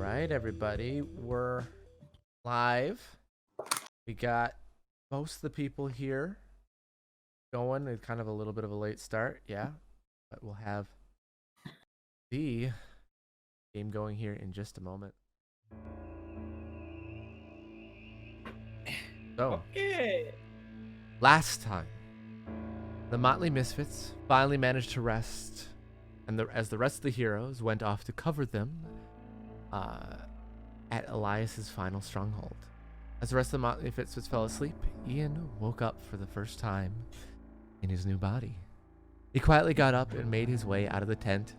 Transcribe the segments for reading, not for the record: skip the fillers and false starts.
right, everybody, we're live. We got most of the people here going. It's kind of a little bit of a late start, yeah, but we'll have the game going here in just a moment. So, Okay. last time, the Motley Misfits finally managed to rest, and as the rest of the heroes went off to cover them at Elias's final stronghold. As the rest of the Motley Misfits fell asleep, Ian woke up for the first time in his new body. He quietly got up and made his way out of the tent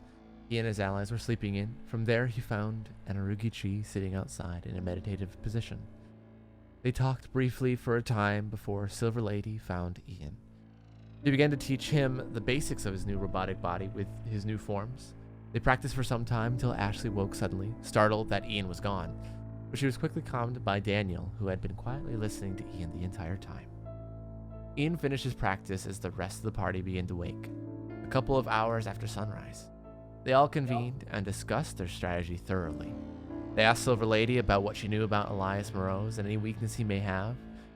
he and his allies were sleeping in. From there, he found an arugi tree sitting outside in a meditative position. They talked briefly for a time before Silver Lady found Ian. She began to teach him the basics of his new robotic body with his new forms. They practiced for some time until Ashley woke suddenly, startled that Ian was gone. But she was quickly calmed by Daniel, who had been quietly listening to Ian the entire time. Ian finished his practice as the rest of the party began to wake, a couple of hours after sunrise. They all convened and discussed their strategy thoroughly. They asked Silver Lady about what she knew about Elias Morose and any weakness he may have.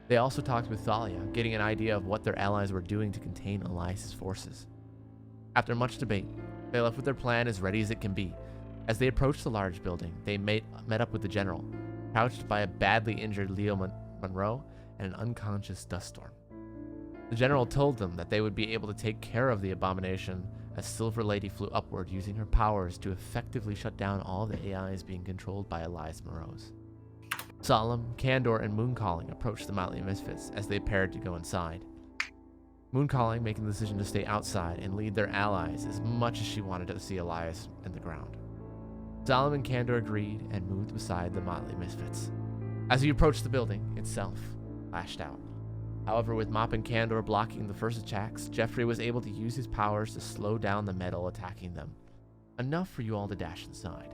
They also talked with Thalia, getting an idea of what their allies were doing to contain Elias's forces. After much debate, they left with their plan as ready as it can be. As they approached the large building, they met up with the general, crouched by a badly injured Leo Monroe and an unconscious Duststorm. The general told them that they would be able to take care of the abomination as Silver Lady flew upward using her powers to effectively shut down all the AIs being controlled by Elias Morose. Solemn, Candor, and Mooncalling approached the Motley Misfits as they prepared to go inside. Mooncalling making the decision to stay outside and lead their allies as much as she wanted to see Elias in the ground. Solemn and Candor agreed and moved beside the Motley Misfits. As he approached the building itself, lashed out. However, with Mop and Candor blocking the first attacks, Jeffrey was able to use his powers to slow down the metal attacking them. Enough for you all to dash inside.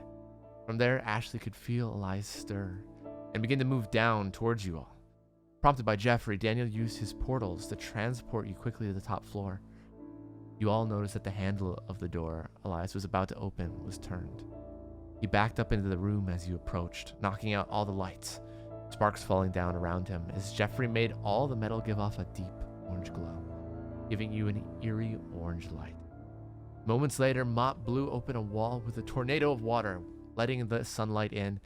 From there, Ashley could feel Elias stir and begin to move down towards you all. Prompted by Jeffrey, Daniel used his portals to transport you quickly to the top floor. You all noticed that the handle of the door Elias was about to open was turned. He backed up into the room as you approached, knocking out all the lights, sparks falling down around him as Jeffrey made all the metal give off a deep orange glow, giving you an eerie orange light. Moments later, Mop blew open a wall with a tornado of water, letting the sunlight in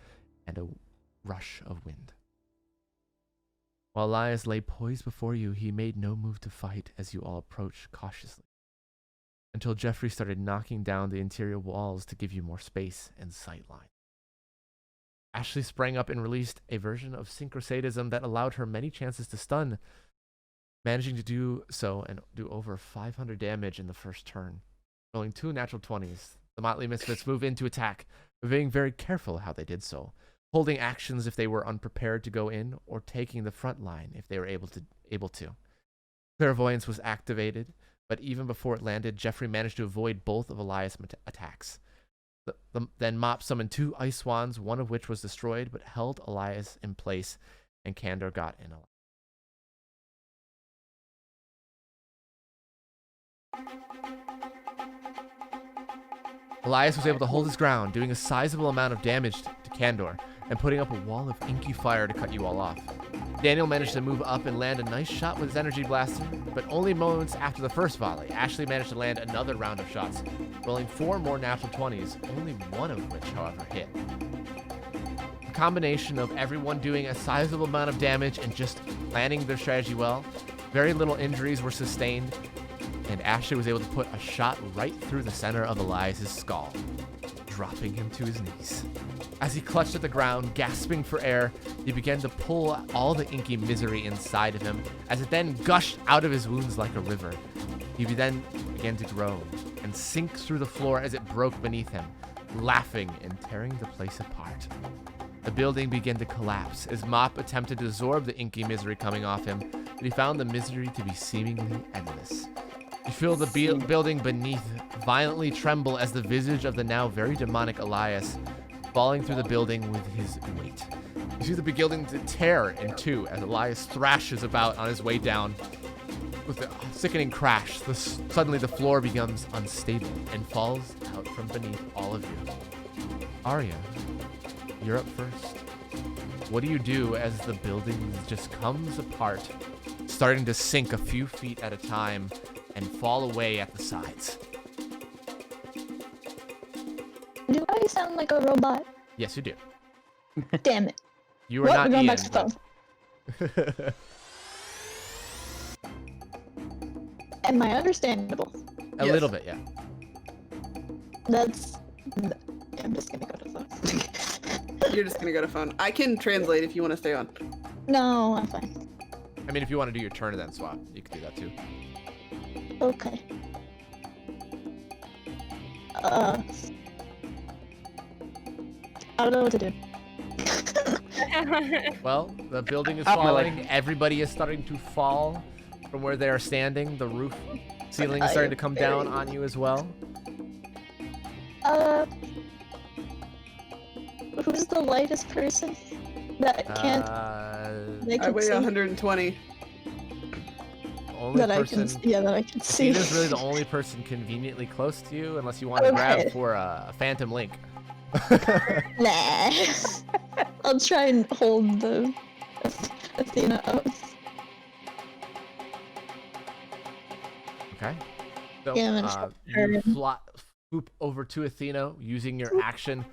and a rush of wind. While Elias lay poised before you, he made no move to fight as you all approached cautiously, until Jeffrey started knocking down the interior walls to give you more space and sightline. Ashley sprang up and released a version of synchrosadism that allowed her many chances to stun, managing to do so and do over 500 damage in the first turn. Rolling 2 natural 20s, the Motley Misfits move in to attack, but being very careful how they did so, holding actions if they were unprepared to go in, or taking the front line if they were able to. Clairvoyance was activated, but even before it landed, Jeffrey managed to avoid both of Elias' attacks. Then Mop summoned 2 ice wands, one of which was destroyed, but held Elias in place, and Candor got in. Elias was able to hold his ground, doing a sizable amount of damage to Candor, and putting up a wall of inky fire to cut you all off. Daniel managed to move up and land a nice shot with his energy blaster, but only moments after the first volley, Ashley managed to land another round of shots, rolling 4 more natural 20s, only one of which, however, hit. A combination of everyone doing a sizable amount of damage and just planning their strategy well, very little injuries were sustained, and Ashley was able to put a shot right through the center of Elias' skull, dropping him to his knees. As he clutched at the ground, gasping for air, he began to pull all the inky misery inside of him, as it then gushed out of his wounds like a river. He then began to groan and sink through the floor as it broke beneath him, laughing and tearing the place apart. The building began to collapse as Mop attempted to absorb the inky misery coming off him, but he found the misery to be seemingly endless. You feel the building beneath violently tremble as the visage of the now very demonic Elias falling through the building with his weight. You see the building to tear in two as Elias thrashes about on his way down. With a sickening crash, suddenly the floor becomes unstable and falls out from beneath all of you. Arya, you're up first. What do you do as the building just comes apart, starting to sink a few feet at a time and fall away at the sides? Do I sound like a robot? Yes, you do. Damn it. You are not We're going Ian, back to the phone. but... Am I understandable? A little bit, yeah. That's... I'm just gonna go to the phone. You're just gonna go to phone. I can translate if you want to stay on. No, I'm fine. I mean, if you want to do your turn and then swap, you can do that too. Okay. I don't know what to do. Well, the building is Up my leg. falling. Everybody is starting to fall from where they are standing. The roof ceiling is starting to come down on you as well. Who's the lightest person that can't? They I can weigh see? 120. Only That person. that I can see. Athena's really the only person conveniently close to you, unless you want to grab Okay. for a Phantom Link. Nah. I'll try and hold the Athena up. Okay. So Yeah, I'm gonna you her. swoop over to Athena using your action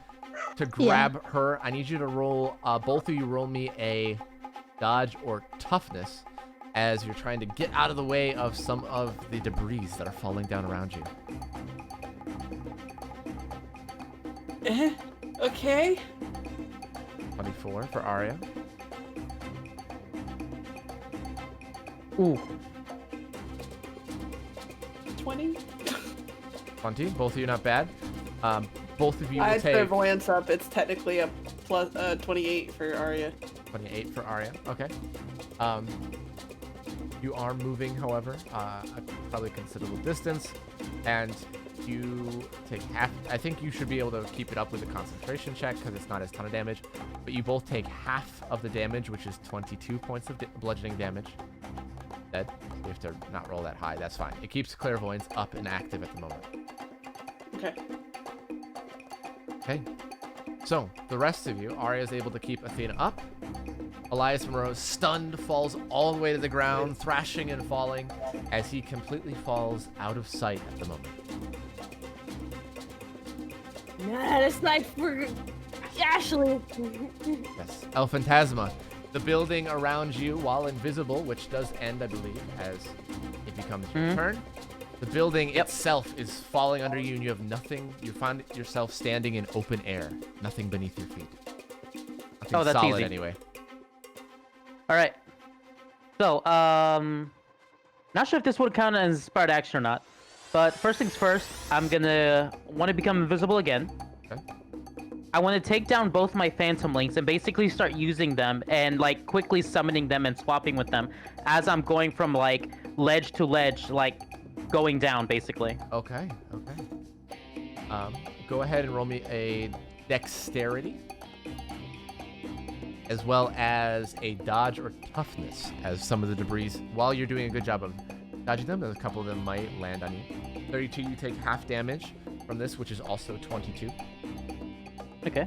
to grab her. I need you to roll. Both of you roll me a dodge or toughness as you're trying to get out of the way of some of the debris that are falling down around you. Okay. 24 for Arya. Ooh. 20. 20. Both of you not bad. Both of you I will had take clairvoyance up. It's technically a plus 28 for Arya. 28 for Arya. Okay. You are moving, however, a probably considerable distance, and you take half. I think you should be able to keep it up with a concentration check because it's not as ton of damage. But you both take half of the damage, which is 22 points of bludgeoning damage. Dead. You have to not roll that high. That's fine. It keeps clairvoyance up and active at the moment. Okay. Okay. So the rest of you, Arya is able to keep Athena up. Elias Monroe, stunned, falls all the way to the ground, thrashing and falling as he completely falls out of sight at the moment. Nah, that's not for Ashley. Yes. El Phantasma, the building around you, while invisible, which does end, I believe, as it becomes your turn. The building itself is falling under you, and you have nothing. You find yourself standing in open air, nothing beneath your feet. Nothing Oh, that's solid easy. anyway. All right. So, not sure if this would count as inspired action or not, but first things first, I'm gonna want to become invisible again. Okay. I want to take down both my Phantom Links and basically start using them and like quickly summoning them and swapping with them as I'm going from like ledge to ledge, like going down basically. Okay. Go ahead and roll me a dexterity, as well as a dodge or toughness, as some of the debris, while you're doing a good job of dodging them, a couple of them might land on you. 32, you take half damage from this, which is also 22. Okay.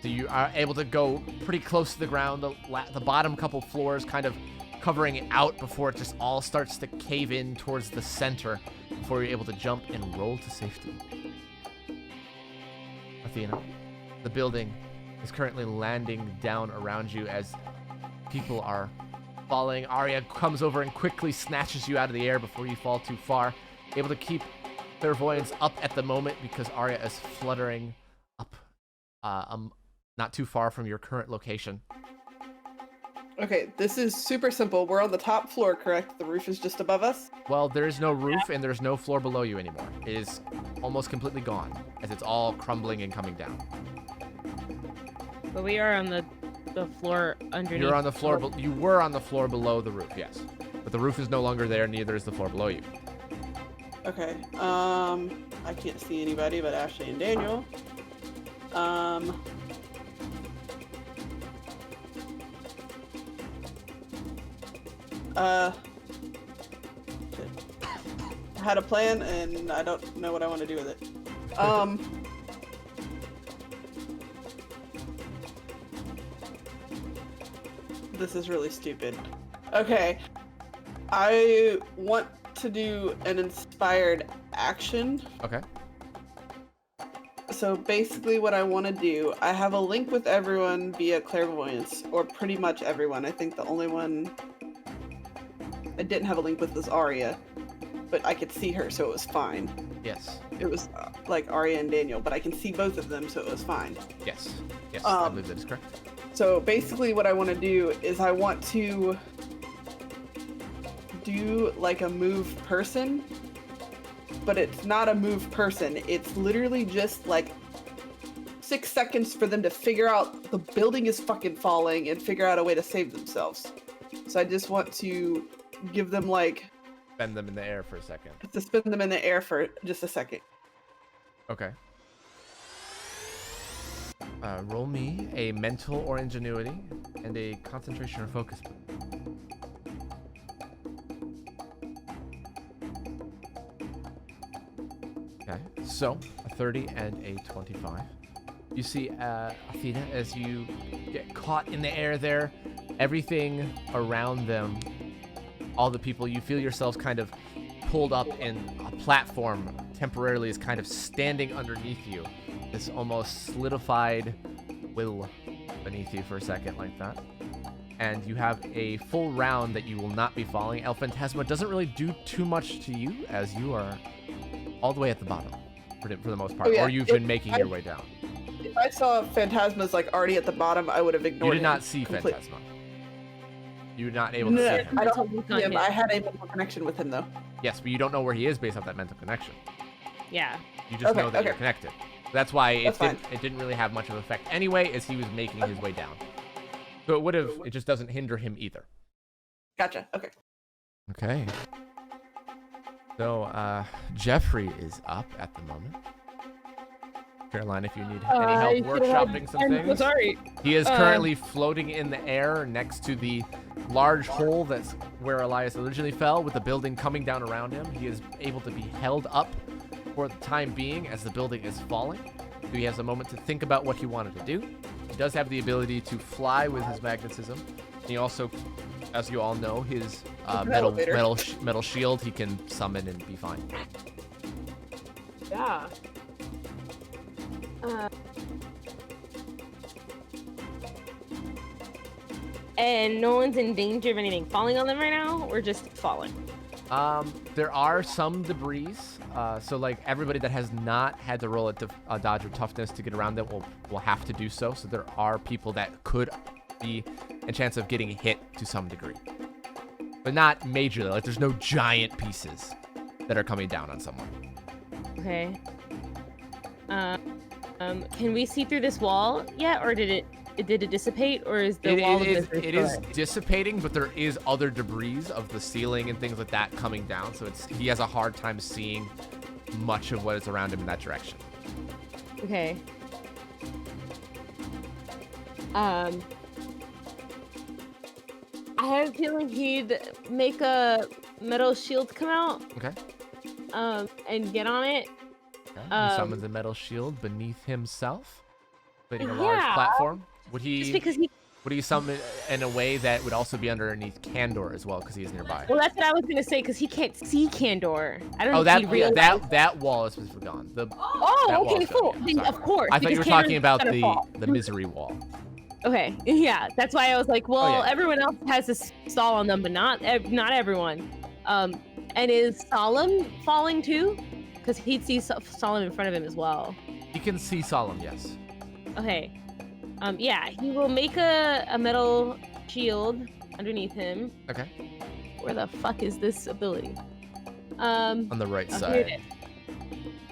So you are able to go pretty close to the ground, the bottom couple floors kind of covering it out before it just all starts to cave in towards the center before you're able to jump and roll to safety. Athena, the building is currently landing down around you as people are falling. Arya comes over and quickly snatches you out of the air before you fall too far. Able to keep clairvoyance up at the moment because Arya is fluttering up not too far from your current location. Okay, this is super simple. We're on the top floor, correct? The roof is just above us? Well, there is no roof and there's no floor below you anymore. It is almost completely gone as it's all crumbling and coming down. But we are on the floor underneath. You're on the floor. You were on the floor below the roof, yes. But the roof is no longer there. Neither is the floor below you. Okay. I can't see anybody but Ashley and Daniel. Shit. I had a plan and I don't know what I want to do with it. This is really stupid. Okay. I want to do an inspired action. Okay. So basically what I want to do, I have a link with everyone via clairvoyance, or pretty much everyone. I think the only one I didn't have a link with was Arya, but I could see her, so it was fine. Yes. It was like Arya and Daniel, but I can see both of them, so it was fine. Yes. Yes. I believe that is correct. So basically what I want to do is I want to do like a move person, but it's not a move person. It's literally just like 6 seconds for them to figure out the building is fucking falling and figure out a way to save themselves. So I just want to give them like... Bend them in the air for a second. To spin them in the air for just a second. Okay. Roll me a mental or ingenuity and a concentration or focus. Okay, so a 30 and a 25. You see Athena as you get caught in the air there. Everything around them, all the people, you feel yourselves kind of pulled up in a platform temporarily is kind of standing underneath you. This almost solidified will beneath you for a second like that. And you have a full round that you will not be falling. El Phantasma doesn't really do too much to you as you are all the way at the bottom for the most part. Oh, yeah. Or you've been making your way down. If I saw Phantasma's like already at the bottom, I would have ignored him. You did not see completely. Phantasma. You were not able to see him. I don't see him. I had a mental connection with him though. Yes, but you don't know where he is based off that mental connection. Yeah. You just know that okay. you're connected. That's why it That's didn't really have much of an effect anyway, as he was making his way down. So it just doesn't hinder him either. Gotcha. Okay. Okay. So Jeffrey is up at the moment. Caroline, if you need any help workshopping some things. Sorry. He is currently floating in the air next to the large hole that's where Elias originally fell, with the building coming down around him. He is able to be held up for the time being as the building is falling. So he has a moment to think about what he wanted to do. He does have the ability to fly with his magnetism. He also, as you all know, his metal shield he can summon and be fine. Yeah. And no one's in danger of anything falling on them right now, or just falling? There are some debris. So like everybody that has not had to roll a dodge or toughness to get around them will have to do so. So there are people that could be a chance of getting hit to some degree, but not majorly. Like there's no giant pieces that are coming down on someone. Okay. Can we see through this wall yet, or did it dissipate, or is the wall of misery it is dissipating, but there is other debris of the ceiling and things like that coming down, so he has a hard time seeing much of what is around him in that direction. Okay. I have a feeling he'd make a metal shield come out. Okay. And get on it. Okay. He summons a metal shield beneath himself, creating a large platform. Would Just because he... Would he summon in a way that would also be underneath Candor as well, because he is nearby? Well, that's what I was gonna say, because he can't see Candor. I don't know. That wall is specifically gone. Okay, cool. Then, of course. I thought you were talking about the misery wall. Okay, yeah, that's why I was like, well, everyone else has this stall on them, but not everyone. And is Solemn falling too? Because he'd see Solemn in front of him as well. He can see Solemn, yes. Okay. Yeah, he will make a metal shield underneath him. Okay. Where the fuck is this ability? On the right side.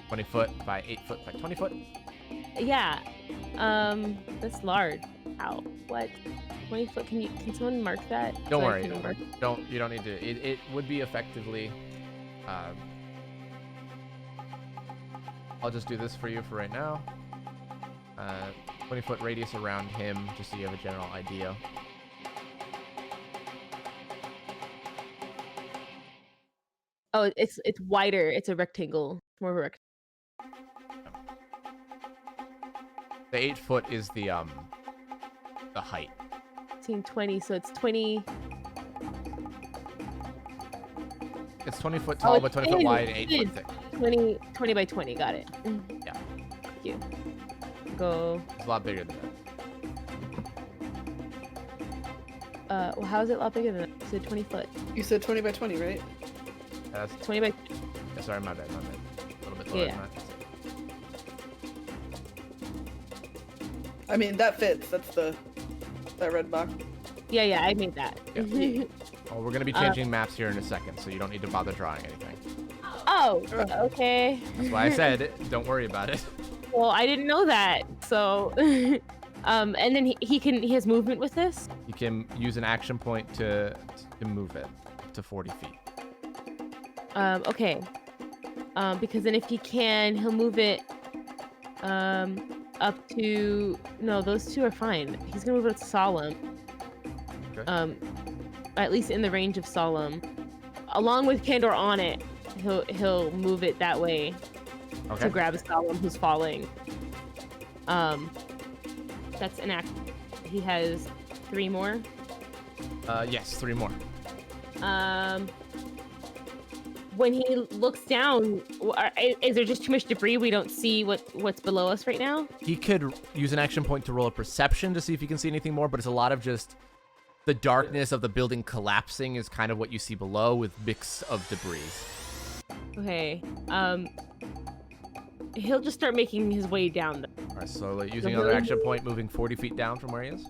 20 foot by 8 foot by 20 foot. Yeah. That's large. Ow. What? 20 foot? Can someone mark that? Don't worry. You don't need to. It would be effectively. I'll just do this for you for right now. 20-foot radius around him, just so you have a general idea. Oh, it's wider. It's a rectangle. More of a rectangle. The 8 foot is the height. 15, 20. So it's 20. It's 20 foot tall, but 20 foot wide and 8 foot thick. 20 by 20. Got it. Yeah. Thank you. Go. It's a lot bigger than that. Well, how is it a lot bigger than that? You said 20 foot. You said 20 by 20, right? That's 20 by. yeah, sorry, my bad. A little bit lower Yeah. than that. I mean, that fits. That's that red box. Yeah, I made that. Yeah. Oh, we're gonna be changing maps here in a second, so you don't need to bother drawing anything. Oh, okay. That's why I said, don't worry about it. Well, I didn't know that. So, and then he has movement with this. You can use an action point to move it up to 40 feet. Okay. Because then if he can, he'll move it up to no, those two are fine. He's gonna move it to Solemn. Okay. At least in the range of Solemn. Along with Candor on it, he'll move it that way to grab Solemn who's falling. That's an act. He has 3 more. Yes, 3 more. When he looks down, is there just too much debris we don't see what's below us right now? He could use an action point to roll a perception to see if he can see anything more, but it's a lot of just the darkness of the building collapsing is kind of what you see below with mix of debris. Okay. He'll just start making his way down. All right, so using another action point, moving 40 feet down from where he is.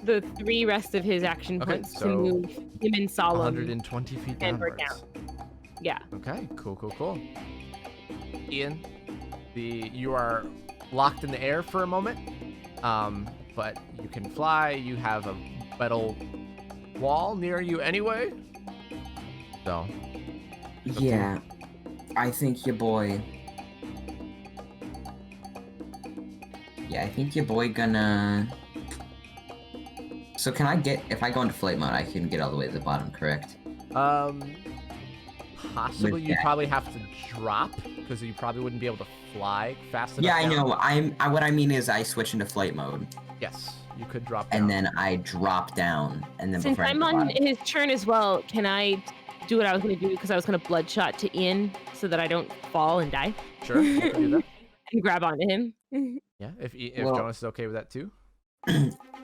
The 3 rest of his action Okay, points to so move him in Solemn. 120 feet and we're downwards. Yeah. Okay, cool. Ian, you are locked in the air for a moment, but you can fly. You have a metal wall near you anyway. So. Yeah, I think your boy. Yeah, I think your boy gonna. So can I get, if I go into flight mode, I can get all the way to the bottom, correct? Possibly. With You that. probably have to drop because you probably wouldn't be able to fly fast enough. Yeah, I down. know. What I mean is I switch into flight mode, Yes, you could drop down. and then I drop down, and then Since before I I'm hit the on bottom- his turn as well, can I do what I was going to do? Because I was going to bloodshot to Ian so that I don't fall and die. Sure, you can do that. And grab onto him. Yeah, if Well- Jonas is okay with that too.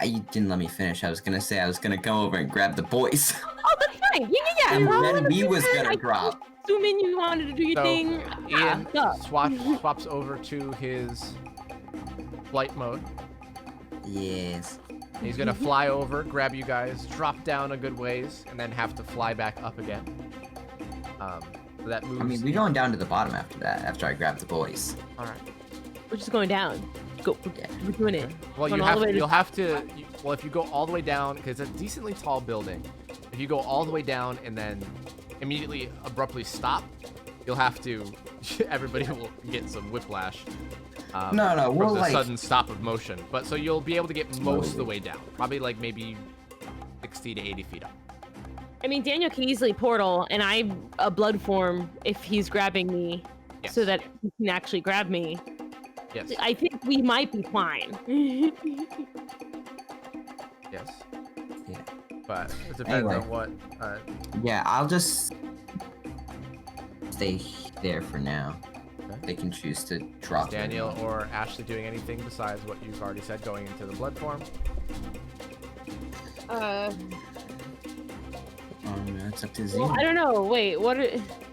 You didn't let me finish. I was gonna say I was gonna go over and grab the boys, Oh, that's fine. Yeah. and Well, then we was I gonna drop. Assuming you wanted to do your So, thing. Ian Yeah. swaps over to his flight mode. Yes. He's gonna fly over, grab you guys, drop down a good ways, and then have to fly back up again. So that moves. I mean, we going down to the bottom after that. After I grab the boys. All right. We're just going down. Go. Yeah. We're doing it. Well, Going all the way to- you'll have to. Well, if you go all the way down, because it's a decently tall building, if you go all the way down and then immediately abruptly stop, you'll have to. Everybody will get some whiplash. No, From we'll the like. sudden stop of motion. But so you'll be able to get most of the way down. Probably like maybe 60 to 80 feet up. I mean, Daniel can easily portal, and I'm a blood form if he's grabbing me, Yes. so that he can actually grab me. Yes. I think we might be fine. Yes. Yeah. But it depends Anyway. on what. Yeah, I'll just stay there for now. Okay. They can choose to drop. their Daniel own. or Ashley doing anything besides what you've already said, going into the blood form. It's up to Z. Well, I don't know. Wait,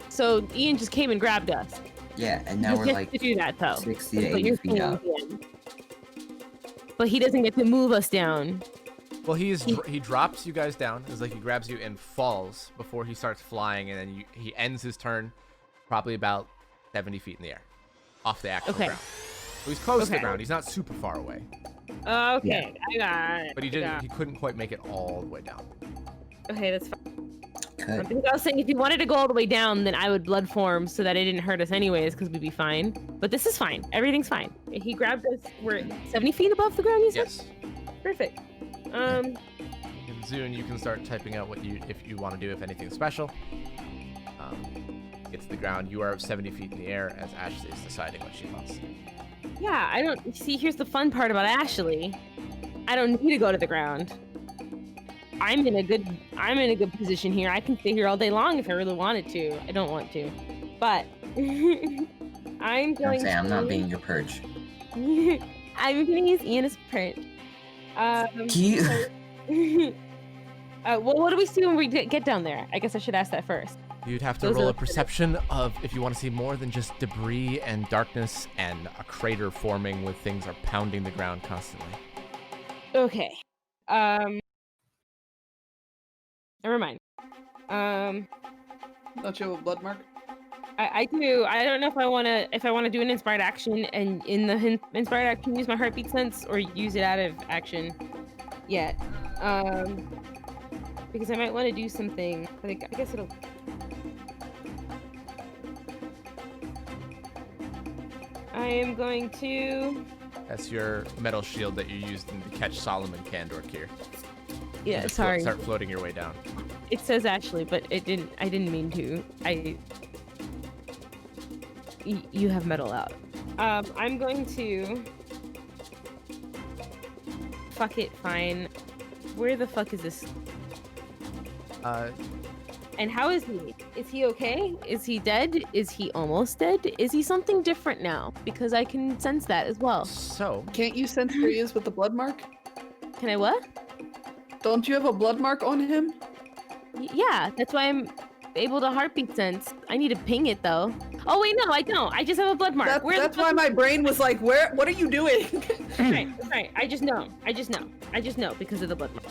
so Ian just came and grabbed us. Yeah, and now He we're gets like to do that though. 60 to That's what 80 you're feet saying, up. Ian. But he doesn't get to move us down. Well, he drops you guys down. It's like he grabs you and falls before he starts flying, and then he ends his turn probably about 70 feet in the air, off the actual Okay. ground. So he's close to the Okay. ground. He's not super far away, Okay, I got it. but he couldn't quite make it all the way down. Okay, that's fine. Could. Because I was saying if you wanted to go all the way down, then I would blood form so that it didn't hurt us anyways, because we'd be fine. But this is fine. Everything's fine. He grabbed us. We're 70 feet above the ground. You said. Yes. Perfect. And Zune, you can start typing out if you want to do anything special. Get to the ground. You are 70 feet in the air as Ashley is deciding what she wants. Yeah, I don't see. Here's the fun part about Ashley. I don't need to go to the ground. I'm in a good position here. I can stay here all day long if I really wanted to. I don't want to, but I'm going I'm to. not being your perch. I'm gonna use Ian as perch. Well, what do we see when we get down there? I guess I should ask that first. You'd have to Those roll are a perception of if you want to see more than just debris and darkness and a crater forming with things are pounding the ground constantly. Okay. Never mind. Don't you have a blood mark? I do. I don't know if I wanna do an inspired action and in the inspired action use my heartbeat sense or use it out of action yet. Because I might want to do something. I guess it'll. I am going to. That's your metal shield that you used to catch Solomon Candor here. Yeah, Just sorry. Start floating your way down. It says Ashley, but I didn't mean to. You have metal out. I'm going to. Fuck it, fine. Where the fuck is this? And how is he? Is he okay? Is he dead? Is he almost dead? Is he something different now? Because I can sense that as well. So, Can't you sense where he is with the blood mark? Can I what? Don't you have a blood mark on him? Yeah, that's why I'm able to heartbeat sense. I need to ping it though. Oh wait, no, I don't. I just have a blood mark. That's why my brain was like, what are you doing? Right. I just know because of the blood mark.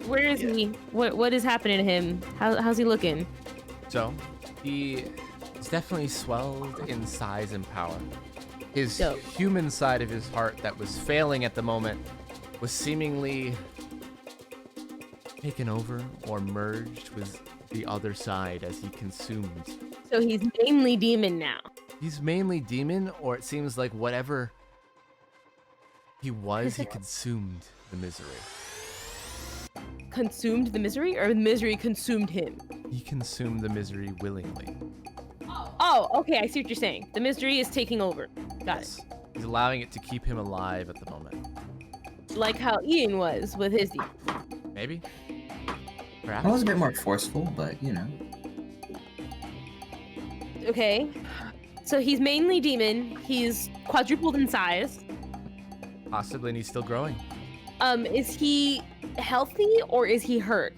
Where is he? What is happening to him? How's he looking? So, he is definitely swelled in size and power. His Dope. human side of his heart that was failing at the moment was seemingly taken over or merged with the other side as he consumed. So he's mainly demon now. He's mainly demon, or it seems like whatever he was, he consumed the misery. Consumed the misery, or the misery consumed him? He consumed the misery willingly. Oh, okay, I see what you're saying. The misery is taking over. Got Yes. He's allowing it to keep him alive at the moment. it. Like how Ian was with his demon. Maybe? I Perhaps? was a bit more forceful, but you know. Okay. So he's mainly demon. He's quadrupled in size. Possibly, and he's still growing. Is he healthy or is he hurt?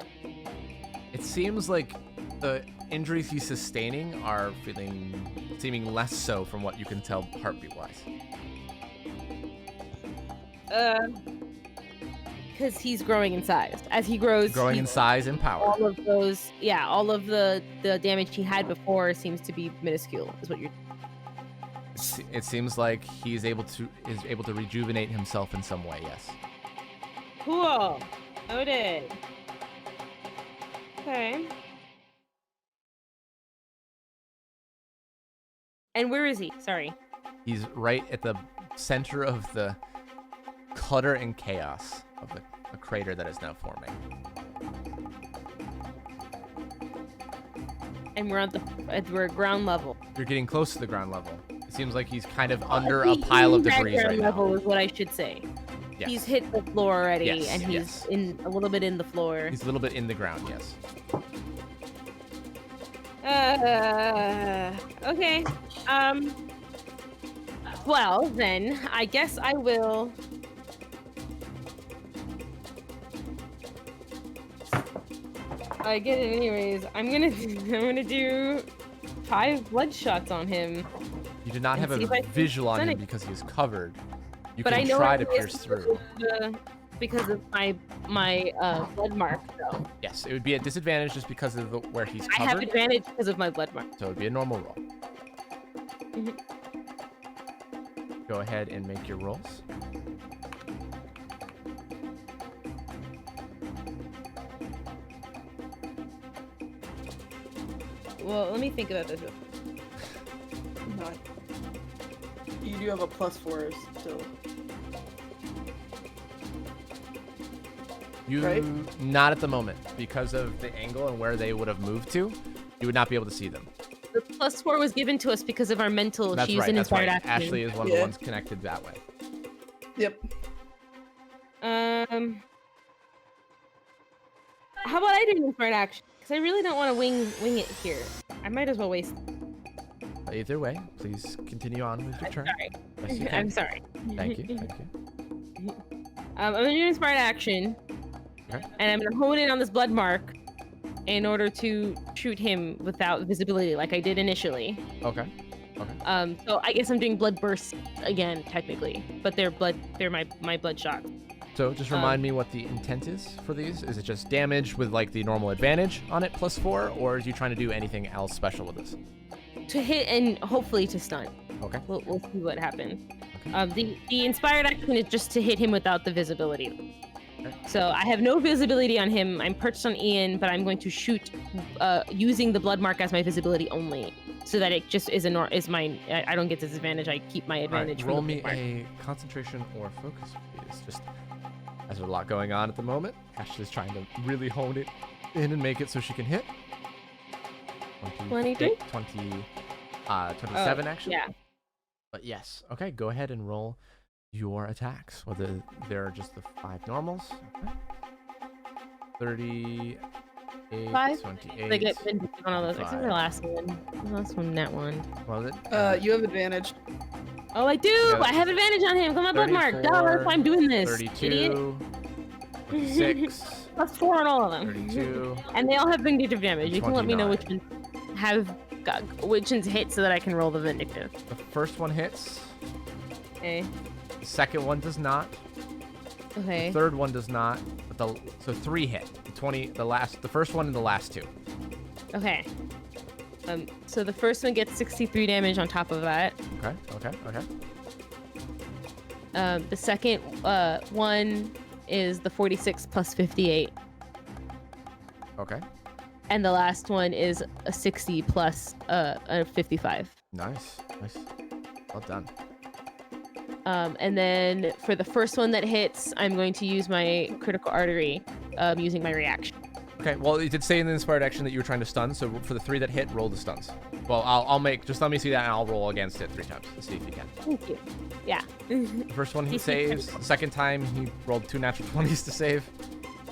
It seems like the injuries he's sustaining are seeming less so from what you can tell heartbeat-wise. Because he's growing in size. As he grows, Growing in size and power. all of those, all of the damage he had before seems to be minuscule. Is what you're. It seems like is able to rejuvenate himself in some way. Yes. Cool. Noted. Okay. And where is he? Sorry. He's right at the center of the clutter and chaos of a crater that is now forming. And we're we're at ground level. You're getting close to the ground level. It seems like he's kind of under a pile of debris ground right level now. is what I should say. Yes. He's hit the floor already, Yes, and he's yes. in a little bit in the floor. He's a little bit in the ground. Yes. Okay. Well, then, I guess I will. I get it anyways. I'm gonna do 5 blood shots on him. You do not And have see if I a can visual on send him it. because he is covered. You But I can know try it to is pierce through. because of my blood mark. So Yes, it would be a disadvantage just because of where he's I have covered. advantage because of my blood mark. So it would be a normal roll. Mhm. Go ahead and make your rolls. Well, let me think about this. Not. You do have a +4 still. You Right. not at the moment because of the angle and where they would have moved to. You would not be able to see them. The +4 was given to us because of our mental. That's She used right. an That's inspired right. action. Ashley is one of the Yeah. ones connected that way. How about I do an inspired action? Because I really don't want to wing it here. I might as well waste. Either way, please continue on with your turn. Sorry. Yes, you can. I'm sorry. Thank you. Thank you. I'm gonna do an inspired action, Okay. and I'm gonna hone in on this blood mark in order to shoot him without visibility, like I did initially. Okay. So I guess I'm doing blood bursts again, technically, but they're my blood shots. So just remind me what the intent is for these. Is it just damage with like the normal advantage on it +4, or are you trying to do anything else special with this? To hit and hopefully to stun. Okay. We'll see what happens. Okay. The inspired action is just to hit him without the visibility. Okay. So I have no visibility on him. I'm perched on Ian, but I'm going to shoot using the blood mark as my visibility only, so that it just is I don't get disadvantage. I keep my advantage. All right, roll me a concentration or focus, please. Just as there's a lot going on at the moment, Ashley's trying to really hone it in and make it so she can hit. 23? 27 actually. Yeah. But yes. Okay, go ahead and roll your attacks, whether they're just the 5 normals. Okay. 38, 5? 28. They get vindictive on all those. Except for the 25. last one. The last one, that one. What was it? You have advantage. Oh, I do! Yeah, I have advantage on him! Come on, blood mark! 34, Duh, that's why I'm doing this! 32, 26, +4 on all of them. 32. And they all have vindictive damage. You can let me know which 29. ones which ones hit so that I can roll the vindictive. The first one hits. Okay. The second one does not. Okay. The third one does not. But so 3 hit. The first one and the last 2. Okay. So the first one gets 63 damage on top of that. Okay. The second one is the 46 plus 58. Okay. And the last one is a 60 plus a 55. Nice. Well done. And then for the first one that hits, I'm going to use my critical artery using my reaction. Okay, well, it did say in the inspired action that you were trying to stun, so for the 3 that hit, roll the stuns. Well, just let me see that, and I'll roll against it 3 times to see if you can. Thank you. Yeah. The first one he saves. The second time he rolled 2 natural 20s to save,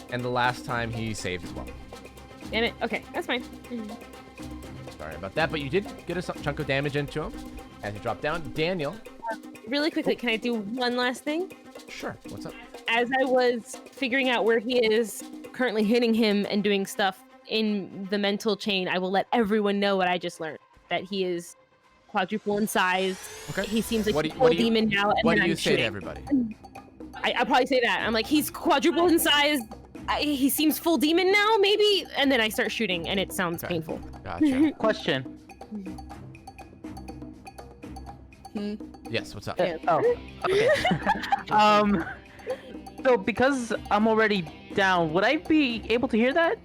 and the last time he saved as well. Damn it. Okay, that's fine. Sorry about that, but you did get a chunk of damage into him as he dropped down. Daniel. Really quickly, can I do one last thing? Sure. What's up? As I was figuring out where he is, currently hitting him and doing stuff in the mental chain, I will let everyone know what I just learned. That he is quadruple in size. Okay. He seems like What a do full you- demon now. And What then do you I'm say shooting. to everybody? I'll probably say that. I'm like, he's quadruple in size. He seems full demon now, maybe? And then I start shooting, and it sounds Okay. painful. Gotcha. Question. Yes, what's up? Yeah. Oh, okay. So because I'm already down, would I be able to hear that?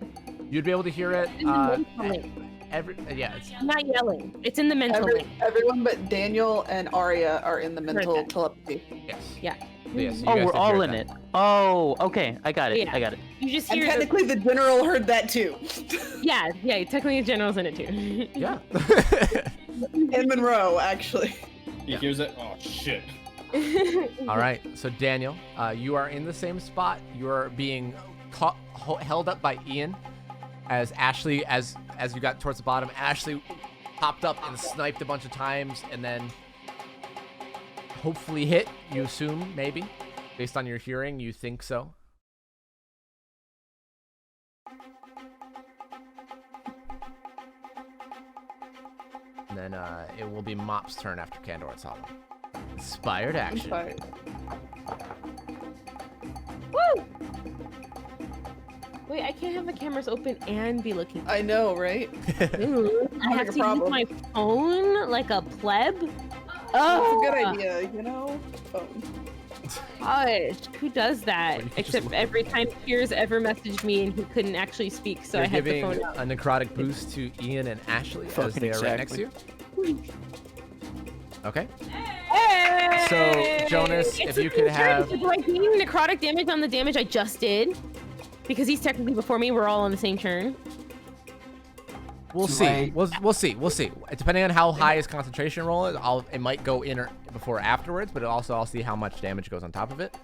You'd be able to hear it. In the mental link. It's I'm not yelling. It's in the mental link. Everyone but Daniel and Arya are in the mental that. telepathy. yes. Yeah. Yes, you Oh, guys we're did all hear in that. it. Oh, okay. I got it. Yeah. I got it. You just And hear the... technically the general heard that too. Yeah, technically the general's in it too. Yeah. And Monroe, actually. He hears it. Oh shit. All right. So Daniel, you are in the same spot. You are being held up by Ian, as Ashley, as you got towards the bottom, Ashley popped up and sniped a bunch of times, and then hopefully hit. You assume, maybe, based on your hearing, you think so. And then it will be Mop's turn after Candor and Solemn. Inspired action. Inspired. Woo! Wait, I can't have the cameras open and be looking. I know, right? Ooh, I Like have a to problem. use my phone like a pleb? That's Oh, a good idea, you know? Phone. Gosh, who does that? Well, you could just Except look- every time Piers ever messaged me and he couldn't actually speak, so You're I had the giving phone out. a necrotic boost to Ian and Ashley as Fucking they are right next to exactly. you. Okay. Hey! So, Jonas, if you could have- Do I gain necrotic damage on the damage I just did? Because he's technically before me, we're all on the same turn. We'll Do see. I- We'll see. We'll see. Depending on how high his concentration roll is, it might go in or before or afterwards, but also I'll see how much damage goes on top of it.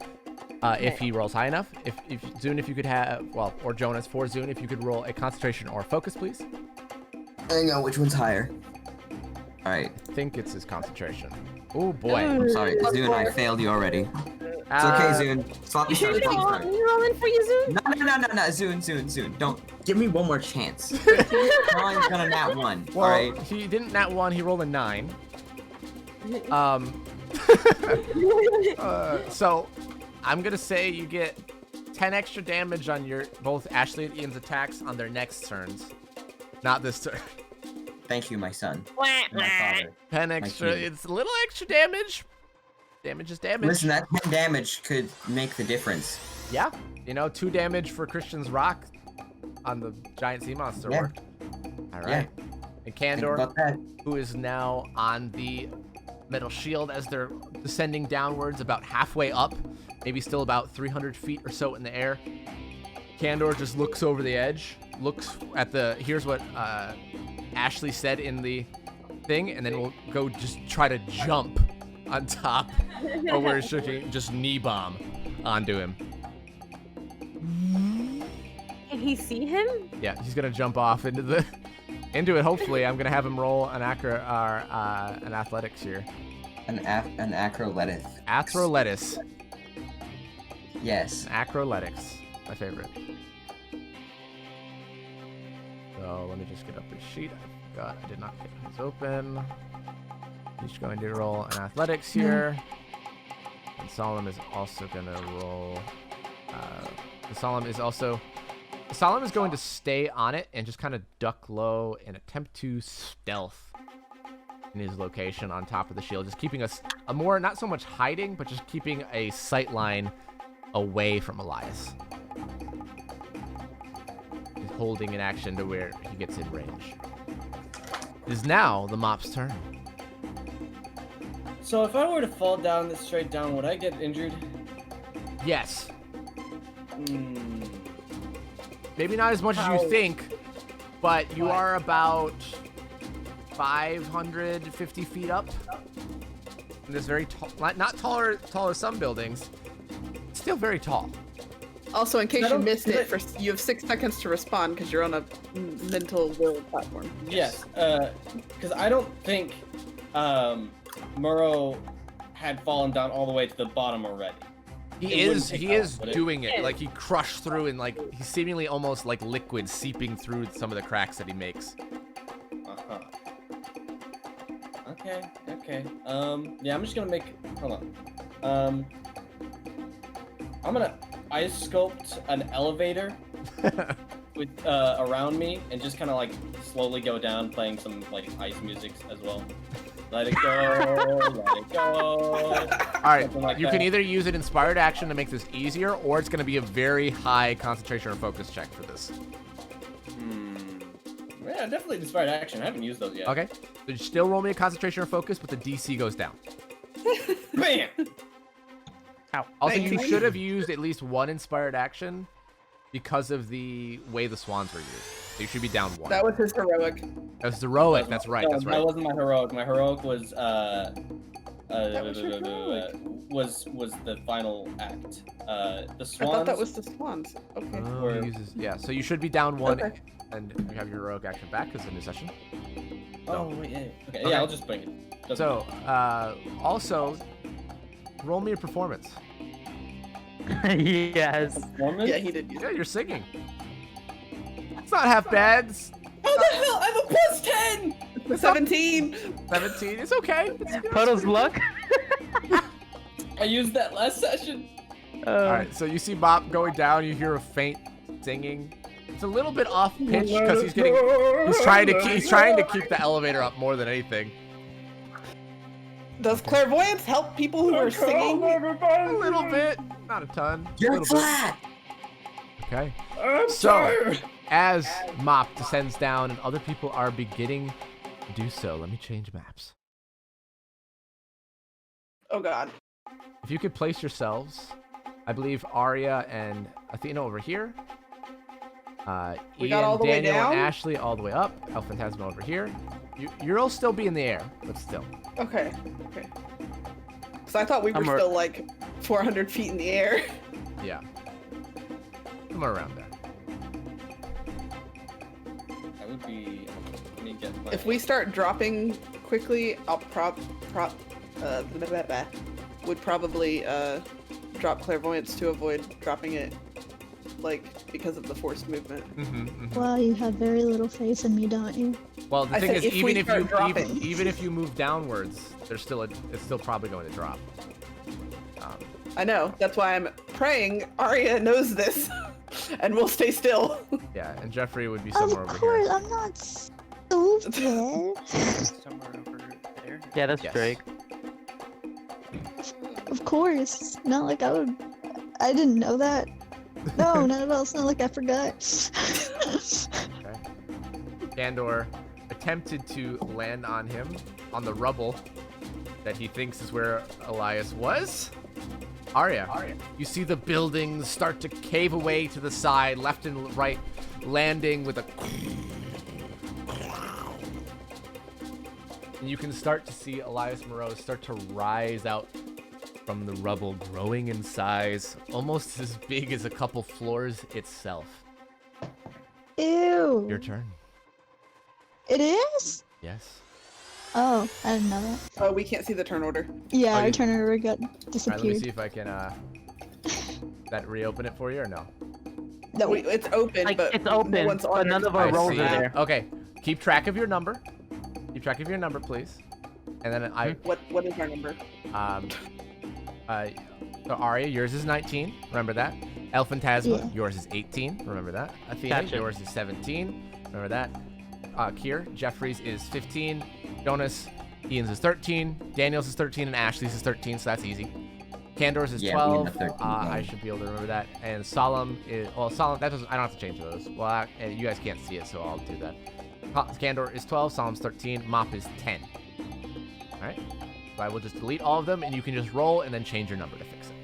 If he rolls high enough. If Zune, if you could have, well, or Jonas for Zune, if you could roll a concentration or focus, please. Hang on, which one's higher? All right. I think it's his concentration. Oh boy. I'm sorry, Zune, I failed you already. It's okay, Zune. Swap each other. You rolling for you, Zoom? No, Zune. Don't. Give me one more chance. I'm gonna nat 1, Well, alright? he didn't nat 1, he rolled a 9. So I'm gonna say you get 10 extra damage on your both Ashley and Ian's attacks on their next turns. Not this turn. Thank you, my son. My father. 10 extra. kid. It's a little extra damage. Damage is damage. Listen, that 10 damage could make the difference. Yeah. You know, 2 damage for Christian's rock on the giant sea monster Yeah. worked. All right. And Think Candor, about that. who is now on the metal shield as they're descending downwards about halfway up, maybe still about 300 feet or so in the air. Candor just looks over the edge, looks at the, here's what Ashley said in the thing, and then we'll go just try to jump on top of where he's shooting, just knee bomb onto him. Can he see him? Yeah, he's gonna jump off into it. Hopefully, I'm gonna have him roll an athletics here. An acroletis. Athletics. Yes. Acroletics, my favorite. So let me just get up his sheet. I did not get his open. He's going to roll an athletics here. And Solemn is also going to roll. Solemn is going to stay on it and just kind of duck low and attempt to stealth in his location on top of the shield. Just keeping a more, not so much hiding, but just keeping a sight line away from Elias. He's holding an action to where he gets in range. It is now the mop's turn. So if I were to fall down this straight down, would I get injured? Yes. Hmm. Maybe not as much as you think, but you are about 550 feet up. In this very tall, not taller some buildings, still very tall. Also, in case you missed it, you have 6 seconds to respond because you're on a mental will platform. Yes, because I don't think Murrow had fallen down all the way to the bottom already. He is doing it. Like, he crushed through and like he's seemingly almost like liquid seeping through some of the cracks that he makes. Uh-huh. Okay. Yeah, I'm just gonna make, hold on. I'm gonna ice sculpt an elevator with around me and just kind of like slowly go down, playing some like ice music as well. Let it go, let it go. All right, Like you that. can either use an inspired action to make this easier, or it's going to be a very high concentration or focus check for this. Yeah, definitely inspired action. I haven't used those yet. Okay, so you still roll me a concentration or focus, but the DC goes down. Bam! Ow. Also, Thank you you. should have used at least 1 inspired action because of the way the swans were used. So you should be down 1. That was his heroic. That was heroic. That's right. No, That's That right. wasn't my heroic. My heroic was was your heroic. was the final act. The I swans. thought that was the swans. Okay. Oh, Or- he uses, yeah, so you should be down 1, Okay. and you have your heroic action back because it's a new session. Oh wait, yeah. Okay, Okay. yeah, I'll just bring it. Doesn't So, matter. also, roll me a performance. Yes. Performance? Yeah, he did use Yeah, you're singing. It's not half bad. It's How the hell? I have a +10. it. 17. 17. It's okay. It's Puddle's luck. I used that last session. All right, so you see Mop going down. You hear a faint singing. It's a little bit off pitch because he's trying to keep the elevator up more than anything. Does clairvoyance help people who are singing? A little bit, not a ton. A You're little bit. flat! Okay. I'm So, tired. as Mop descends down and other people are beginning to do so, let me change maps. Oh god. If you could place yourselves, I believe Arya and Athena over here. We Ian, got all the way Daniel, down? and Ashley all the way up. El Phantasma over here. You'll still be in the air, but still. Okay. So I thought we were I'm still like 400 feet in the air. Yeah. Somewhere around there. That would be. Let me get my. If we start dropping quickly, I'll would probably drop clairvoyance to avoid dropping it, like because of the forced movement. Wow, you have very little faith in me, don't you? Well, the I thing said is, if we start dropping. even if you move downwards, there's still it's still probably going to drop. I know. That's why I'm praying Arya knows this, and will stay still. Yeah, and Jeffrey would be somewhere Of over course, here. I'm not stupid. Somewhere over there. Yeah, that's Yes. Drake. Of course. Not like I didn't know that. No, not at all. It's not like I forgot. Okay. Candor attempted to land on him on the rubble that he thinks is where Elias was. Arya, you see the buildings start to cave away to the side, left and right, landing with a. And you can start to see Elias Moreau start to rise out from the rubble, growing in size, almost as big as a couple floors itself. Ew. Your turn. It is? Yes. Oh, I didn't know that. Oh, we can't see the turn order. Yeah, Oh, our you- turn order got All right, let me disappeared. see if I can that reopen it for you or no. No, It's open, Like, but it's open, no one's but on none it. of our I rolls see. are there. Okay, keep track of your number. Keep track of your number, please. And then What is our number? So Arya, yours is 19. Remember that. El Phantasma, Yeah. yours is 18. Remember that. Athena, Gotcha. yours is 17. Remember that. Kier, Jeffrey's is 15. Jonas, Ian's is 13. Daniel's is 13, and Ashley's is 13. So that's easy. Candor's is Yeah, 12. we in the 13 I game. should be able to remember that. And Solemn is Solemn. That doesn't. I don't have to change those. Well, you guys can't see it, so I'll do that. Candor is 12. Solemn's 13. Mop is 10. All right. So I will just delete all of them, and you can just roll and then change your number to fix it.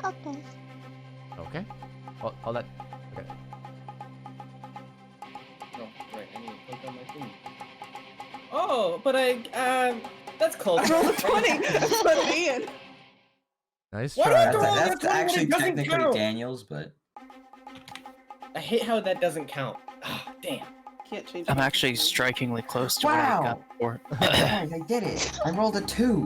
okay. Okay. All that. Okay. Oh, right. I need to click on my thing. Oh, but that's close. I rolled a 20. That's what I'm being. Nice Why do I try. have to roll That's that 20 when actually it doesn't technically count? Daniel's, but I hate how that doesn't count. Ah, damn. Can't change. I'm my actually number. strikingly close to Wow. where I got before. guys, I did it. I rolled a 2.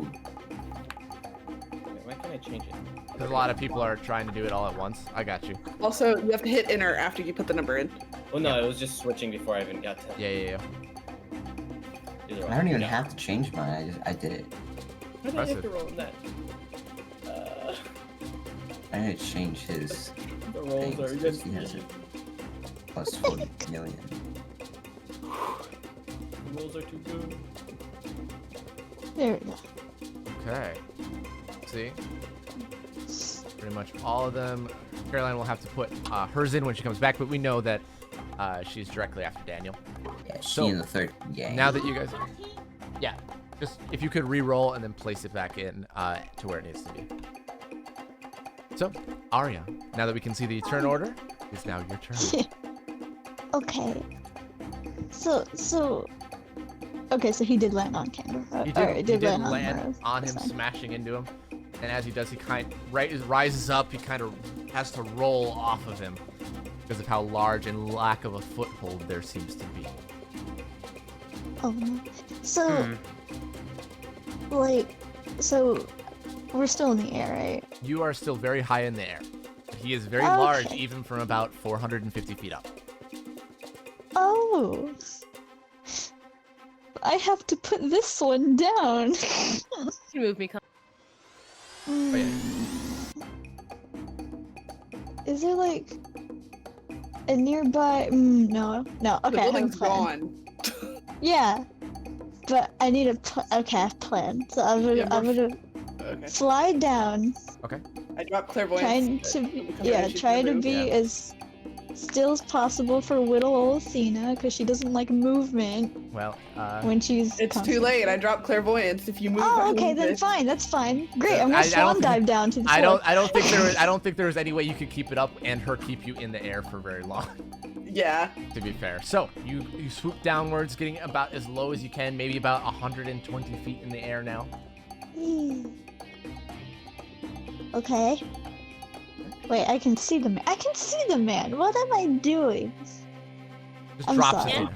Why can't I change it? Because a lot of people are trying to do it all at once. I got you. Also, you have to hit enter after you put the number in. Well, no, it was just switching before I even got to. Yeah. Either I don't way, even no. have to change mine. I did it. How did I have Impressive. to roll that? I need to change his The rolls things. are 'cause just. he has it plus 40 million. The rolls are too good. There we go. Okay. See? Pretty much all of them. Caroline will have to put hers in when she comes back, but we know that she's directly after Daniel. Yeah, she So, in the 3rd game. Now that you guys. Yeah. Just if you could re-roll and then place it back in to where it needs to be. So, Arya, now that we can see the turn order, it's now your turn. Okay. Okay, so he did land on Candor. He did land on him, smashing into him. And as he does, he rises up. He kind of has to roll off of him because of how large and lack of a foothold there seems to be. Oh no. So, so we're still in the air, right? You are still very high in the air. He is very Okay. large, even from about 450 feet up. Oh. I have to put this one down. Move me. Oh, yeah. Is there like a nearby? No. The Okay, I have a building's plan. gone. Yeah, but I need a okay, I have a plan. So I'm Yeah, gonna Okay. fly down, I dropped clairvoyance. trying to She's try to moved. be Yeah. as still as possible for little old Athena, because she doesn't like movement Well, when she's. It's too constant. late. I dropped clairvoyance. If you move, I Oh, okay, move then it. fine. That's fine. Great. I I'm gonna don't swan think- dive down to the I floor. don't think there was any way you could keep it up and her keep you in the air for very long. Yeah. To be fair. So, you swoop downwards, getting about as low as you can, maybe about 120 feet in the air now. Okay. Wait, I can see the man. I can see the man. What am I doing? Just I'm drops sorry.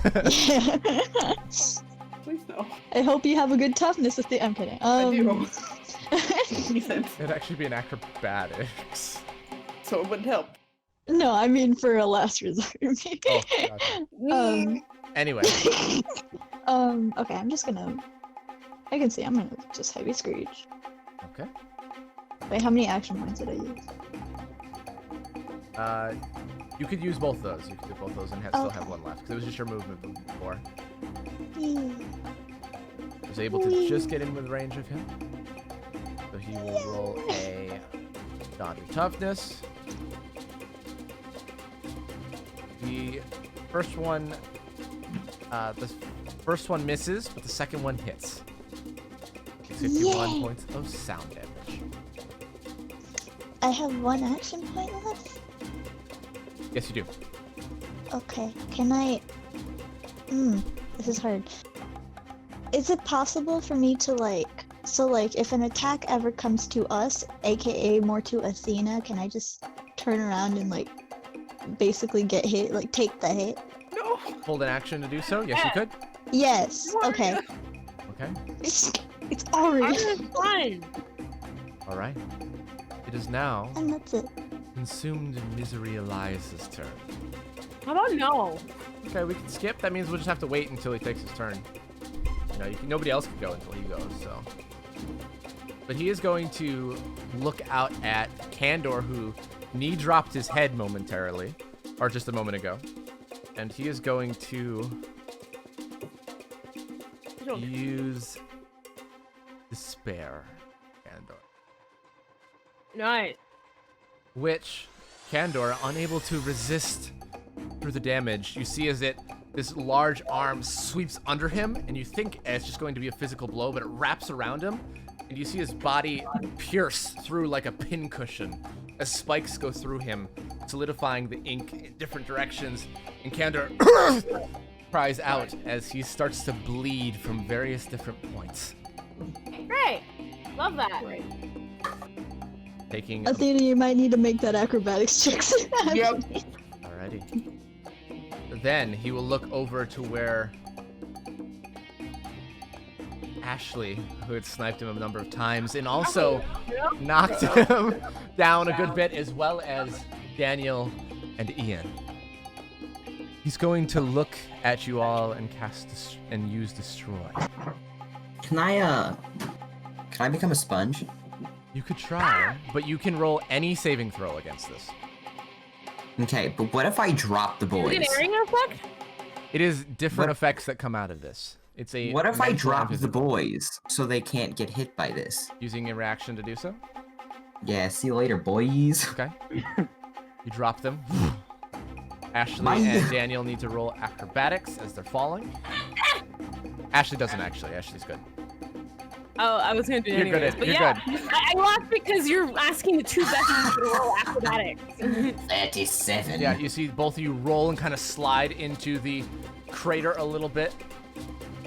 it. Please no. I hope you have a good toughness with the. I'm kidding. I do. Decent. It'd actually be an acrobatics. So it wouldn't help. No, I mean for a last resort. Oh, gotcha. Anyway, Okay, I'm just gonna. I can see. I'm gonna just heavy screech. okay. Wait, how many action points did I use? You could use both of those. You could do both of those and still have one left. Because it was just your movement before. I was able to just get in with range of him. So he will roll a dodge or toughness. The first one misses, but the second one hits. Takes 51 points of sound damage. I have one action point left. Yes, you do. Okay, can I? This is hard. Is it possible for me to if an attack ever comes to us, aka more to Athena, can I just turn around and basically get hit, take the hit? No. Hold an action to do so. Yes, you could. Yes. Okay. Okay. It's already. Fine. All right. It is now And that's it. consumed Misery Elias's turn. How about no? Okay, we can skip. That means we'll just have to wait until he takes his turn. Nobody else can go until he goes, so. But he is going to look out at Candor, who knee dropped his head momentarily, or just a moment ago. And he is going to use Despair, Candor. Nice. Which Candor, unable to resist through the damage, you see as this large arm sweeps under him, and you think it's just going to be a physical blow, but it wraps around him, and you see his body pierce through like a pincushion as spikes go through him, solidifying the ink in different directions, and Candor cries out as he starts to bleed from various different points. Great. Love that. Taking Athena, you might need to make that acrobatics check. Yep. Alrighty. Then he will look over to where Ashley, who had sniped him a number of times and also knocked him down a good bit, as well as Daniel and Ian. He's going to look at you all and cast and use Destroy. Can I become a sponge? You could try, but you can roll any saving throw against this. Okay, but what if I drop the boys? Is it an airing effect? It is different effects that come out of this. It's a. What if I mental and drop the physical. boys so they can't get hit by this? Using a reaction to do so? Yeah, see you later, boys. Okay. You drop them. Ashley My- and Daniel need to roll acrobatics as they're falling. Ashley doesn't actually. Ashley's good. Oh, I was gonna do it You're good anyways. at- But you're yeah, good. I lost because you're asking the two best people to roll acrobatics. 37. Yeah, you see both of you roll and kind of slide into the crater a little bit.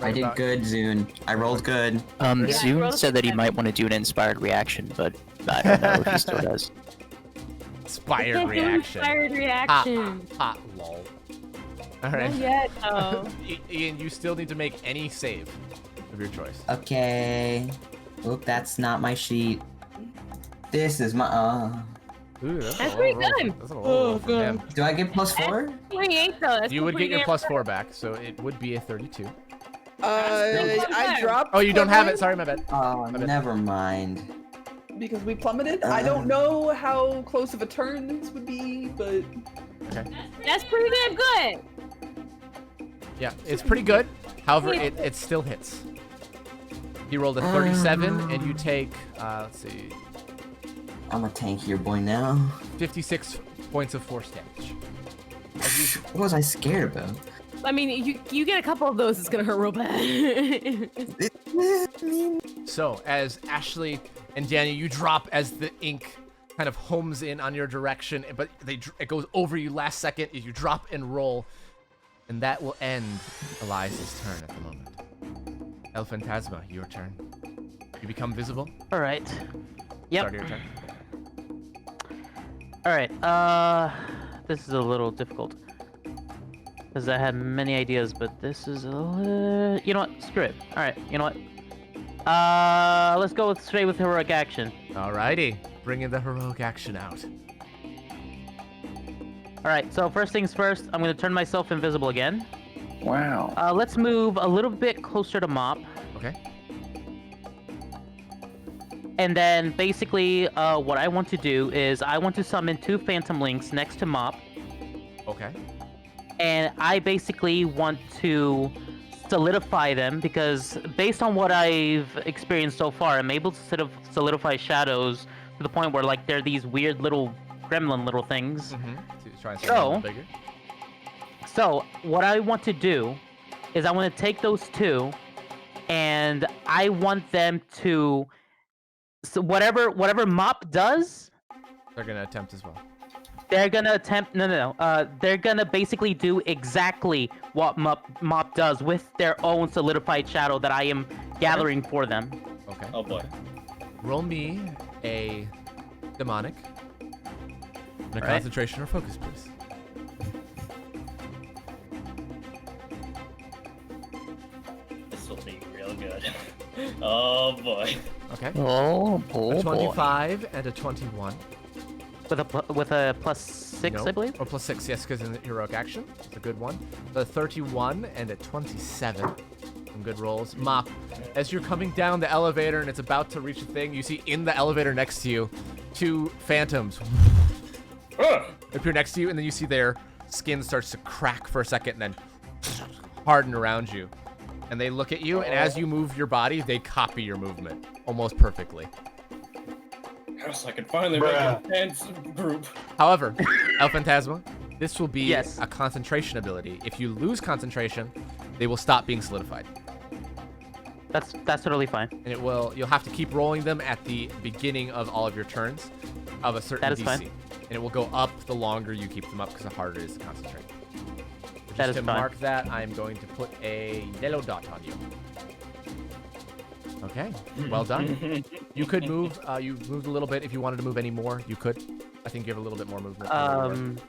I did good, Zune. I rolled good. Zune roll said that he the- might want to do an inspired reaction, but I don't know if he still does. Inspired reaction. Inspired reaction. Hot lol. All right. Not yet, though. Ian, you still need to make any save of your choice. Okay. Oop, that's not my sheet. This is my. Ooh, That's a low pretty roll. good. That's a low roll for him. Do I get +4? 28 though. That's You would pretty get your damn plus good. 4 back, so it would be a 32. I dropped. Oh, you don't have it. one Sorry, my bad. Oh, bad. never mind. Because we plummeted. I don't know how close of a turn this would be, but Okay. That's pretty damn good. Yeah, it's pretty good. However, it still hits. He rolled a 37, and you take, let's see, I'm a tankier boy now. 56 points of force damage. As you- What was I scared about? I mean, you get a couple of those, it's gonna hurt real bad. So, as Ashley and Daniel, you drop as the ink kind of homes in on your direction, but it goes over you last second as you drop and roll, and that will end Elias's turn at the moment. El Phantasma, your turn. You become visible. All right. Yep. Start of your turn. All right. This is a little difficult because I had many ideas, but this is you know what? Screw it. All right. You know what? Let's go straight with heroic action. Alrighty, bringing the heroic action out. All right. So first things first, I'm gonna turn myself invisible again. Wow. Let's move a little bit closer to Mop. Okay. And then basically, what I want to do is I want to summon 2 Phantom Links next to Mop. Okay. And I basically want to solidify them because based on what I've experienced so far, I'm able to sort of solidify shadows to the point where like they're these weird little gremlin little things. Mm-hmm. Try and something a little bigger. So what I want to do is I want to take those 2 and I want them to... So whatever Mop does, They're gonna attempt as well. they're gonna attempt. No. They're gonna basically do exactly what Mop does with their own solidified shadow that I am gathering for them. Okay. Oh boy. Roll me a demonic and a Alright. concentration or focus, please. This will be real good. Oh boy. Okay. Oh, A boy. 25 and a 21. With a +6, Nope. I believe. Or +6, yes, because in the heroic action. It's a good one. The 31 and a 27. Some good rolls. Mop, as you're coming down the elevator and it's about to reach a thing, you see in the elevator next to you 2 phantoms appear next to you, and then you see their skin starts to crack for a second and then harden around you. And they look at you, and as you move your body, they copy your movement almost perfectly. Yes, I can finally make a dance group. However, El Phantasma, this will be Yes. a concentration ability. If you lose concentration, they will stop being solidified. That's totally fine. And you'll have to keep rolling them at the beginning of all of your turns of a certain That is DC. fine. And it will go up the longer you keep them up because the harder it is to concentrate. That Just is to fine. mark that, I'm going to put a yellow dot on you. Okay, well done. You could move. You moved a little bit. If you wanted to move any more, you could. I think you have a little bit more movement.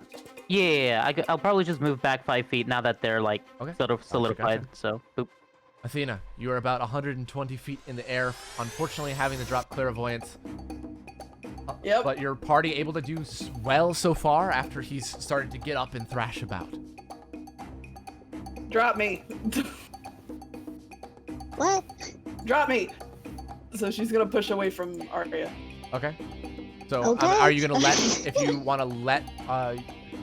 Yeah. I'll probably just move back 5 feet now that they're like Okay. sort of Gotcha, solidified. gotcha. So, boop. Athena, you are about 120 feet in the air. Unfortunately, having to drop clairvoyance. Yep. But your party able to do well so far after he's started to get up and thrash about. Drop me. What? Drop me. So she's gonna push away from Arya. Okay. So Okay. are you gonna let? If you want to let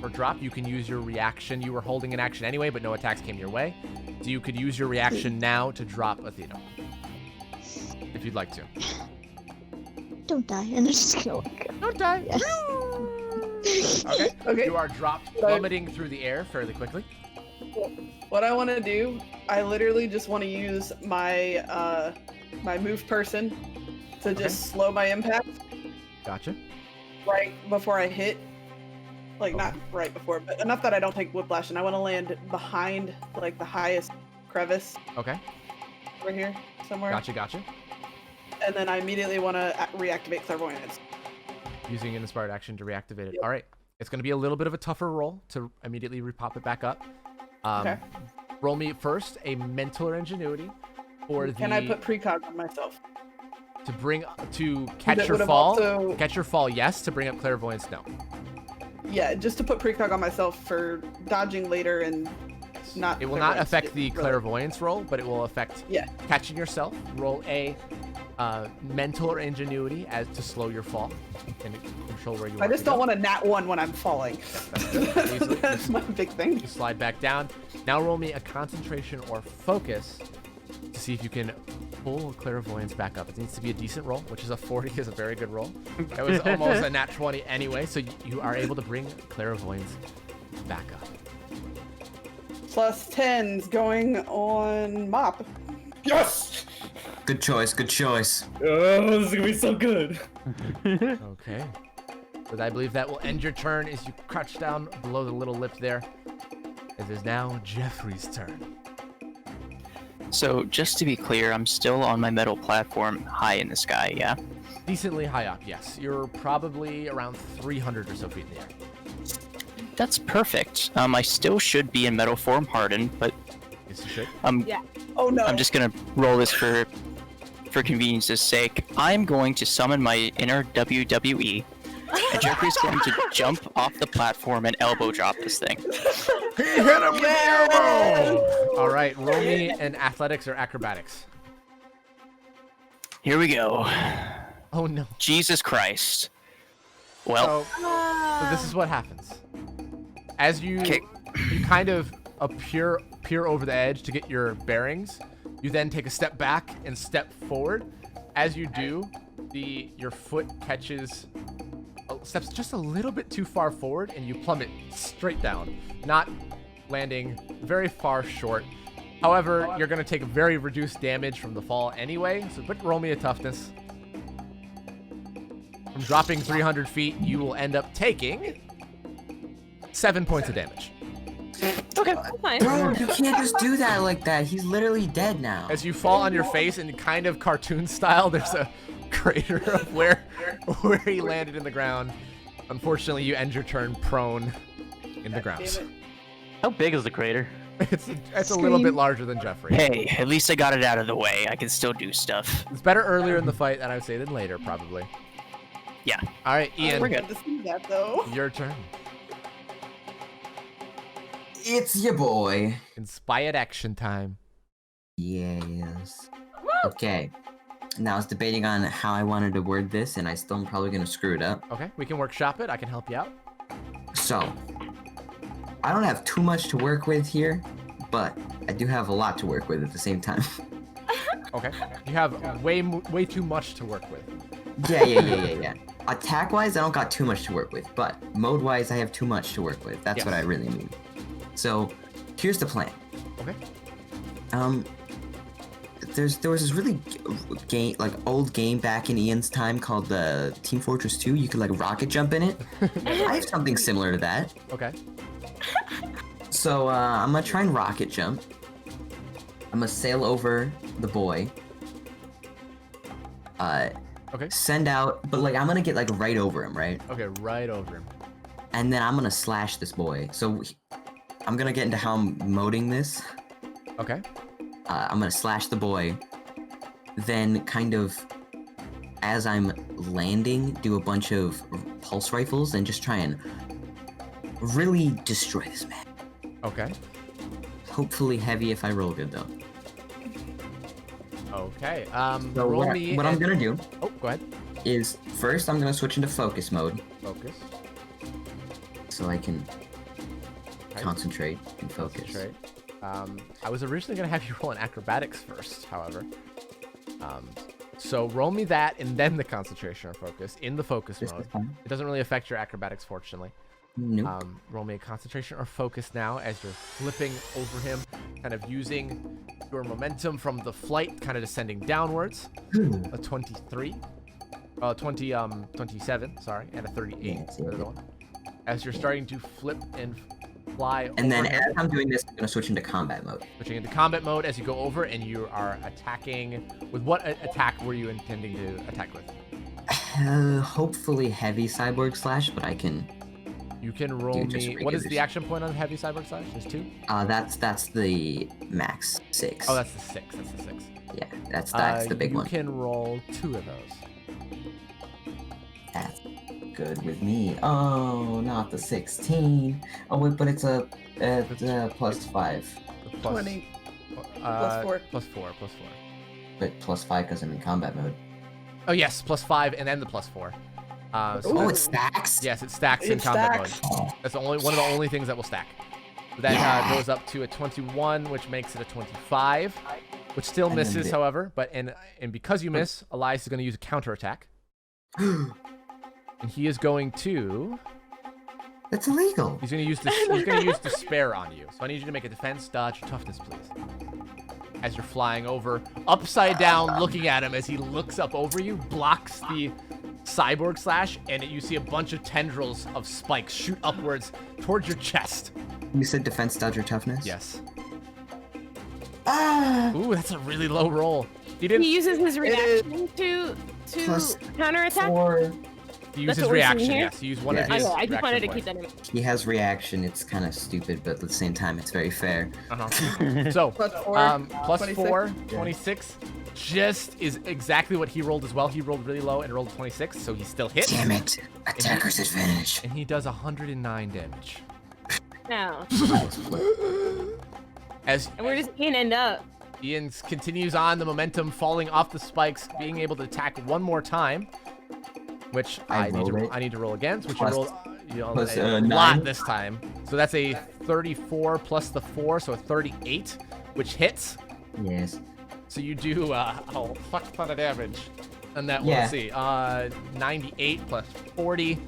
or drop, you can use your reaction. You were holding an action anyway, but no attacks came your way. So you could use your reaction now to drop Athena, if you'd like to. Don't die. And it's just kill. Don't die. Yes. Okay. Okay. You are dropped, plummeting through the air fairly quickly. What I want to do, I literally just want to use my my move person to just slow my impact Gotcha. right before I hit. Like not right before, but enough that I don't take whiplash, and I want to land behind like the highest crevice Okay. over here somewhere. Gotcha. And then I immediately want to reactivate clairvoyance. Using an inspired action to reactivate it. Yep. All right. It's going to be a little bit of a tougher roll to immediately repop it back up. Okay. Roll me first a mental or ingenuity for the Can I put precog on myself? to catch That your would've fall. also- Catch your fall, yes. To bring up clairvoyance, no. Yeah, just to put precog on myself for dodging later and not. It will not clairvoyance. affect the Really. clairvoyance roll, but it will affect Yeah. catching yourself. Roll a mental or ingenuity as to slow your fall and control where you I want just to don't go. want a nat one when I'm falling. good. Easily. That's my big thing. You slide back down. Now roll me a concentration or focus to see if you can pull clairvoyance back up. It needs to be a decent roll, which is a 40 is a very good roll. It was almost a nat 20 anyway, so you are able to bring clairvoyance back up. Plus 10's going on mop. Yes! Good choice. Good choice. Oh, this is gonna be so good. Okay. But I believe that will end your turn as you crouch down below the little lip there. It is now Jeffrey's turn. So, just to be clear, I'm still on my metal platform high in the sky, yeah? Decently high up, yes. You're probably around 300 or so feet in the air. That's perfect. I still should be in metal form hardened, but Yes, you should. Oh no. I'm just gonna roll this for convenience's sake. I'm going to summon my inner WWE, and Jeffrey's going to jump off the platform and elbow drop this thing. He hit him with the elbow! All right, roll me an athletics or acrobatics. Here we go. Oh no. Jesus Christ. Well, So this is what happens. As you Okay. you kind of peer over the edge to get your bearings, you then take a step back and step forward. As you do, your foot steps just a little bit too far forward, and you plummet straight down, not landing very far short. However, you're going to take very reduced damage from the fall anyway, so but roll me a toughness. From dropping 300 feet, you will end up taking 7 points of damage. Okay, fine. Bro, you can't just do that like that. He's literally dead now. As you fall on your face in kind of cartoon style, there's a crater of where he landed in the ground. Unfortunately, you end your turn prone in the grounds. How big is the crater? It's a little bit larger than Jeffrey. hey, at least I got it out of the way. I can still do stuff. It's better earlier in the fight than I would say than later, probably. Yeah. All right, I Ian, We're good. wanted to see that though. your turn. It's your boy. Inspired action time. Yes. Okay. Now I was debating on how I wanted to word this, and I still am probably gonna screw it up. Okay, we can workshop it. I can help you out. So, I don't have too much to work with here, but I do have a lot to work with at the same time. Okay, you have way too much to work with. Yeah. Attack-wise, I don't got too much to work with, but mode-wise, I have too much to work with. That's Yes. what I really mean. So, here's the plan. Okay. There was this really old game back in Ian's time called the Team Fortress 2. You could like rocket jump in it. I have something similar to that. Okay. So I'm gonna try and rocket jump. I'm gonna sail over the boy. Okay. Send out, but like I'm gonna get like right over him, right? Okay, right over him. And then I'm gonna slash this boy. So I'm gonna get into how I'm moding this. Okay. I'm gonna slash the boy, then kind of, as I'm landing, do a bunch of pulse rifles and just try and really destroy this man. Okay. Hopefully heavy if I roll good though. Okay. So roll what, me. what I'm gonna do Oh, go ahead. is first I'm gonna switch into focus mode Focus. so I can Okay. concentrate and focus. Concentrate. I was originally gonna have you roll an acrobatics first, however. So roll me that and then the concentration or focus in the focus This mode. is fine. It doesn't really affect your acrobatics, fortunately. Nope. Roll me a concentration or focus now as you're flipping over him, kind of using your momentum from the flight, kind of descending downwards. A 23, 27, sorry, and a 38. Yeah, it's the other one. As you're starting to flip and fly And then over as him, I'm doing this, I'm gonna switch into combat mode. switching into combat mode as you go over, and you are attacking. With what attack were you intending to attack with? Hopefully heavy cyborg slash, but I can. You can roll just me. What is the regular. action point on heavy cyborg slash? Is 2? That's the max 6. Oh, that's the 6. That's the 6. Yeah, that's the big one. You can roll 2 of those. That's good with me. Oh, not the 16. Oh wait, but it's a plus 5. Plus, 20. Plus 4. Plus 4. Plus 4. But plus 5 because I'm in combat mode. Oh yes, plus 5 and then the plus 4. So Ooh. Oh, that's- it stacks. yes, it stacks in It combat stacks. mode. That's one of the only things that will stack. That Yeah. goes up to a 21, which makes it a 25, which still And then misses, the- however. But and because you miss, Elias is going to use a counterattack, and he is going to. That's illegal. He's going to use despair on you. So I need you to make a defense, dodge, or toughness, please. As you're flying over, upside down, looking at him as he looks up over you, blocks the cyborg slash, and you see a bunch of tendrils of spikes shoot upwards towards your chest. You said defense, dodge, or toughness? Yes. Ah! Ooh, that's a really low roll. He didn't. He uses his is. reaction to Plus counterattack? 4. He That's uses what we're seeing reaction. here? Yes, you use one Yeah. of his. Okay, I just wanted to reaction keep that points. in mind. He has reaction. It's kind of stupid, but at the same time, it's very fair. So, Plus 4. plus 26. 4, 26, just is exactly what he rolled as well. He rolled really low and rolled 26, so he still hits. Damn it! Attacker's advantage. And he does 109 damage. Now, As and where does Ian end up? Ian continues on, the momentum falling off the spikes, being able to attack one more time, which I need to roll against, which Plus- you rolled plus, a 9. lot this time. So that's a 34 plus the 4, so a 38, which hits. Yes. So you do a fuck ton of damage. And that, Yeah. let's see, 98 plus 40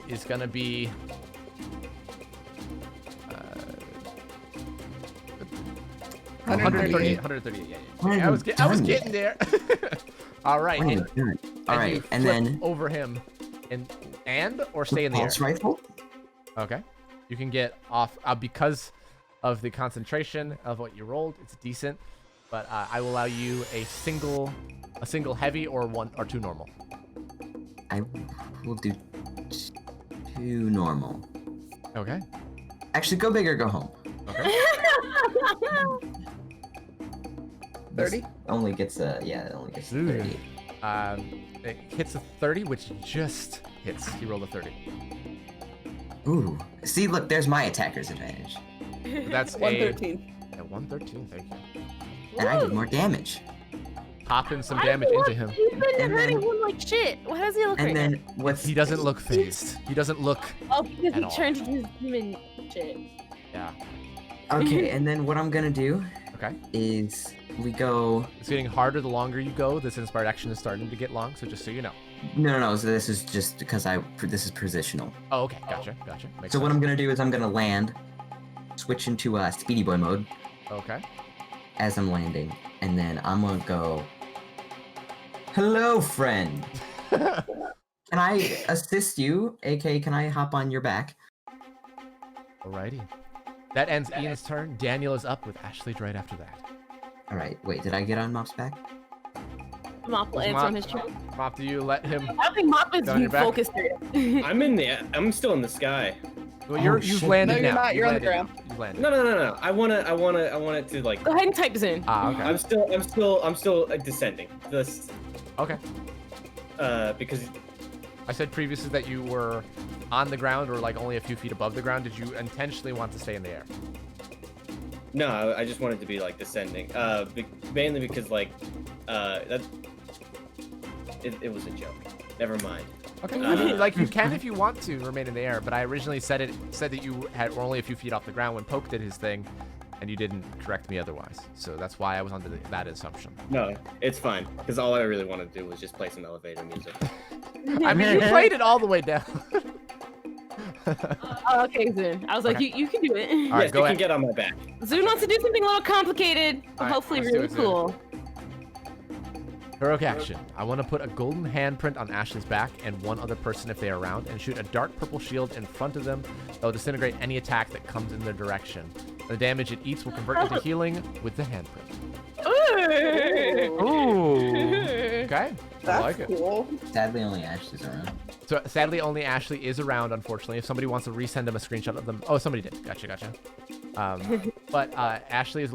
is gonna be 138. 138. Yeah. When I are was you I was done getting there. All right. When are And, you done? All and right, you and flip then over him, and or stay in the air. pulse rifle. Okay. You can get off because of the concentration of what you rolled. It's decent, but I will allow you a single heavy or 1 or 2 normal. I will do 2 normal. Okay. Actually, go big or go home. Okay. 30. Only gets it only gets Ooh. 30. It hits a 30, which just hits. He rolled a 30. Ooh. See, look, there's my attacker's advantage, That's 113. a 113. Thank you. and I did more damage. Popping some Why damage does into him. He's been And hurting then- him like shit. Why does he look And right then what's He doesn't look phased. He doesn't look. now? Oh, because at he all. turned into his human shit. Yeah. Okay, and then what I'm gonna do Okay. is we go. It's getting harder the longer you go. This inspired action is starting to get long, so just so you know. No. So this is just because this is positional. Oh, okay. Gotcha. Makes So what sense. I'm gonna do is I'm gonna land, switch into Speedy Boy mode Okay. as I'm landing, and then I'm gonna go. Hello, friend. Can I assist you? AK, can I hop on your back? Alrighty. That ends Ian's turn. Daniel is up with Ashley right after that. All right. Wait, did I get on Mop's back? Mop will Was answer Mop- on his turn. Mop, do you let him? I don't think Mop is Down your back? focused here. I'm still in the sky. Well, Oh, you've shit. landed No, you're now. not. You You're on the landed. ground. You landed. No. I want it to like. Go ahead and type this in. Ah, okay. I'm still descending. This Okay. because I said previously that you were on the ground or like only a few feet above the ground. Did you intentionally want to stay in the air? no, I just wanted to be like descending. Mainly because like that it was a joke. Never mind. Okay. I mean, like you can if you want to remain in the air, but I originally said that you were only a few feet off the ground when Poke did his thing, and you didn't correct me otherwise. So that's why I was under that assumption. No, it's fine because all I really wanted to do was just play some elevator music. I mean, you played it all the way down. Oh, okay, Zune. I was like, Okay. you can do it. All right, Yes, go you ahead. can get on my back. Zune wants to do something a little complicated, but All right, hopefully let's do really it, Zune. cool. Heroic action. I want to put a golden handprint on Ashley's back and one other person if they are around, and shoot a dark purple shield in front of them that will disintegrate any attack that comes in their direction. The damage it eats will convert into healing with the handprint. Ooh. Okay. I That's like it. cool. Sadly, only Ashley's around. So sadly, only Ashley is around, unfortunately. If somebody wants to resend them a screenshot of them. Oh, somebody did. Gotcha. But Ashley is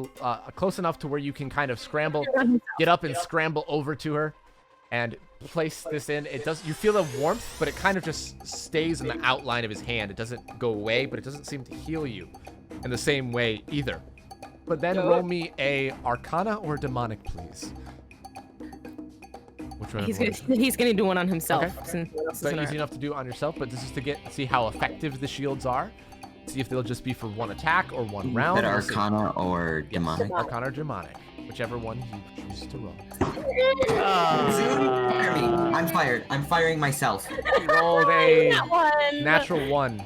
close enough to where you can kind of scramble, get up and scramble over to her and place this in. It does. You feel the warmth, but it kind of just stays in the outline of his hand. It doesn't go away, but it doesn't seem to heal you in the same way either. But then roll me a Arcana or Demonic, please. Which one? He's gonna do one on himself. Okay. Since no one else It's is not in easy our- enough to do on yourself, but this is to see how effective the shields are. See if they'll just be for one attack or one round. That We'll see. Arcana or Yes, Demonic? Arcana or Demonic, whichever one you choose to roll. Zune, fire me. I'm fired. I'm firing myself. He rolled a That one. natural 1.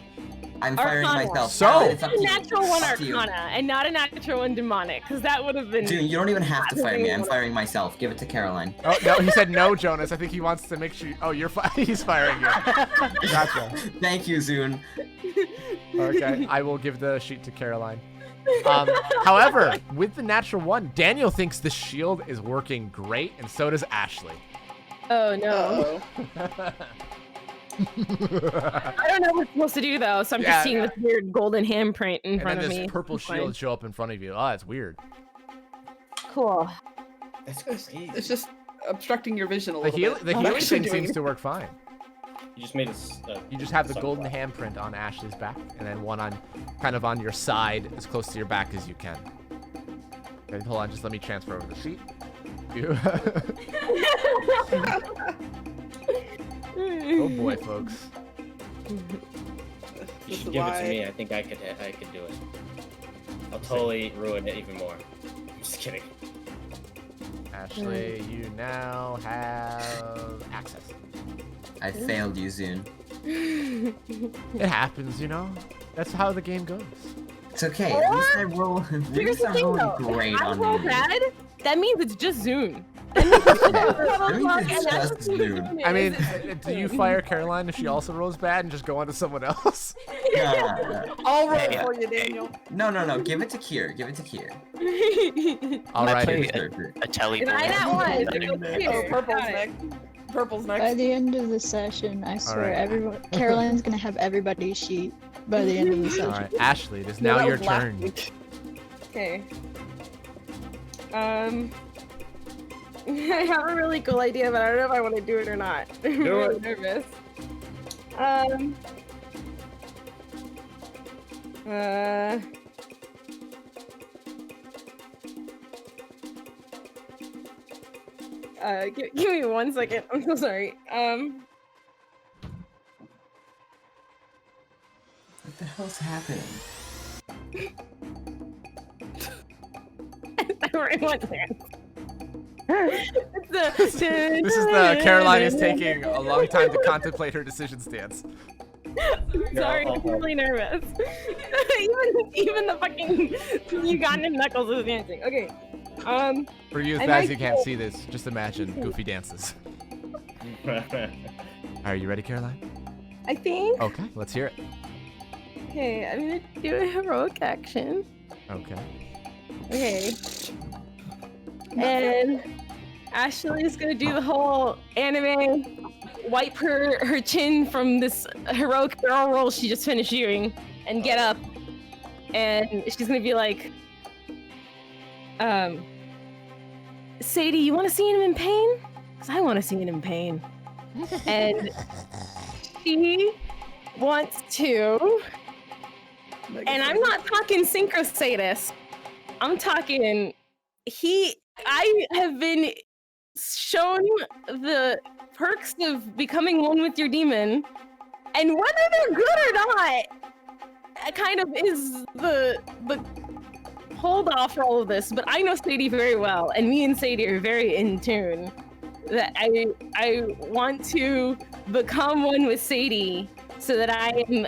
I'm firing Arcana. myself. So- Alan, it's up to A you. natural one Up to you. Arcana and not a natural one Demonic, because that would have been. June, you don't even have to fire me. I'm firing myself. Give it to Caroline. Oh no, he said no, Jonas. I think he wants to make sure. Oh, he's firing you. Gotcha. Thank you, Zune. Okay, I will give the sheet to Caroline. However, with the natural 1, Daniel thinks the shield is working great, and so does Ashley. Oh no. Uh-oh. I don't know what I'm supposed to do though, so I'm Yeah. just seeing this weird golden handprint in And front then of this me. purple It's fine. shield show up in front of you. Oh, that's weird. Cool. That's crazy. It's just obstructing your vision a The, little bit. the I'm healing actually thing doing seems to work fine. You just made us. You just have the golden handprint on Ashley's back, and then one on, kind of on your side, as close to your back as you can. Okay, hold on, just let me transfer over the sheet. You. Oh boy, folks. You This should is give it why- to me. I think I could do it. I'll totally ruin it even more. I'm just kidding. Ashley, you now have access. I failed you, Zune. It happens, you know? That's how the game goes. It's okay. At least I roll. At Here's least the I'm thing rolling though, great if I on roll me. bad, that means it's just Zune. I mean, it's just Zune. I mean, do you fire Caroline if she also rolls bad and just go on to someone else? I'll roll Hey, for you, Daniel. No. Give it to Kier. Give it to Kier. All I right. play it- a telly And I boy. that one. Oh, purple's next. Purple's By next. the end of the session, I swear, right. everyone, Caroline's gonna have everybody's sheet by the end of the session. All right, Ashley, it is No, now that your was last turn. week. Okay. I have a really cool idea, but I don't know if I want to do it or not. I'm Do really it. nervous. Give me 1 second. I'm so sorry. What the hell's happening? Everyone dance. This is the Caroline is taking a long time to contemplate her decision stance. Sorry, I'm really nervous. even the fucking Ugandan knuckles is dancing. Okay. For you I guys might who can't see this, just imagine Goofy dances. Are you ready, Caroline? I think. Okay, let's hear it. Okay, I'm gonna do a heroic action. Okay. Okay. And Ashley's gonna do the whole anime wipe her chin from this heroic barrel roll she just finished doing and get up. And she's gonna be like, Sadie, you wanna see him in pain? Because I wanna see him in pain. And she wants to. And I'm not talking synchro sadist. I'm talking I have been shown the perks of becoming one with your demon, and whether they're good or not, kind of is the hold off for all of this. But I know Sadie very well, and me and Sadie are very in tune. That I want to become one with Sadie so that I am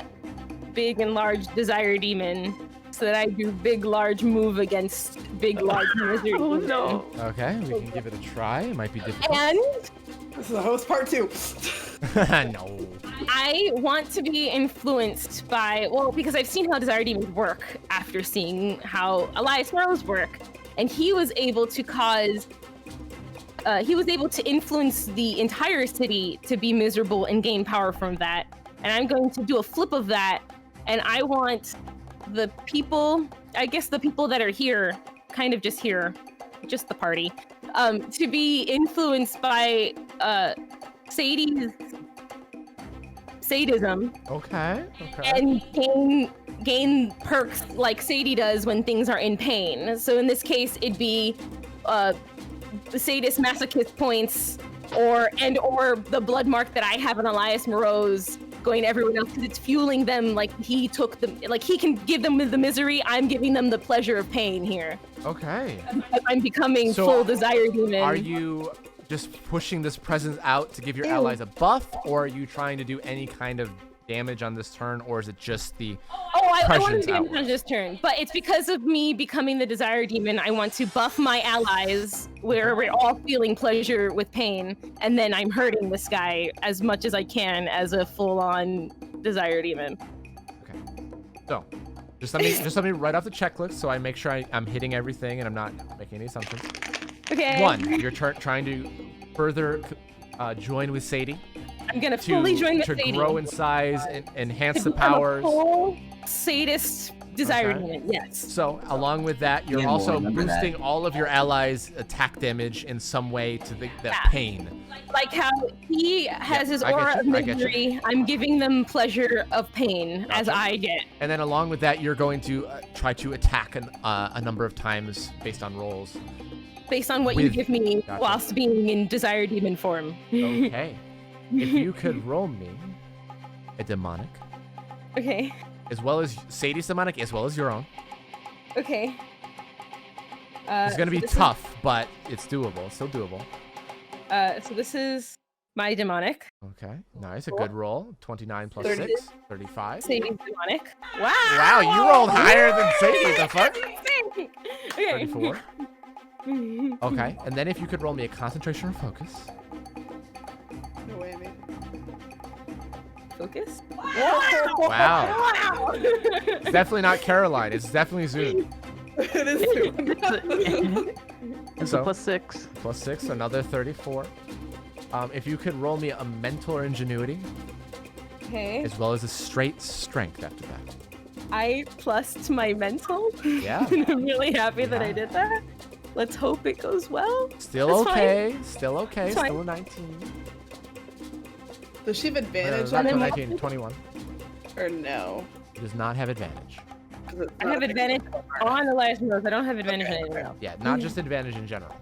big and large desire demon, so that I do big large move against big large misery. Oh demon. no. Okay, we can give it a try. It might be difficult. And This is the host part 2. No. I want to be influenced by, well, because I've seen how desire demons work after seeing how Elias Rose work, and he was able to influence the entire city to be miserable and gain power from that. And I'm going to do a flip of that, and I want the people, I guess the people that are here, kind of just here, just the party, to be influenced by Sadie's sadism Okay. and gain perks like Sadie does when things are in pain. So in this case, it'd be the sadist masochist points, or the blood mark that I have on Elias Moreau's going to everyone else, because it's fueling them like he took them, like he can give them the misery, I'm giving them the pleasure of pain here. Okay. I'm becoming So, full desire demon. Are you just pushing this presence out to give your Ew. allies a buff, or are you trying to do any kind of damage on this turn, or is it just the I want to prescience do outward? it on this turn, but it's because of me becoming the desire demon. I want to buff my allies where we're all feeling pleasure with pain, and then I'm hurting this guy as much as I can as a full-on desire demon. Okay. So, just let me write off the checklist so I make sure I'm hitting everything and I'm not making any assumptions. Okay. 1, you're trying to further join with Sadie. I'm gonna fully join with to Sadie. grow in size and enhance To the become a powers. full sadist desire Okay. demon, yes. So along with that, you're Yeah, we'll also remember that. boosting all of your allies' attack damage in some way to the Yeah. pain. Like how he has his I get aura of you, I get you. misery, I'm giving them pleasure of pain as Gotcha. I get. And then along with that, you're going to try to attack a number of times based on rolls. Based on what you With- give me Gotcha. whilst being in desire demon form. Okay. If you could roll me a demonic, Okay. as well as Sadie's demonic, as well as your own. Okay. It's going to be so this is- tough, but it's doable. It's still doable. So this is my demonic. Okay. Nice. A good roll. 29 plus 30. 6. 35. Sadie's demonic. Wow! Wow, you rolled higher than Sadie. The fuck? Okay. 34. Okay. And then if you could roll me a concentration or focus. No way, man. Focus. Wow. Wow! It's definitely not Caroline. It's definitely Zoom. It is too. It's So- a +6. Plus 6, another 34. If you could roll me a mental or ingenuity, Okay. as well as a straight strength after that. I plussed my mental. Yeah. And I'm really happy that I Yeah. did that. Let's hope it goes well. Still That's fine. okay. Still okay. It's fine. Still a 19. Does she have advantage Not on then it? 19, 21. Or no? Does not have advantage. 'Cause it's I not have a advantage on Elias Rose. I don't have advantage on anything else. Yeah, not just advantage in general.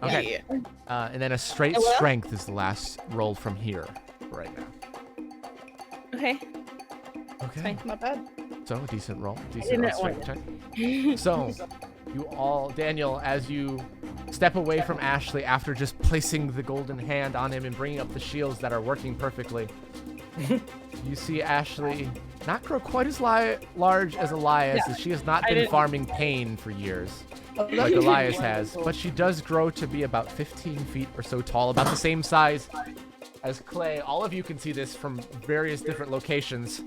Okay. Yeah. And then a straight I will. strength is the last roll from here right now. Okay. Okay. fine. Not bad. So a decent roll. did Decent not strength want check. So you all, Daniel, as you step away from Ashley after just placing the golden hand on him and bringing up the shields that are working perfectly, you see Ashley not grow quite as large as Elias, Yeah, as she has not I been didn't- farming pain for years, Oh, like that's Elias cute. has, but she does grow to be about 15 feet or so tall, about the same size as Clay. All of you can see this from various different locations.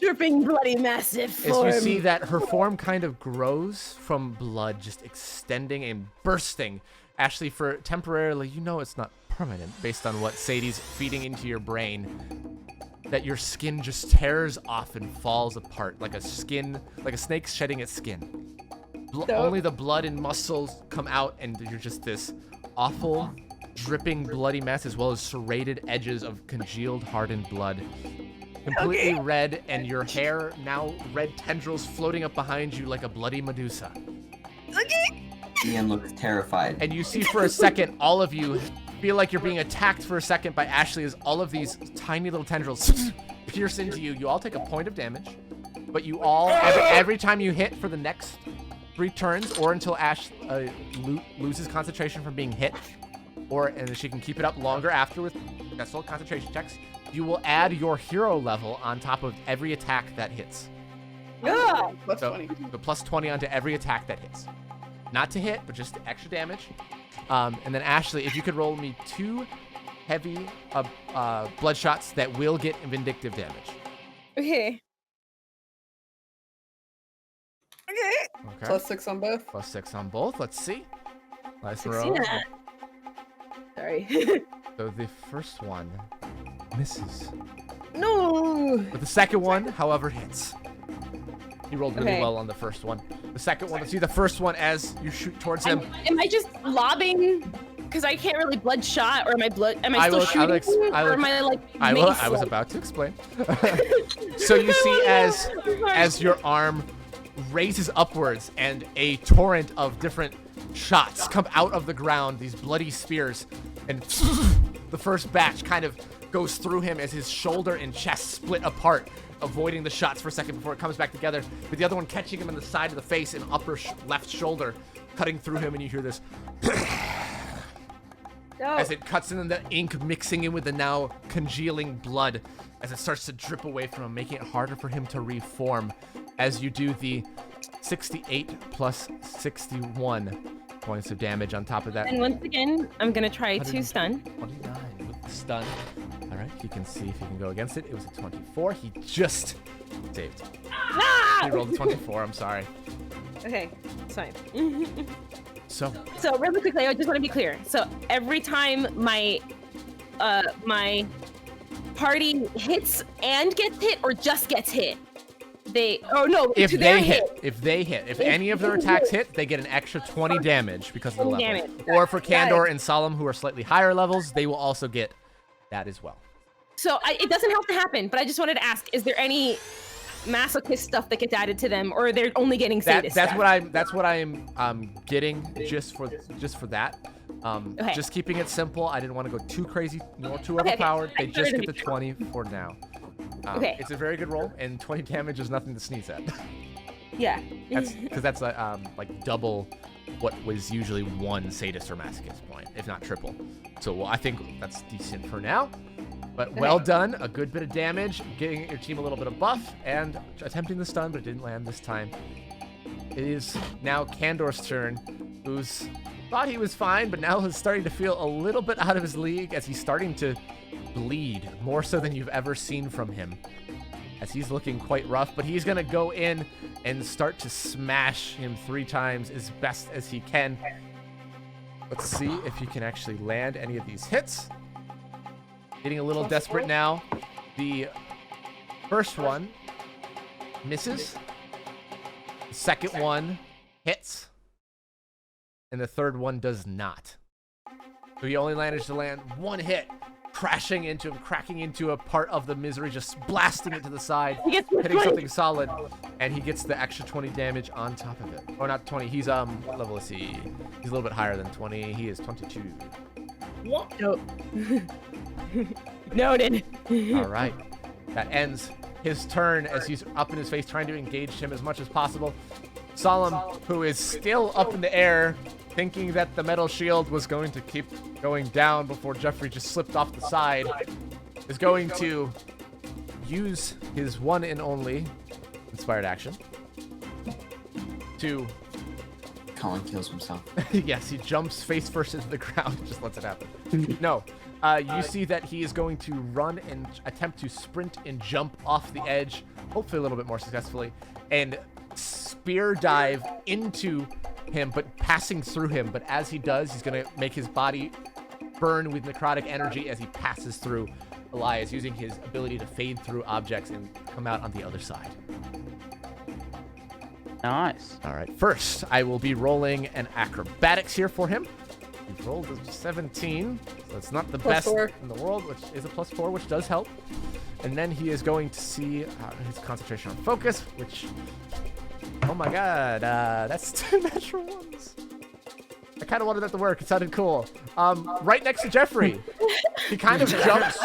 Dripping bloody massive Is form. you see that her form kind of grows from blood just extending and bursting. Ashley, for temporarily, you know it's not permanent based on what Sadie's feeding into your brain, that your skin just tears off and falls apart like a snake shedding its skin. Only the blood and muscles come out, and you're just this awful, dripping, bloody mess, as well as serrated edges of congealed, hardened blood. Completely red, and your hair now red tendrils floating up behind you like a bloody Medusa. Ian looks terrified. And you see for a second, all of you feel like you're being attacked for a second by Ashley as all of these tiny little tendrils pierce into you. You all take a point of damage, but you all, every time you hit for the next 3 turns, or until Ash loses concentration from being hit, and she can keep it up longer after with successful concentration checks, you will add your hero level on top of every attack that hits. Ugh. That's So, funny. so plus 20 onto every attack that hits. Not to hit, but just extra damage. And then Ashley, if you could roll me 2 heavy blood shots that will get vindictive damage. Okay. Okay. Plus 6 on both. Plus 6 on both. Let's see. Nice 16. roll. Sorry. So the first one misses. No. But the second one, however, hits. You rolled really Okay. well on the first one. The second one, let's see the first one as you shoot towards him. Am I just lobbing? Because I can't really bloodshot, or am I still shooting? Or am I like I was mace-like? about to explain. So you see as your arm raises upwards and a torrent of different shots come out of the ground, these bloody spears, and the first batch kind of goes through him as his shoulder and chest split apart, avoiding the shots for a second before it comes back together, with the other one catching him in the side of the face and upper left shoulder, cutting through him, and you hear this No. as it cuts in the ink mixing in with the now congealing blood as it starts to drip away from him, making it harder for him to reform as you do the 68 plus 61 points of damage on top of that. And once again, I'm gonna try to stun. 29 with the stun. All right, you can see if you can go against it. It was a 24. He just saved. Ah! He rolled a 24. I'm sorry. Okay, it's fine. So So really quickly, I just want to be clear. So every time my my party hits and gets hit, or just gets hit? If they hit. If any of their attacks hit, they get an extra 20 damage because of the level. Damage. Or for Candor and Solemn, who are slightly higher levels, they will also get that as well. So it doesn't have to happen, but I just wanted to ask: is there any masochist stuff that gets added to them, or they're only getting sadist That's stuff? what I'm getting just for that. Okay. Just keeping it simple. I didn't want to go too crazy nor too overpowered. They just get the 20 for now. Okay. It's a very good roll, and 20 damage is nothing to sneeze at. Yeah. That's like double what was usually one sadist or masochist point, if not triple. So I think that's decent for now. But well done, a good bit of damage, giving your team a little bit of buff, and attempting the stun, but it didn't land this time. It is now Candor's turn, who's thought he was fine, but now is starting to feel a little bit out of his league as he's starting to bleed, more so than you've ever seen from him. As he's looking quite rough, but he's gonna go in and start to smash him 3 times as best as he can. Let's see if he can actually land any of these hits. Getting a little desperate now. The first one misses. The second one hits. And the third one does not. So he only managed to land 1 hit, crashing into him, cracking into a part of the misery, just blasting it to the side, hitting something solid, and he gets the extra 20 damage on top of it. Or not 20, he's, what level is he? He's a little bit higher than 20, he is 22. What? No. Noted. All right. That ends his turn as he's up in his face, trying to engage him as much as possible. Solemn, who is still up in the air, thinking that the metal shield was going to keep going down before Jeffrey just slipped off the side, is going to use his one and only inspired action to... Colin kills himself. Yes, he jumps face first into the ground and just lets it happen. No. You see that he is going to run and attempt to sprint and jump off the edge, hopefully a little bit more successfully, and spear dive into him, but passing through him. But as he does, he's going to make his body burn with necrotic energy as he passes through Elias, using his ability to fade through objects and come out on the other side. Nice. All right, first, I will be rolling an acrobatics here for him. He's rolled a 17, so it's not the best in the world, which is a +4, which does help. And then he is going to see his concentration on focus, which, oh my god, that's 2 natural ones. I kind of wanted that to work. It sounded cool. Right next to Jeffrey. He kind of jumps,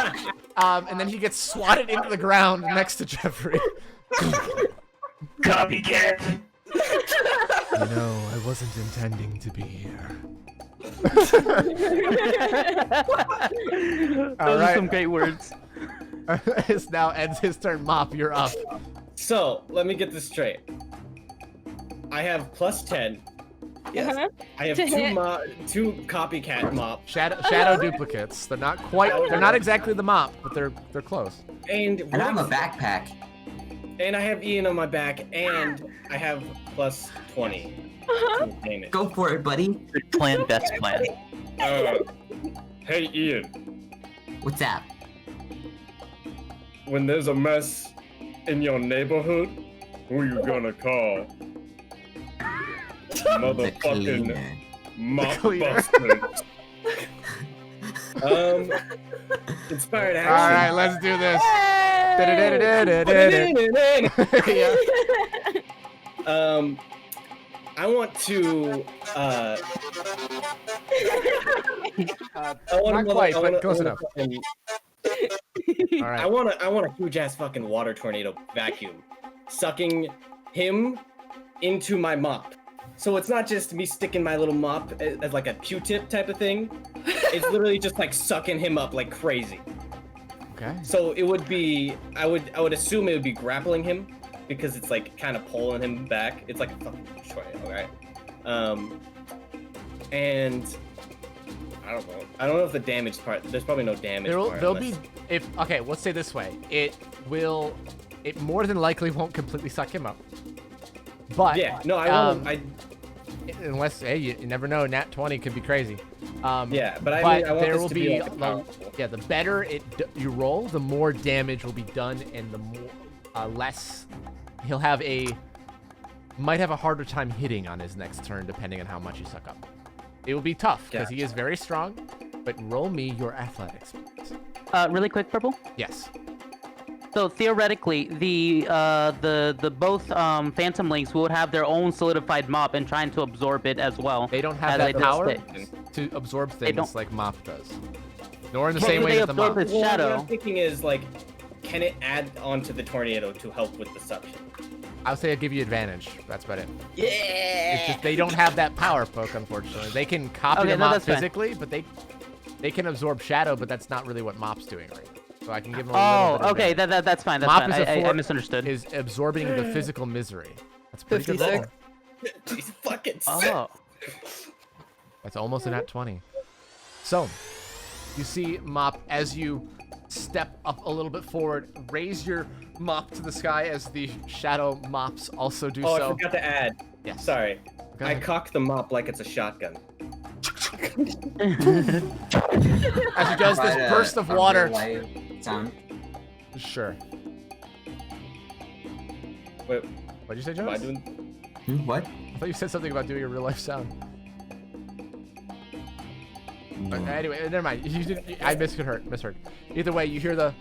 and then he gets swatted into the ground next to Jeffrey. Copycat. You know, I wasn't intending to be here. Those are some great words. This now ends his turn. Mop, you're up. So, let me get this straight. I have +10. Yes. I have 2 copycat mop. Shadow duplicates. They're not quite. They're not exactly the mop, but they're close. And I have a backpack. And I have Ian on my back, and I have +20. Damn it. Go for it, buddy. Good plan, best plan. Hey Ian, What's that? when there's a mess in your neighborhood, who you gonna call? The Motherfucking cleaner. mop cleaner. busters. Inspired action. All right, let's do this. Yeah. I want to. Not quite, but close enough. All right. I want a huge ass fucking water tornado vacuum, sucking him into my mop. So it's not just me sticking my little mop as like a Q-tip type of thing. It's literally just like sucking him up like crazy. Okay. So it would be, I would assume it would be grappling him because it's like kind of pulling him back. It's like a fucking tornado, right? And I don't know if the damage part. There's probably no damage. There'll be okay. Let's say this way. It more than likely won't completely suck him up. But yeah, no, I won't. Unless, hey, you never know, Nat 20 could be crazy. Yeah, but I mean, I want there this will to be like, a powerful. yeah, the better you roll, the more damage will be done, and the more less he'll have might have a harder time hitting on his next turn, depending on how much you suck up. It will be tough because he is very strong, but roll me your athletics. Really quick, Purple. Yes. So theoretically, the both Phantom Links would have their own solidified mop and trying to absorb it as well. They don't have as that they power stick. to absorb things don't- like Mop does. Nor in the But same do way they that the absorb Mop. its Well, what shadow? I'm thinking is like, can it add onto the tornado to help with the suction? I would say I'd give you advantage. That's about it. Yeah. It's just they don't have that power poke, unfortunately. They can copy Okay, the no, Mop that's fine. physically, but they can absorb shadow, but that's not really what Mop's doing right now. So I can give him a little bit Oh, of okay, advantage. that's fine. That's Mop fine. is a I four- misunderstood. Is absorbing the physical misery. That's a pretty good roll. 56. He's fucking sick. Oh. That's almost an at 20. So, you see Mop as you step up a little bit forward, raise your mop to the sky as the shadow mops also do Oh, I so. forgot to add. Yes. Sorry. Go I ahead. cocked the mop like it's a shotgun. As he does this burst of water. Sound. Sure. Wait, What'd you say, am I Jonas? doing? What? I thought you said something about doing a real life sound. But anyway, never mind. I misheard. Either way, you hear the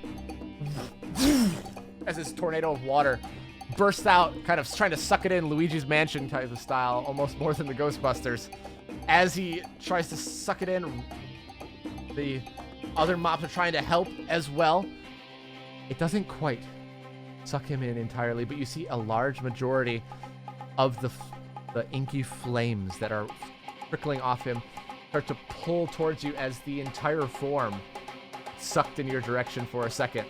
as this tornado of water bursts out, kind of trying to suck it in, Luigi's Mansion type of style, almost more than the Ghostbusters. As he tries to suck it in, the other mops are trying to help as well. It doesn't quite suck him in entirely, but you see a large majority of the inky flames that are trickling off him start to pull towards you as the entire form sucked in your direction for a second.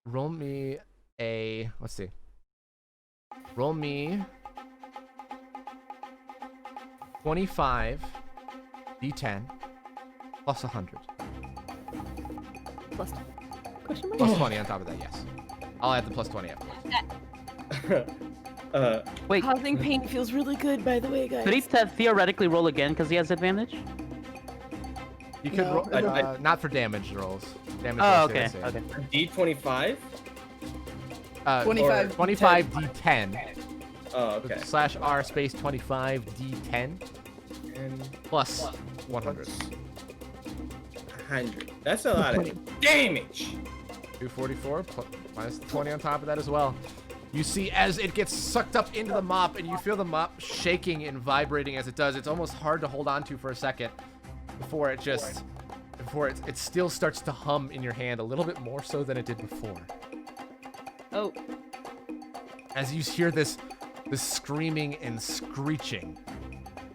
Roll me a, let's see. Roll me 25 d10 plus 100. Plus question mark? Plus 20 on top of that, yes. I'll add the plus 20 afterwards. Wait, Causing pain feels really good, by the way, guys. could he theoretically roll again because he has advantage? You could No. roll, not for damage rolls. Damage Oh, rolls okay, stay the same. okay. D25? 25. 25 d10 Oh, okay. slash r space 25 d10 And plus 100. 100. That's a lot of damage. 244 minus 20 on top of that as well. You see as it gets sucked up into the mop and you feel the mop shaking and vibrating as it does. It's almost hard to hold on to for a second before it still starts to hum in your hand a little bit more so than it did before. Oh, As you hear this screaming and screeching.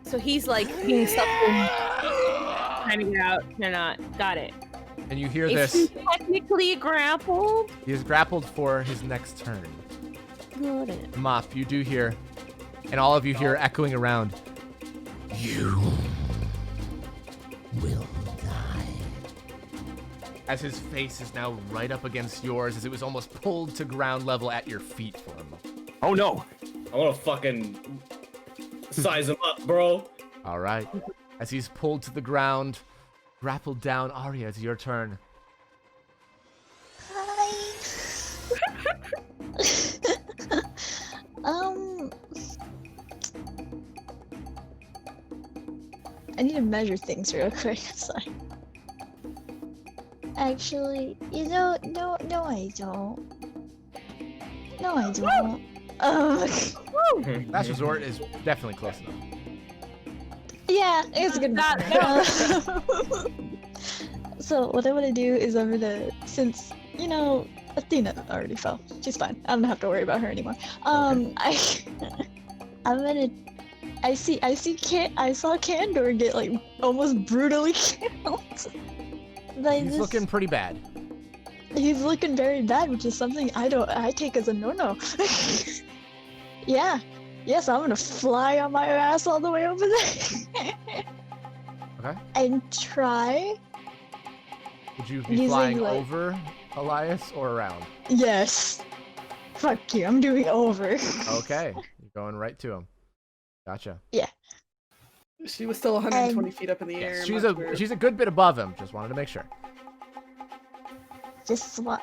so he's like being something, trying to get out, cannot. Got it. And you hear Is he this. technically grappled? He is grappled for his next turn. Got it. Mop, you do hear, and all of you hear echoing around. You will die. As his face is now right up against yours, as it was almost pulled to ground level at your feet for him. Oh no! I want to fucking size him up, bro. All right. As he's pulled to the ground, grappled down, Arya, it's your turn. Hi. I need to measure things real quick. Sorry. Actually, no, I don't. No, I don't. Last resort is definitely close enough. Yeah, it's good. So what I want to do is I'm gonna, since Athena already fell, she's fine. I don't have to worry about her anymore. I'm gonna. I saw Candor get like almost brutally killed. By He's this- looking pretty bad. He's looking very bad, which is something I take as a no-no. Yeah. Yes, I'm gonna fly on my ass all the way over there. Okay. And try. Would you be Using, flying like- over Elias or around? Yes. Fuck you, I'm doing over. Okay. You're going right to him. Gotcha. She was still 120 feet up in the air. Yes, she's a good bit above him. Just wanted to make sure.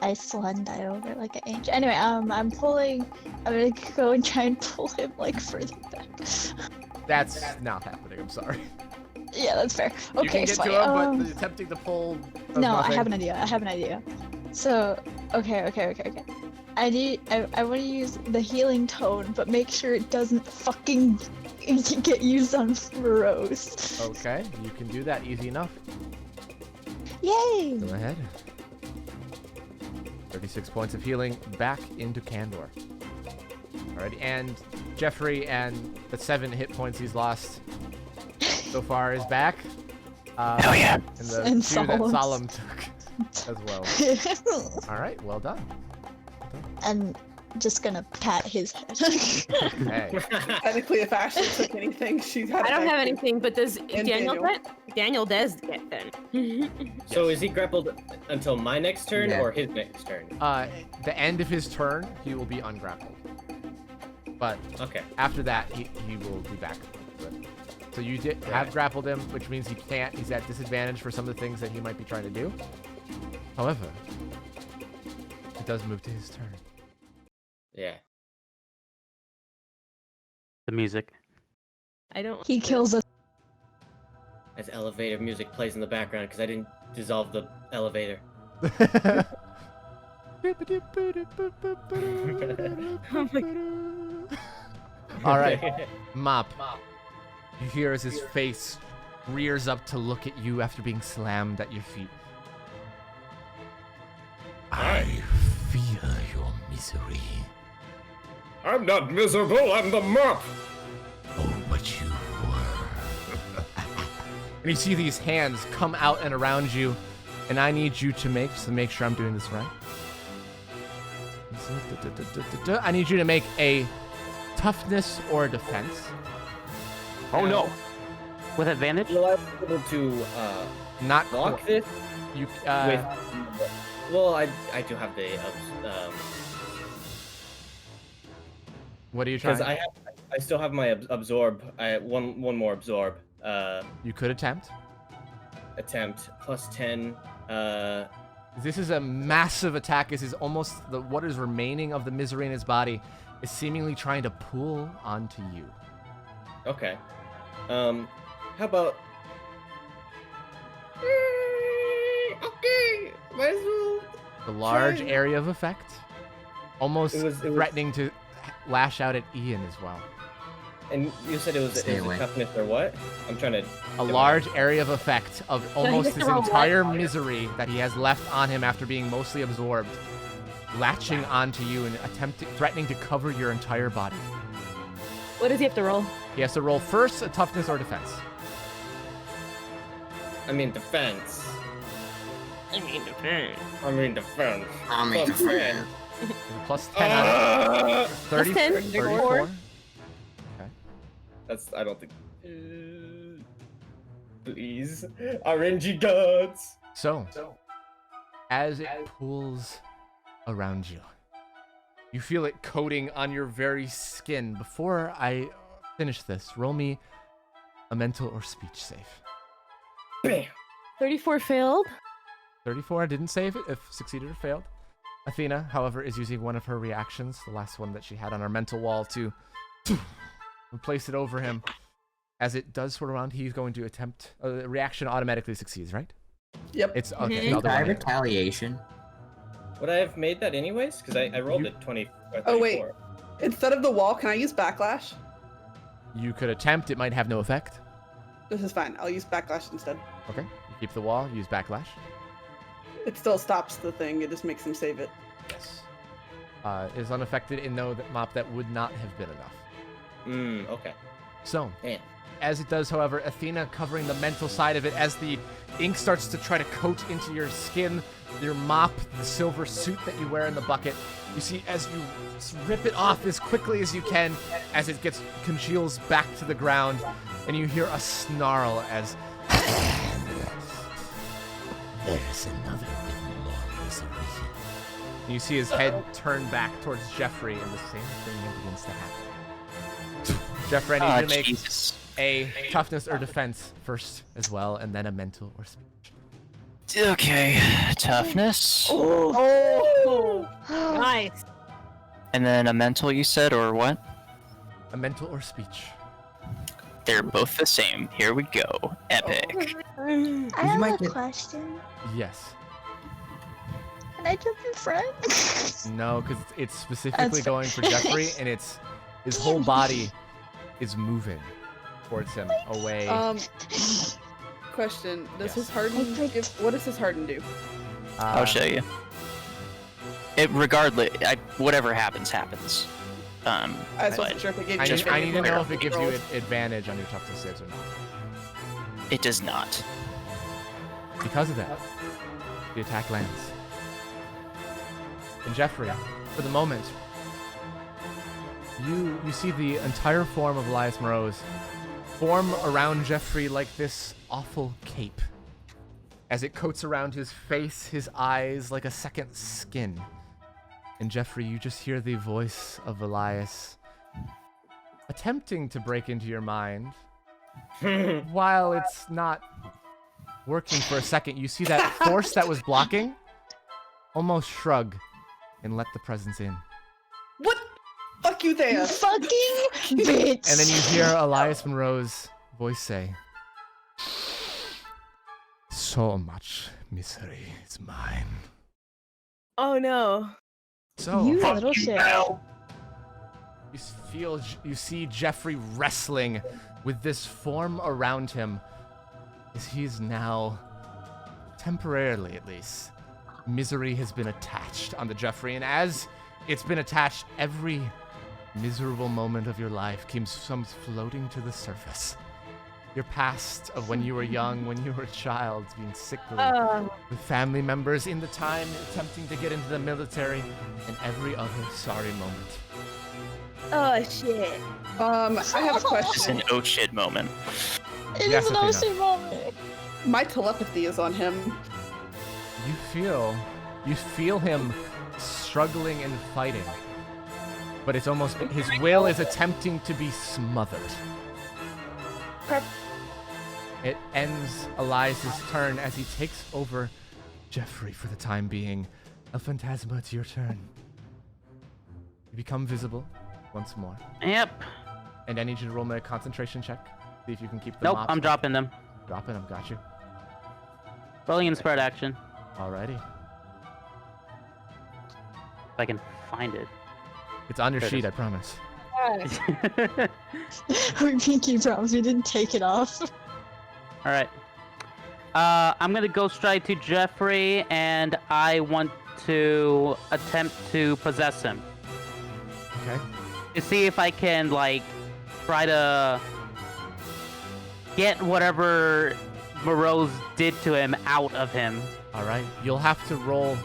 I swan die over like an angel. Anyway, I'm gonna go and try and pull him like further back. That's not happening. I'm sorry. Yeah, that's fair. Okay, You can get fine. to him, but attempting to pull. does No, nothing. I have an idea. So, okay. I want to use the healing tone, but make sure it doesn't fucking get used on Rose. Okay, you can do that easy enough. Yay! Go ahead. 36 points of healing back into Candor. Alright, and Jeffrey and the 7 hit points he's lost so far is back. Hell yeah. And the And 2 that Solemn. Solemn took as well. Alright, well done. I'm just gonna pat his head. Hey. Technically, if Ashley took anything, she's had. I don't have action. anything, but does And Daniel Daniel. get? Daniel does get then. So is he grappled until my next turn Yeah. or his next turn? The end of his turn, he will be ungrappled. But Okay. after that, he will be back. So you have grappled him, which means he's at disadvantage for some of the things that he might be trying to do. However, it does move to his turn. Yeah. The music. I don't. He kills us. As elevator music plays in the background because I didn't dissolve the elevator. All right, Mop. You hear as his face rears up to look at you after being slammed at your feet. I feel your misery. I'm not miserable, I'm the mop! Oh, but you were. And you see these hands come out and around you, and I need you to make sure I'm doing this right. I need you to make a toughness or defense. Oh no. With advantage? Will I be able to Not block this you. with? Well, I do have the What are you trying? because I still have my absorb. One more absorb. You could attempt. Attempt plus 10. This is a massive attack. This is almost what is remaining of the misery in his body is seemingly trying to pull onto you. Okay. How about? Okay. Might as well. The large Try- area of effect, almost It was- threatening to lash out at Ian as well. And you said it was Stay a away. toughness or what? I'm trying to. A large area of effect of almost gets his to roll entire what? misery that he has left on him after being mostly absorbed, latching onto you and threatening to cover your entire body. What does he have to roll? He has to roll first a toughness or defense. I mean defense. I mean, defense. I mean defense. I mean, Plus 10. Plus 10 out of 30, 10, 34. That's. I don't think. Please, RNG gods. So, as it pulls around you, you feel it coating on your very skin. Before I finish this, roll me a mental or speech save. Bam. 34 failed. 34 didn't save it if succeeded or failed. Athena, however, is using one of her reactions, the last one that she had on our mental wall, to place it over him. As it does swirl around, he's going to attempt. The reaction automatically succeeds, right? Yep. It's okay. Mhm. The other Try one. retaliation. Would I have made that anyways? Because I rolled it 20. Oh, wait. 34. Instead of the wall, can I use backlash? You could attempt. It might have no effect. This is fine. I'll use backlash instead. Okay. You keep the wall. Use backlash. It still stops the thing. It just makes him save it. Yes. Is unaffected in no that mop that would not have been enough. Okay. So, Damn. as it does, however, Athena covering the mental side of it, as the ink starts to try to coat into your skin, your mop, the silver suit that you wear in the bucket, you see as you rip it off as quickly as you can, as it congeals back to the ground, and you hear a snarl as There's another with more misery. you see his head turn back towards Jeffrey, and the same thing begins to happen. Jeffrey, I need you to make Jesus. a toughness or defense first as well, and then a mental or speech. Okay, toughness. Oh, nice. And then a mental, you said, or what? A mental or speech. They're both the same. Here we go. Epic. I have might a get- question. Yes. Can I jump in front? No, because it's specifically That's going for Jeffrey, and his whole body is moving towards him, away. Question: Does Yes. his harden give? What does his harden do? I'll show you. Regardless, whatever happens, happens. I But wasn't sure if it gave I you need, I need to advantage know on if it gives you rolls. advantage on your toughness saves or not. it does not. Because of that, the attack lands. And Jeffrey, for the moment, you see the entire form of Elias Morose form around Jeffrey like this awful cape, as it coats around his face, his eyes, like a second skin. And Jeffrey, you just hear the voice of Elias attempting to break into your mind. While it's not working for a second, you see that force that was blocking almost shrug and let the presence in. What? Fuck you there. Fucking bitch. And then you hear Elias Monroe's voice say, "So much misery is mine." Oh no. So You little shit. you see Jeffrey wrestling with this form around him, as he is now, temporarily at least, misery has been attached onto Jeffrey, and as it's been attached, every miserable moment of your life comes floating to the surface. Your past of when you were young, when you were a child, being sickly, with family members, in the time attempting to get into the military, and every other sorry moment. Oh shit. I have a It's question. an oh shit moment. It Yes, is an Athena. ocean moment. My telepathy is on him. You feel him struggling and fighting, but it's almost his will is attempting to be smothered. It ends Elias's turn as he takes over Jeffrey for the time being. El Phantasma, it's your turn. You become visible once more, Yep. and I need you to roll me a concentration check. See if you can keep them Nope, off. I'm dropping them. Dropping them, got you. Rolling in spread action. Alrighty. If I can find it. It's on your There it sheet, is. I promise. We pinky promise we didn't take it off. Alright. I'm gonna go straight to Jeffrey, and I want to attempt to possess him. Okay. To see if I can, like, try to get whatever Morose did to him out of him. Alright. You'll have to roll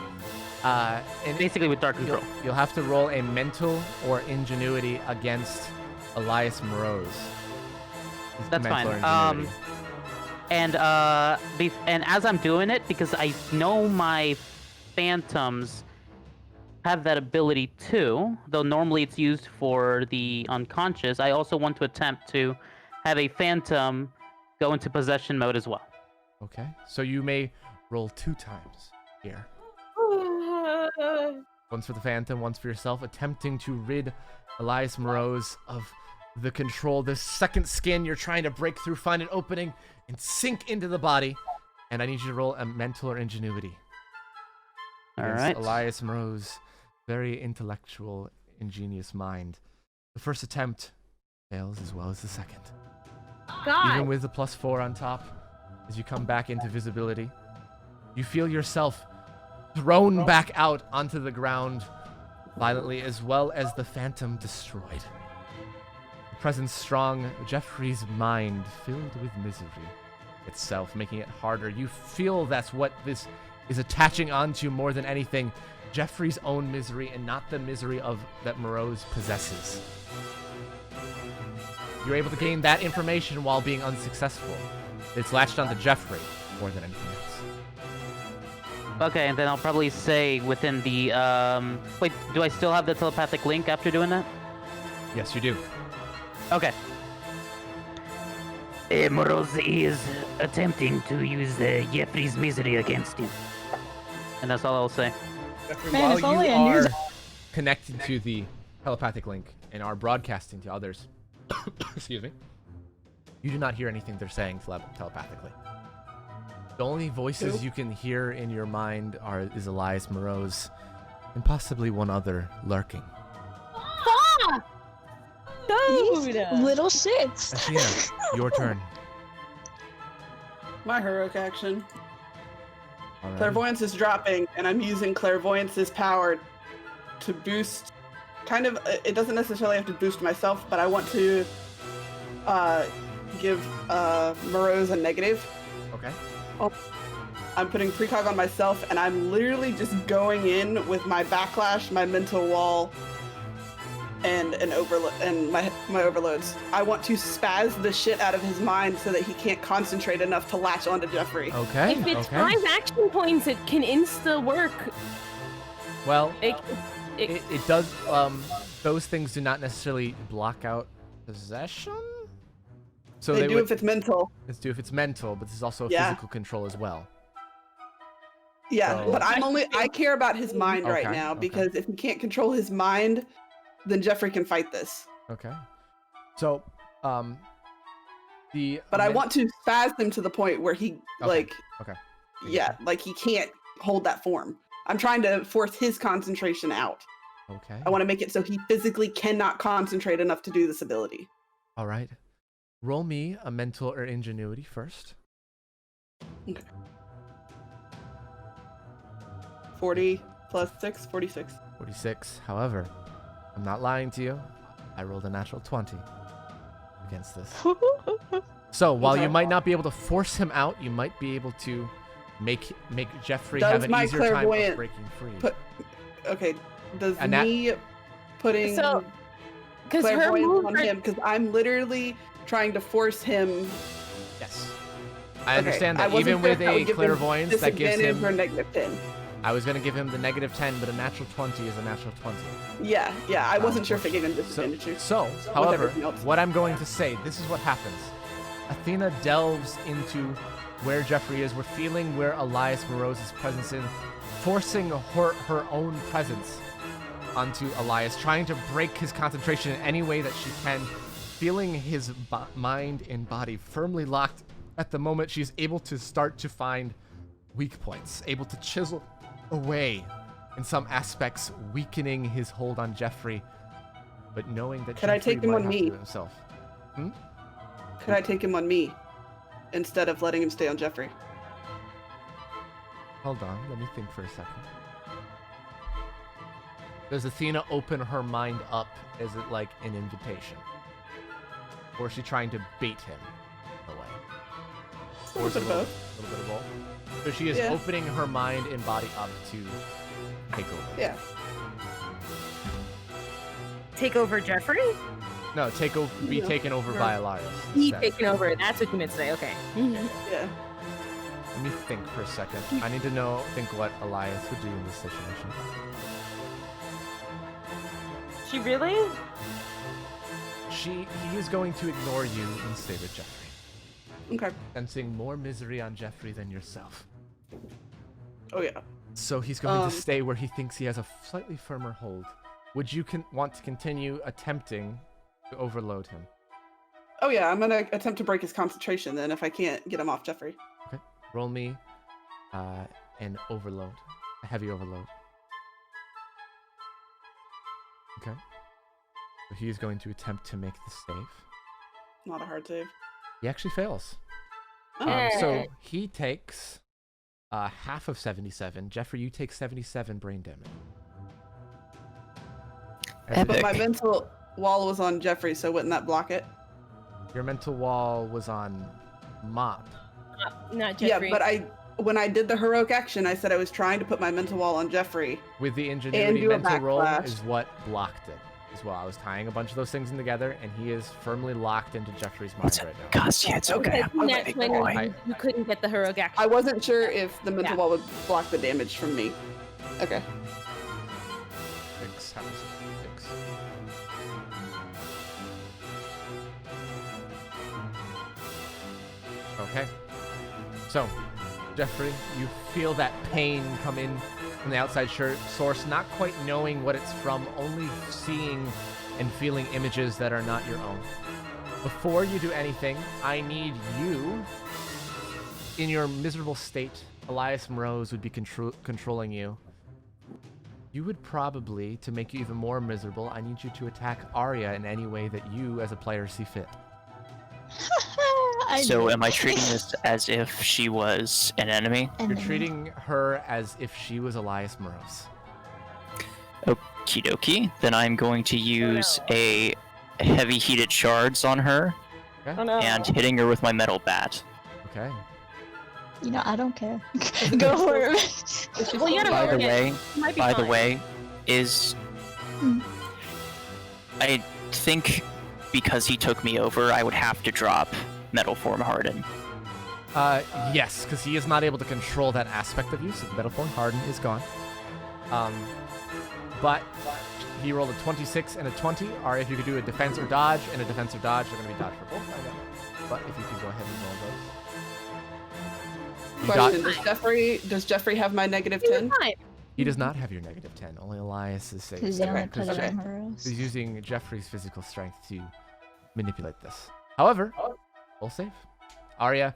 Basically with Dark Control. You'll have to roll a mental or ingenuity against Elias Morose. His That's mental fine. or ingenuity. And as I'm doing it, because I know my phantoms have that ability too, though normally it's used for the unconscious, I also want to attempt to have a phantom go into possession mode as well. Okay. So you may roll 2 times here. Once for the phantom, once for yourself, attempting to rid Elias Morose of the control. This second skin, you're trying to break through, find an opening, and sink into the body. And I need you to roll a mental or ingenuity. Against Alright. Elias Morose, very intellectual, ingenious mind. The first attempt fails as well as the second. God. Even with the +4 on top, as you come back into visibility, you feel yourself thrown back out onto the ground violently, as well as the phantom destroyed. The presence strong, Jeffrey's mind filled with misery itself, making it harder. You feel that's what this is attaching onto more than anything, Jeffrey's own misery and not the misery of that Morose possesses. You're able to gain that information while being unsuccessful. It's latched onto Jeffrey more than anything else. Okay, and then I'll probably say within the, wait, do I still have the telepathic link after doing that? Yes, you do. Okay. Morose is attempting to use Jeffrey's misery against you. And that's all I'll say. Jeffrey, Man, while if only you I knew are that. connected to the telepathic link and are broadcasting to others, excuse me, you do not hear anything they're saying telepathically. The only voices you can hear in your mind is Elias Moreau's and possibly one other lurking. Ah! Dude! Little shits. Athena, your turn. My heroic action. Alrighty. Clairvoyance is dropping, and I'm using Clairvoyance's power to boost. Kind of, it doesn't necessarily have to boost myself, but I want to give Morose a negative. Okay. I'm putting precog on myself, and I'm literally just going in with my backlash, my mental wall, and my overloads. I want to spaz the shit out of his mind so that he can't concentrate enough to latch onto Jeffrey. Okay. If it's okay. 5 action points, it can insta work. Well, It it does. Those things do not necessarily block out possession. So they do would, if it's mental. It's do if it's mental, but this is also Yeah. physical control as well. Yeah, So- but I care about his mind right Okay, now okay. because if he can't control his mind, then Jeffrey can fight this. Okay. So, But I want to spaz him to the point where he Okay. like he can't hold that form. I'm trying to force his concentration out. Okay. I want to make it so he physically cannot concentrate enough to do this ability. All right. Roll me a mental or ingenuity first. 40 plus 6, 46. 46. However, I'm not lying to you. I rolled a natural 20 against this. So while you Okay. might not be able to force him out, you might be able to make Jeffrey Does have an my easier time of clairvoyant breaking free. Okay, does And that- me putting So, because her clairvoyance move, on him, because I'm literally trying to force him. Yes. I Okay, understand I that wasn't even sure with if that a would give him clairvoyance that gives disadvantage him. or negative 10. I was going to give him the negative 10, but a natural 20 is a natural 20. Yeah, I wasn't sure if it gave him So, disadvantage. however, everything else. what I'm going to say, this is what happens. Athena delves into where Jeffrey is. We're feeling where Elias Morose's presence is, forcing her own presence onto Elias, trying to break his concentration in any way that she can, feeling his mind and body firmly locked. At the moment, she's able to start to find weak points, able to chisel away in some aspects, weakening his hold on Jeffrey, but knowing that Could I Jeffrey take him might on have to me? do it himself. Could I take him on me instead of letting him stay on Jeffrey? Hold on, let me think for a second. Does Athena open her mind up? Is it like an invitation? Or is she trying to bait him away? Or is it a little bit of both? So she is Yeah. opening her mind and body up to take over. Yeah. take over Jeffrey? No, be No. taken over by Elias. He instead. taking over. That's what you meant to say. Okay. Yeah. Let me think for a second. I need to think what Elias would do in this situation. She really? He is going to ignore you and stay with Jeffrey, Okay. sensing more misery on Jeffrey than yourself. Oh yeah. So he's going to stay where he thinks he has a slightly firmer hold. Would you want to continue attempting to overload him? Oh yeah. I'm gonna attempt to break his concentration then if I can't get him off Jeffrey. Okay. Roll me an overload, a heavy overload. Okay. So he is going to attempt to make the save. Not a hard save. He actually fails. Oh. So he takes half of 77. Jeffrey, you take 77 brain damage. But my mental wall was on Jeffrey, so wouldn't that block it? Your mental wall was on Mop. Not Jeffrey. Yeah, but when I did the heroic action, I said I was trying to put my mental wall on Jeffrey. With the ingenuity do a mental roll backlash. is what blocked it as well. I was tying a bunch of those things in together, and he is firmly locked into Jeffrey's mind right now. Gosh, yeah, it's okay. Okay. That's when boy. you couldn't get the heroic action. I wasn't sure if the mental Yeah. wall would block the damage from me. Okay. 6, how much is it? 6. Okay. So, Jeffrey, you feel that pain come in from the outside source, not quite knowing what it's from, only seeing and feeling images that are not your own. Before you do anything, I need you, in your miserable state, Elias Mrose would be controlling you. You would probably, to make you even more miserable, I need you to attack Arya in any way that you, as a player, see fit. So am I treating this as if she was an enemy? You're treating her as if she was Elias Mrose. Okie dokie. Then I'm going to use a heavy heated shards on her Okay. and hitting her with my metal bat. Okay. You know, I don't care. Go for it. Well, you gotta By the work it. way, You might be by the fine. way, is I think because he took me over, I would have to drop metal form harden. Yes, because he is not able to control that aspect of you, so the Metal Form Harden is gone. But he rolled a 26 and a 20, or if you could do a defense or dodge, and a defense or dodge, they're going to be dodge for both, I know. But if you could go ahead and roll those. You Question, does Jeffrey have my negative He was 10? fine. He does not have your negative 10, only Elias is safe. Because they only put it on her else. He's using Jeffrey's physical strength to manipulate this. However, roll save. Arya,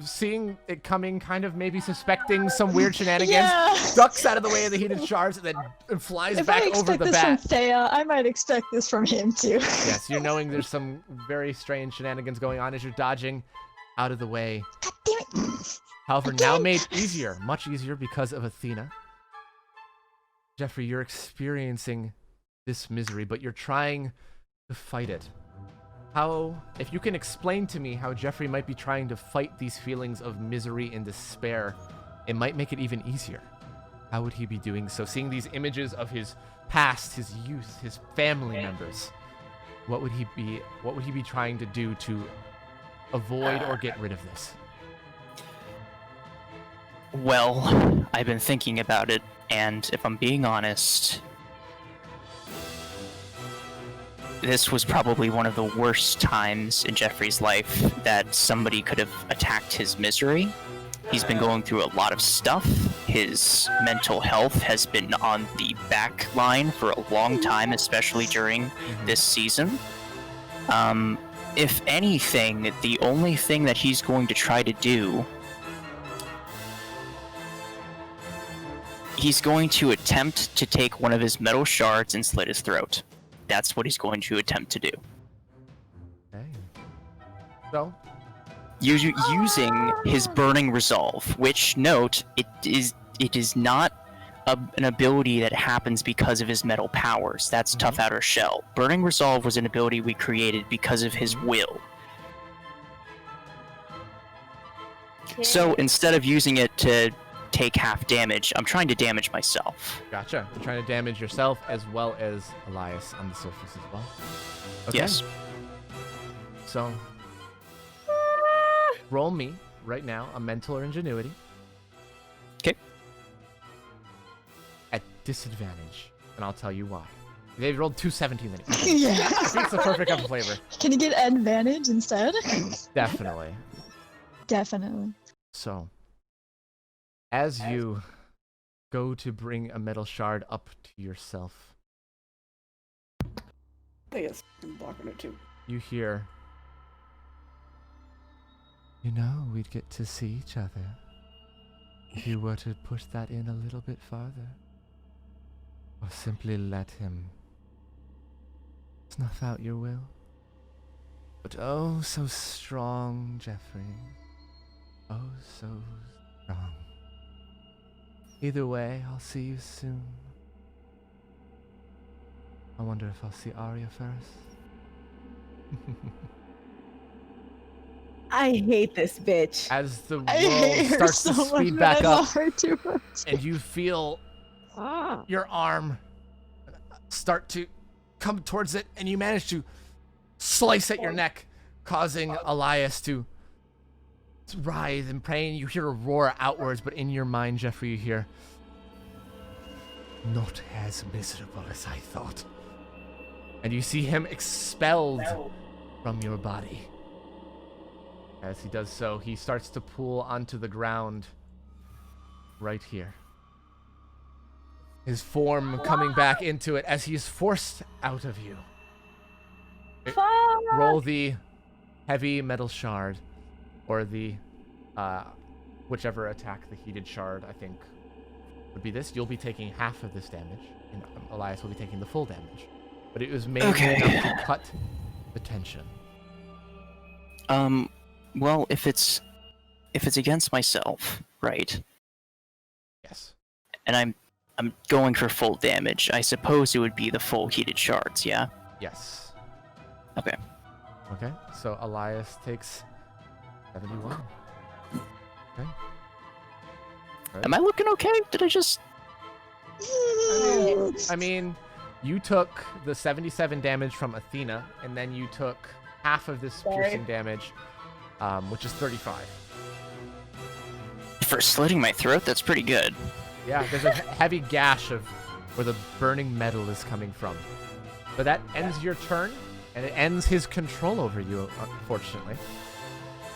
seeing it coming, kind of maybe suspecting some weird shenanigans, ducks out of the way of the heated shards and then flies If back I over expect the this bat. from Thea, I might expect this from him too. Yes, you're knowing there's some very strange shenanigans going on as you're dodging out of the way. God damn it. However, now made easier, much easier because of Athena. Jeffrey, you're experiencing this misery, but you're trying to fight it. How, if you can explain to me how Jeffrey might be trying to fight these feelings of misery and despair, it might make it even easier. How would he be doing so? Seeing these images of his past, his youth, his family members, what would he be trying to do to avoid or get rid of this? Well, I've been thinking about it, and if I'm being honest, this was probably one of the worst times in Jeffrey's life that somebody could have attacked his misery. He's been going through a lot of stuff. His mental health has been on the back line for a long time, especially during this season. If anything, the only thing that he's going to try to do, he's going to attempt to take one of his metal shards and slit his throat. That's what he's going to attempt to do. Okay. So? Using his burning resolve, which, note, it is not an ability that happens because of his metal powers. That's Tough Outer Shell. Burning resolve was an ability we created because of his will. So instead of using it to take half damage, I'm trying to damage myself. Gotcha. You're trying to damage yourself as well as Elias on the surface as well. Okay. Yes. So, roll me right now a mental or ingenuity. Okay. At disadvantage, and I'll tell you why. They rolled 217 then. Yeah. It's the perfect of flavor. Can you get advantage instead? Definitely. Definitely. So, as you go to bring a metal shard up to yourself, Yes, I'm blocking it too. you hear, "You know, we'd get to see each other if you were to push that in a little bit farther. Or simply let him snuff out your will. But oh, so strong, Jeffrey. Oh, so strong. Either way, I'll see you soon. I wonder if I'll see Arya first." I hate this bitch. As the I hate world her starts so to much. speed but back I up, love her too much. and you feel your arm start to come towards it, and you manage to slice at your neck, causing Elias to writhe and pray, and you hear a roar outwards, but in your mind, Jeffrey, you hear, "Not as miserable as I thought." And you see him expelled from your body. As he does so, he starts to pull onto the ground right here. His form coming back into it as he is forced out of you. Roll the heavy metal shard, or the whichever attack the heated shard, I think, would be this. You'll be taking half of this damage, and Elias will be taking the full damage. But it was mainly enough to cut the tension. Well, if it's against myself, right? Yes. And I'm going for full damage. I suppose it would be the full heated shards, yeah? Yes. Okay. Okay, so Elias takes 71. Okay. Am I looking okay? Did I just... I mean, you took the 77 damage from Athena, and then you took half of this piercing damage, which is 35. For slitting my throat, that's pretty good. Yeah, there's a heavy gash of where the burning metal is coming from. But that ends your turn, and it ends his control over you, unfortunately.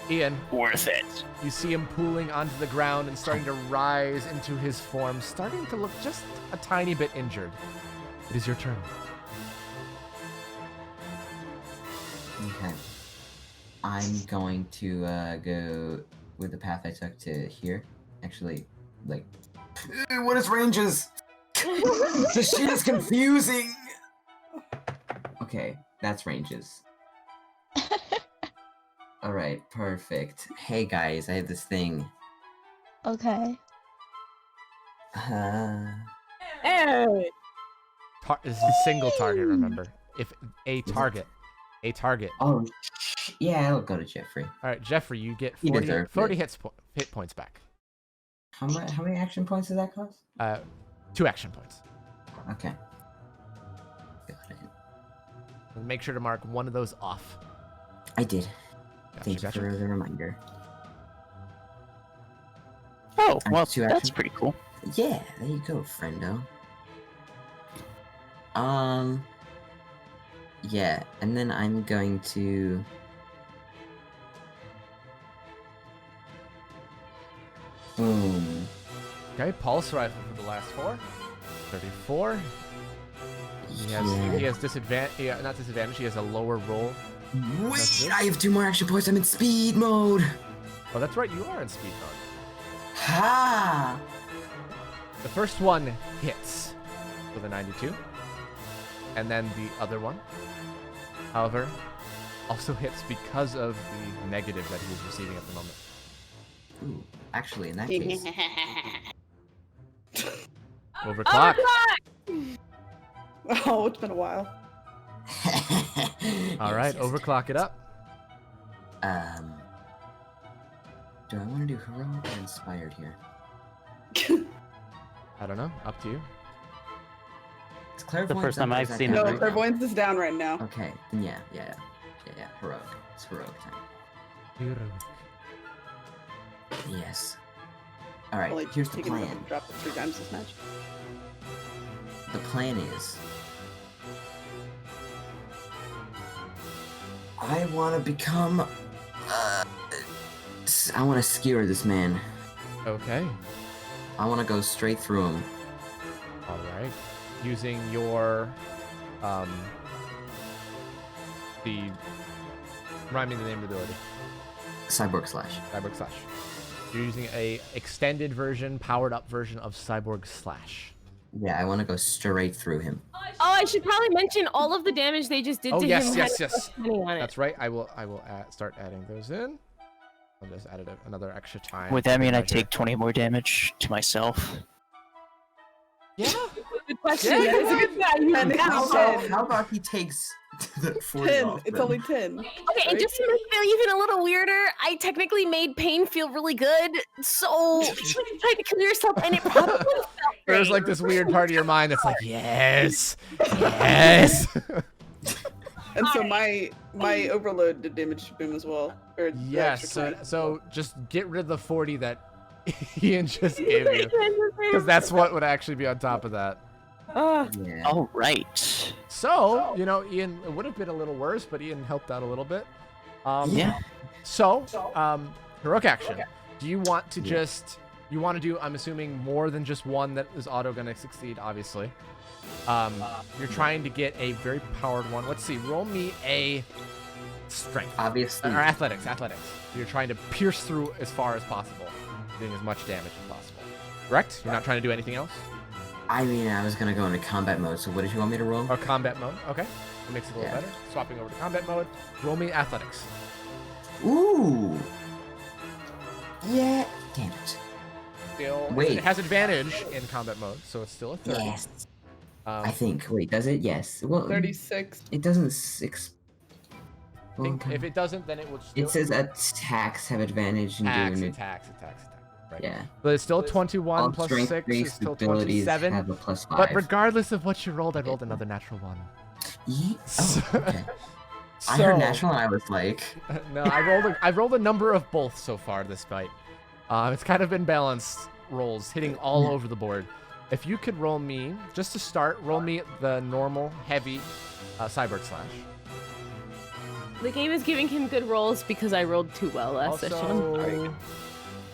Ian. Worth it. You see him pooling onto the ground and starting to rise into his form, starting to look just a tiny bit injured. It is your turn. Okay. I'm going to go with the path I took to here. Actually, like... What is ranges? This shit is confusing! Okay, that's ranges. Alright, perfect. Hey guys, I have this thing. Okay. Hey. This is a single target, remember. If a target. Oh, yeah, I'll go to Jeffrey. Alright, Jeffrey, you get He 40 deserved it. hit points back. How many action points does that cost? 2 action points. Okay. Got it. And make sure to mark one of those off. I did. Gotcha, Thank gotcha. you for the reminder. Oh, And well, 2 that's action- pretty cool. Yeah, there you go, friendo. Yeah, and then I'm going to... Boom. Okay, pulse rifle for the last 4. 34. He has disadvantage. Yeah, not disadvantage. He has a lower roll. Wait, I have 2 more action points. I'm in speed mode. Oh, that's right. You are in speed mode. Ha! The first one hits with a 92, and then the other one, however, also hits because of the negative that he is receiving at the moment. Ooh, actually, in that case, Overclock. Oh, it's been a while. All right, overclock it up. Do I want to do heroic or inspired here? I don't know. Up to you. It's clairvoyance. first time up, or I've is that seen kind it. of No, right clairvoyance is down right now. now? Okay, then yeah. Heroic. It's heroic time. Yes. All right. Only Here's the taking it plan. and dropped it 3 times this match. The plan is, I want to become. I want to skewer this man. Okay. I want to go straight through him. All right. Using your remind me the name of the ability. Cyborg slash. Cyborg Slash. You're using a extended version, powered up version of Cyborg Slash. Yeah, I want to go straight through him. Oh, I should probably mention all of the damage they just did Oh to yes, him. yes, had yes. a +20 on it. That's right. I will start adding those in. I'll just add another extra time. Would that mean I measure. take 20 more damage to myself? Yeah. Good question. Yeah, That is a good value. And it's Now. also- How about he takes the 40 10. off It's then? only 10. Okay, right? and just to make it feel even a little weirder, I technically made pain feel really good, so try to kill yourself, and it probably felt There's great. like this weird part of your mind that's like, yes, yes. And so my overload did damage to Boom as well. Or the Yes. extra 20. So just get rid of the 40 that Ian just gave you, because that's what would actually be on top of that. Yeah. All right. So, Ian, it would have been a little worse, but Ian helped out a little bit. Yeah. So, heroic action. Do you want to you want to do, I'm assuming, more than just one that is auto going to succeed, obviously. You're trying to get a very powered one. Let's see. Roll me a strength. Obviously. Or athletics. You're trying to pierce through as far as possible, doing as much damage as possible. Correct? You're not trying to do anything else? I mean, I was gonna go into combat mode, so what did you want me to roll? Or combat mode. Okay. That makes it a little better. Swapping over to combat mode. Roll me athletics. Ooh. Yeah. Damn it. Still, Wait. it has advantage in combat mode, so it's still a 30. Yes. I think. Wait, does it? Yes. Well, 36. It doesn't. If it doesn't, then it will still... It says attacks have advantage in doing it. Attacks. Right. Yeah. But it's still 21 All plus strength 6 based is still abilities 27. have a +5. But regardless of what you rolled, I rolled another natural one. Oh, okay. I heard natural and I was like... No, I rolled a number of both so far this fight. It's kind of been balanced rolls, hitting all over the board. If you could roll me, just to start, roll me the normal, heavy Cyborg Slash. The game is giving him good rolls because I rolled too well last session.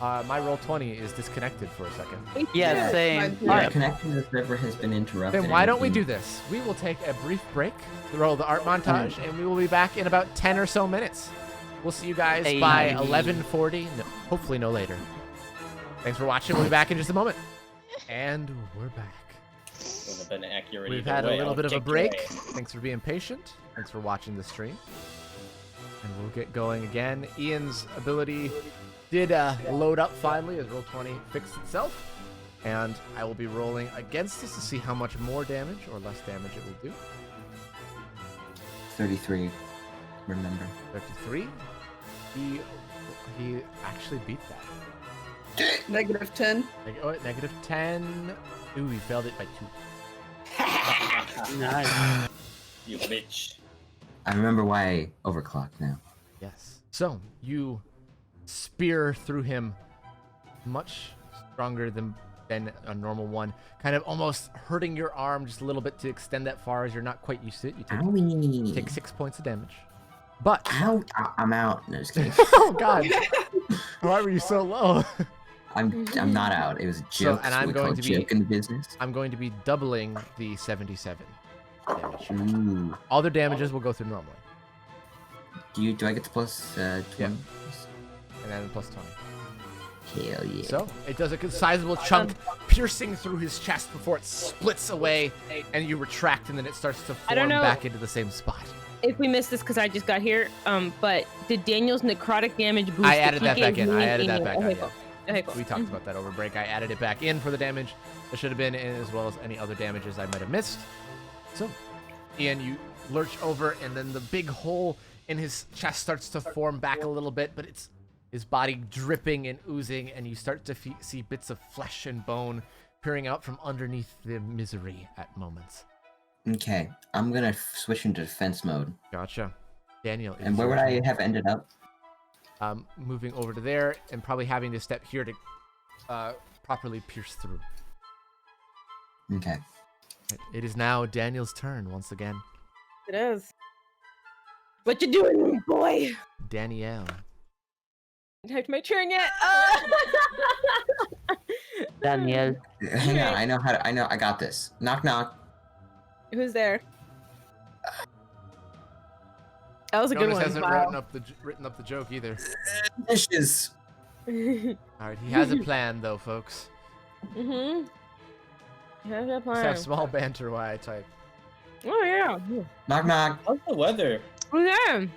My roll 20 is disconnected for a second. Yeah, same. Our connection to the server has been interrupted. Then why don't we do this? We will take a brief break, roll the art montage, and we will be back in about 10 or so minutes. We'll see you guys by 11:40. No, hopefully no later. Thanks for watching. We'll be back in just a moment. And we're back. Would have been accurate. We've had a little bit of a break. Thanks for being patient. Thanks for watching the stream. And we'll get going again. Ian's ability did load up finally as Roll20 fixed itself. And I will be rolling against this to see how much more damage or less damage it will do. 33. Remember. 33. He actually beat that. -10. Negative 10. Ooh, he failed it by 2. Nice. You bitch. I remember why I overclocked now. Yes. So, you spear through him much stronger than a normal one. Kind of almost hurting your arm just a little bit to extend that far as you're not quite used to it. You take 6 points of damage. But... Ow, I'm out. No, just kidding. Oh, God. Why were you so low? I'm not out. It was a joke. So, and I'm going to be joke in the business. I'm going to be doubling the 77 damage. Ooh. All their damages will go through normally. Do I get the plus 20? Yeah. And then plus 20. Hell yeah. So it does a sizable chunk, piercing through his chest before it splits away, and you retract, and then it starts to form back into the same spot. If we missed this because I just got here, but did Daniel's necrotic damage boost? I added that back in. Okay, cool. We talked about that over break. I added it back in for the damage that should have been in, as well as any other damages I might have missed. So, Ian, you lurch over, and then the big hole in his chest starts to form back a little bit, but it's his body dripping and oozing, and you start to see bits of flesh and bone peering out from underneath the misery at moments. Okay, I'm gonna switch into defense mode. Gotcha. Daniel. And where would I have ended up? Moving over to there, and probably having to step here to properly pierce through. Okay. It is now Daniel's turn once again. It is. What you doing, boy? Danielle. Have my turn yet? Danielle. Hang on, I got this. Knock knock. Who's there? That was a good one. Hasn't written up the joke either. Dishes. All right, he has a plan though, folks. Mm-hmm. Have a plan. Just have small banter while I type. Oh yeah. Knock knock. How's the weather? Who's there?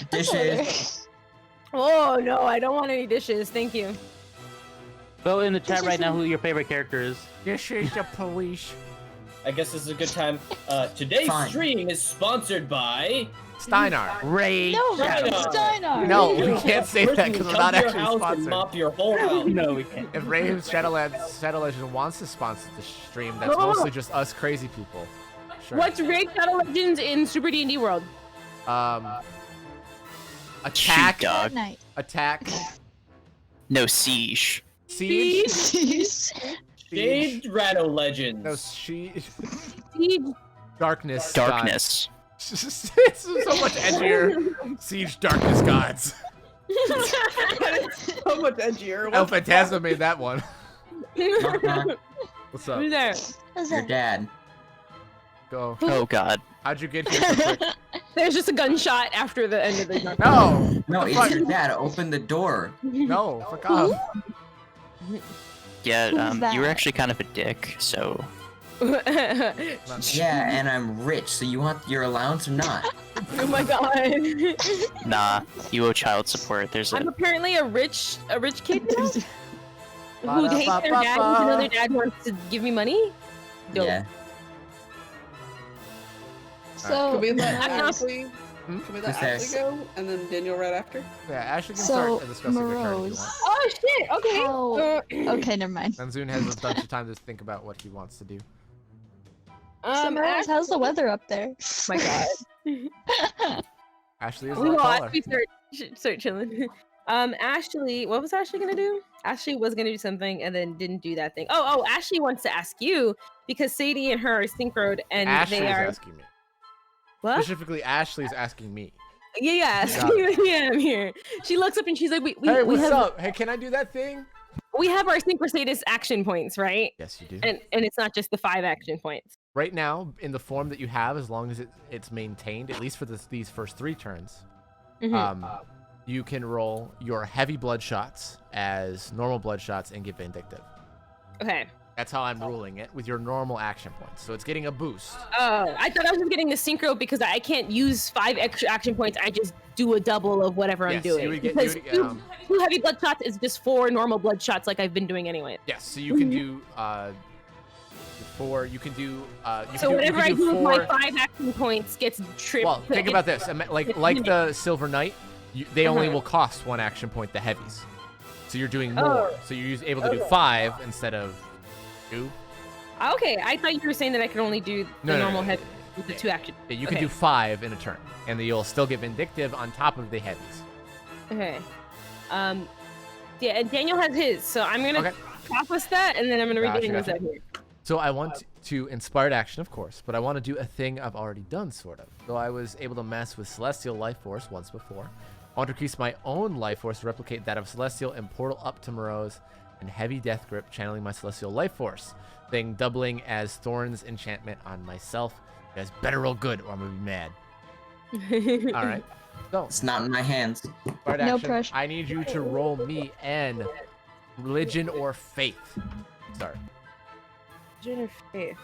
Dishes. Oh no, I don't want any dishes. Thank you. Vote in the chat right now who your favorite character is. This is the police. I guess this is a good time. Today's stream is sponsored by Steinar. Ray. No, Steinar. No, we can't say that because we're not actually and sponsored. mop your whole house. No, we can't. If Rave's Shadow Legends wants to sponsor the stream, that's mostly just us crazy people. Sure. What's Raid Shadow Legends in Super D&D World? Attack. Shoot, dog. Night. Attack. No siege. Siege. Shade Shadow Legends. No, she. Siege. Darkness. Darkness. It's so much edgier. Siege Darkness Gods. So much edgier. El What the Phantasma fuck? made that one. Knock. What's up? Who's there? What's Your that? dad. Go. Oh God. How'd you get here so quick? There's just a gunshot after the end of the gun. No! No, The fuck? it's your dad. Open the door. No, fuck off. Yeah, Who's that? you were actually kind of a dick, so Oh Yeah, and I'm rich, so you want your allowance or not? my god. nah, you owe child support. There's I'm a apparently a rich kid now? Who hates their dad even though their dad wants to give me money? Dope. Yeah. So, Can we let I'm not- Ashley? Hmm? Can we let Who's there? Ashley go, and then Daniel right after? Yeah, Ashley can So, start discussing your turn if you Morose. want. Oh shit, okay. How- okay, never mind. And Zune has a bunch of time to think about what he wants to do. So, Morose, how's the weather up there? Oh my god. Ashley is a We lot will taller. actually start chilling. Ashley, what was Ashley gonna do? Ashley was gonna do something and then didn't do that thing. Oh, Ashley wants to ask you because Sadie and her are synchroed and Ashley's they are asking me. what? Specifically, Ashley's asking me. Yeah, Got yeah, I'm here. She looks up and she's like, we Hey, we what's have up? Hey, can I do that thing? we have our synchrostatus action points, right? Yes, you do. And it's not just the 5 action points. Right now, in the form that you have, as long as it's maintained, at least for these first 3 turns, Mhm. you can roll your heavy blood shots as normal blood shots and get vindictive. Okay. That's how I'm ruling it with your normal action points. So it's getting a boost. Oh, I thought I was just getting the synchro because I can't use 5 extra action points. I just do a double of whatever I'm Yes, doing. you would get- because you would get, 2 heavy blood shots is just 4 normal blood shots like I've been doing anyway. Yes, so you can do 4. You can do. So whatever I do with my 5 action points gets tripped. Well, think about this. Like the Silver Knight, they only will cost 1 action point. The heavies, so you're doing more. Oh. So you're able to do 5 instead of 2. Okay, I thought you were saying that I could only do the No, no, normal no, heavy with the 2 action. Yeah, you can Okay. do 5 in a turn, and then you'll still get vindictive on top of the heavies. Okay. Yeah, and Daniel has his, so I'm gonna Okay. process that, and then I'm gonna read Gotcha, Daniel's gotcha. out here. So I want to inspired action, of course, but I want to do a thing I've already done, sort of. Though I was able to mess with Celestial Life Force once before, I want to increase my own Life Force to replicate that of Celestial and portal up to Morose and Heavy Death Grip, channeling my Celestial Life Force. Thing doubling as Thorn's enchantment on myself. You guys better roll good or I'm gonna be mad. All right. So, It's not in my hands. inspired No action. pressure. I need you to roll me an religion or faith. Start. Religion or faith?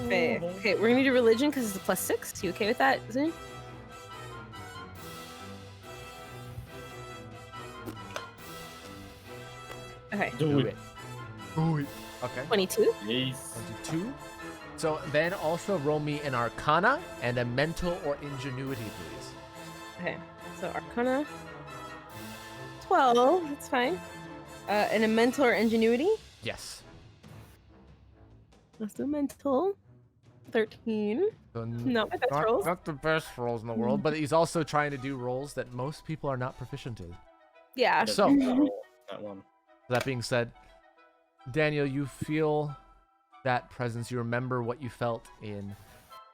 Faith. Okay, we're gonna do religion because it's a +6. You okay with that, Zin? Okay, Do it. Okay. 22. Yes. 22. So then also roll me an Arcana and a Mental or Ingenuity, please. Okay, so Arcana. 12, that's fine. And a mental or ingenuity. Yes. Let's do mental. 13. So Not my best rolls. not the best rolls in the world, but he's also trying to do rolls that most people are not proficient in. Yeah. So- That one. That being said, Daniel, you feel that presence. You remember what you felt in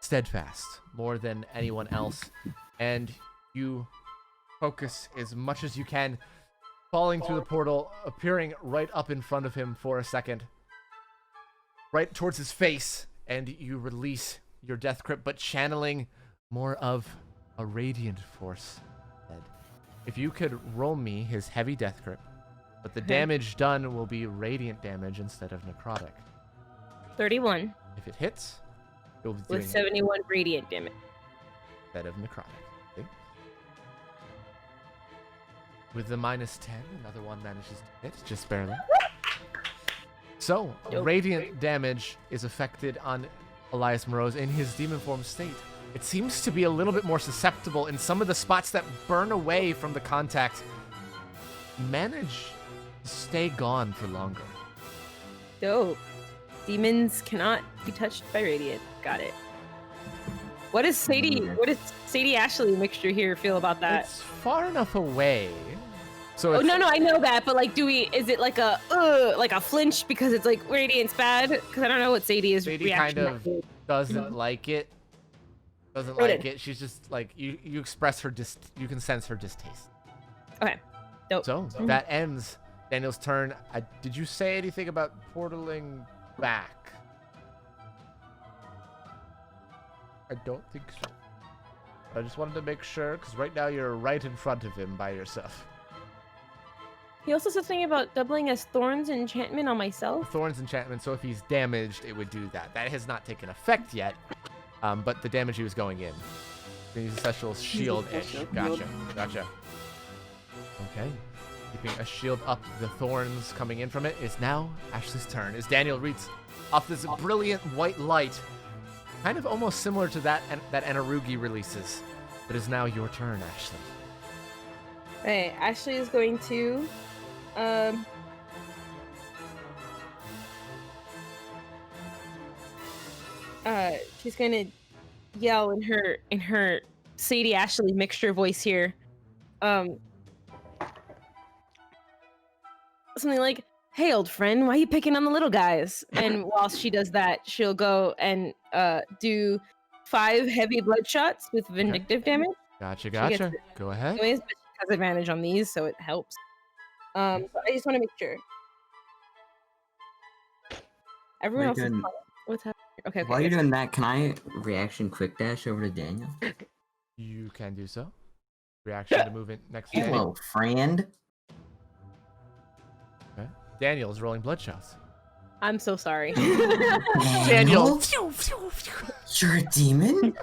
Steadfast more than anyone else, and you focus as much as you can, falling through the portal, appearing right up in front of him for a second, right towards his face, and you release your death grip, but channeling more of a radiant force. If you could roll me his heavy death grip, but the damage done will be radiant damage instead of necrotic. 31 If it hits, you'll be doing with 71 radiant damage. instead of necrotic. Okay? With the -10, another one manages to hit, just barely. So, Dope. radiant damage is affected on Elias Morose in his demon form state. It seems to be a little bit more susceptible in some of the spots that burn away from the contact. Manage to stay gone for longer. Dope. Demons cannot be touched by radiant. Got it. What does Sadie Ashley mixture here feel about that? It's far enough away. So Oh it's, no, I know that, but like, is it like a flinch because it's like radiant's bad? Because I don't know what Sadie is Sadie reaction. kind of doesn't like it. Doesn't like it. She's just like you express her you can sense her distaste. Okay. Dope. So that ends Daniel's turn. Did you say anything about portaling back? I don't think so. I just wanted to make sure, because right now you're right in front of him by yourself. He also said something about doubling as Thorns enchantment on myself. Thorns enchantment, so if he's damaged, it would do that. That has not taken effect yet, but the damage he was going in. He's a special shield-ish. Gotcha. Okay. Keeping a shield up, the thorns coming in from it is now Ashley's turn. As Daniel reads off this brilliant white light, kind of almost similar to that Anarugi releases. But it's now your turn, Ashley. Okay, Ashley is going to she's gonna yell in her Sadie Ashley mixture voice here. Something like, "Hey, old friend, why are you picking on the little guys?" And while she does that, she'll go and do 5 heavy blood shots with vindictive damage. Gotcha. Go ahead. Anyways, but she has advantage on these, so it helps. But I just want to make sure. Everyone else is fine. What's happening? Okay. While you're doing that, can I reaction quick dash over to Daniel? You can do so. Reaction to move in next to Daniel. Hello, friend. Okay. Daniel is rolling blood shots. I'm so sorry. Daniel. You're a demon?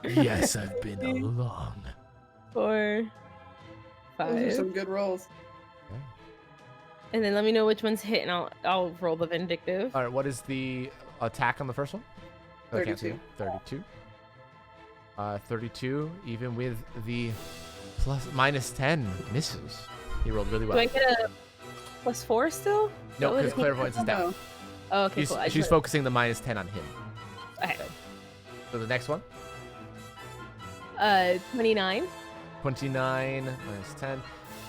Yes, I've been all along. 4, 5. Those are some good rolls. And then let me know which one's hit, and I'll roll the vindictive. All right. What is the attack on the first one? Oh, I can't see 32. it. 32. 32. Even with the -10 misses. He rolled really well. Do I get a +4 still? No, because clairvoyance is down. Oh, okay, cool. She's focusing the -10 on him. Okay. So the next one. 29. 29 -10.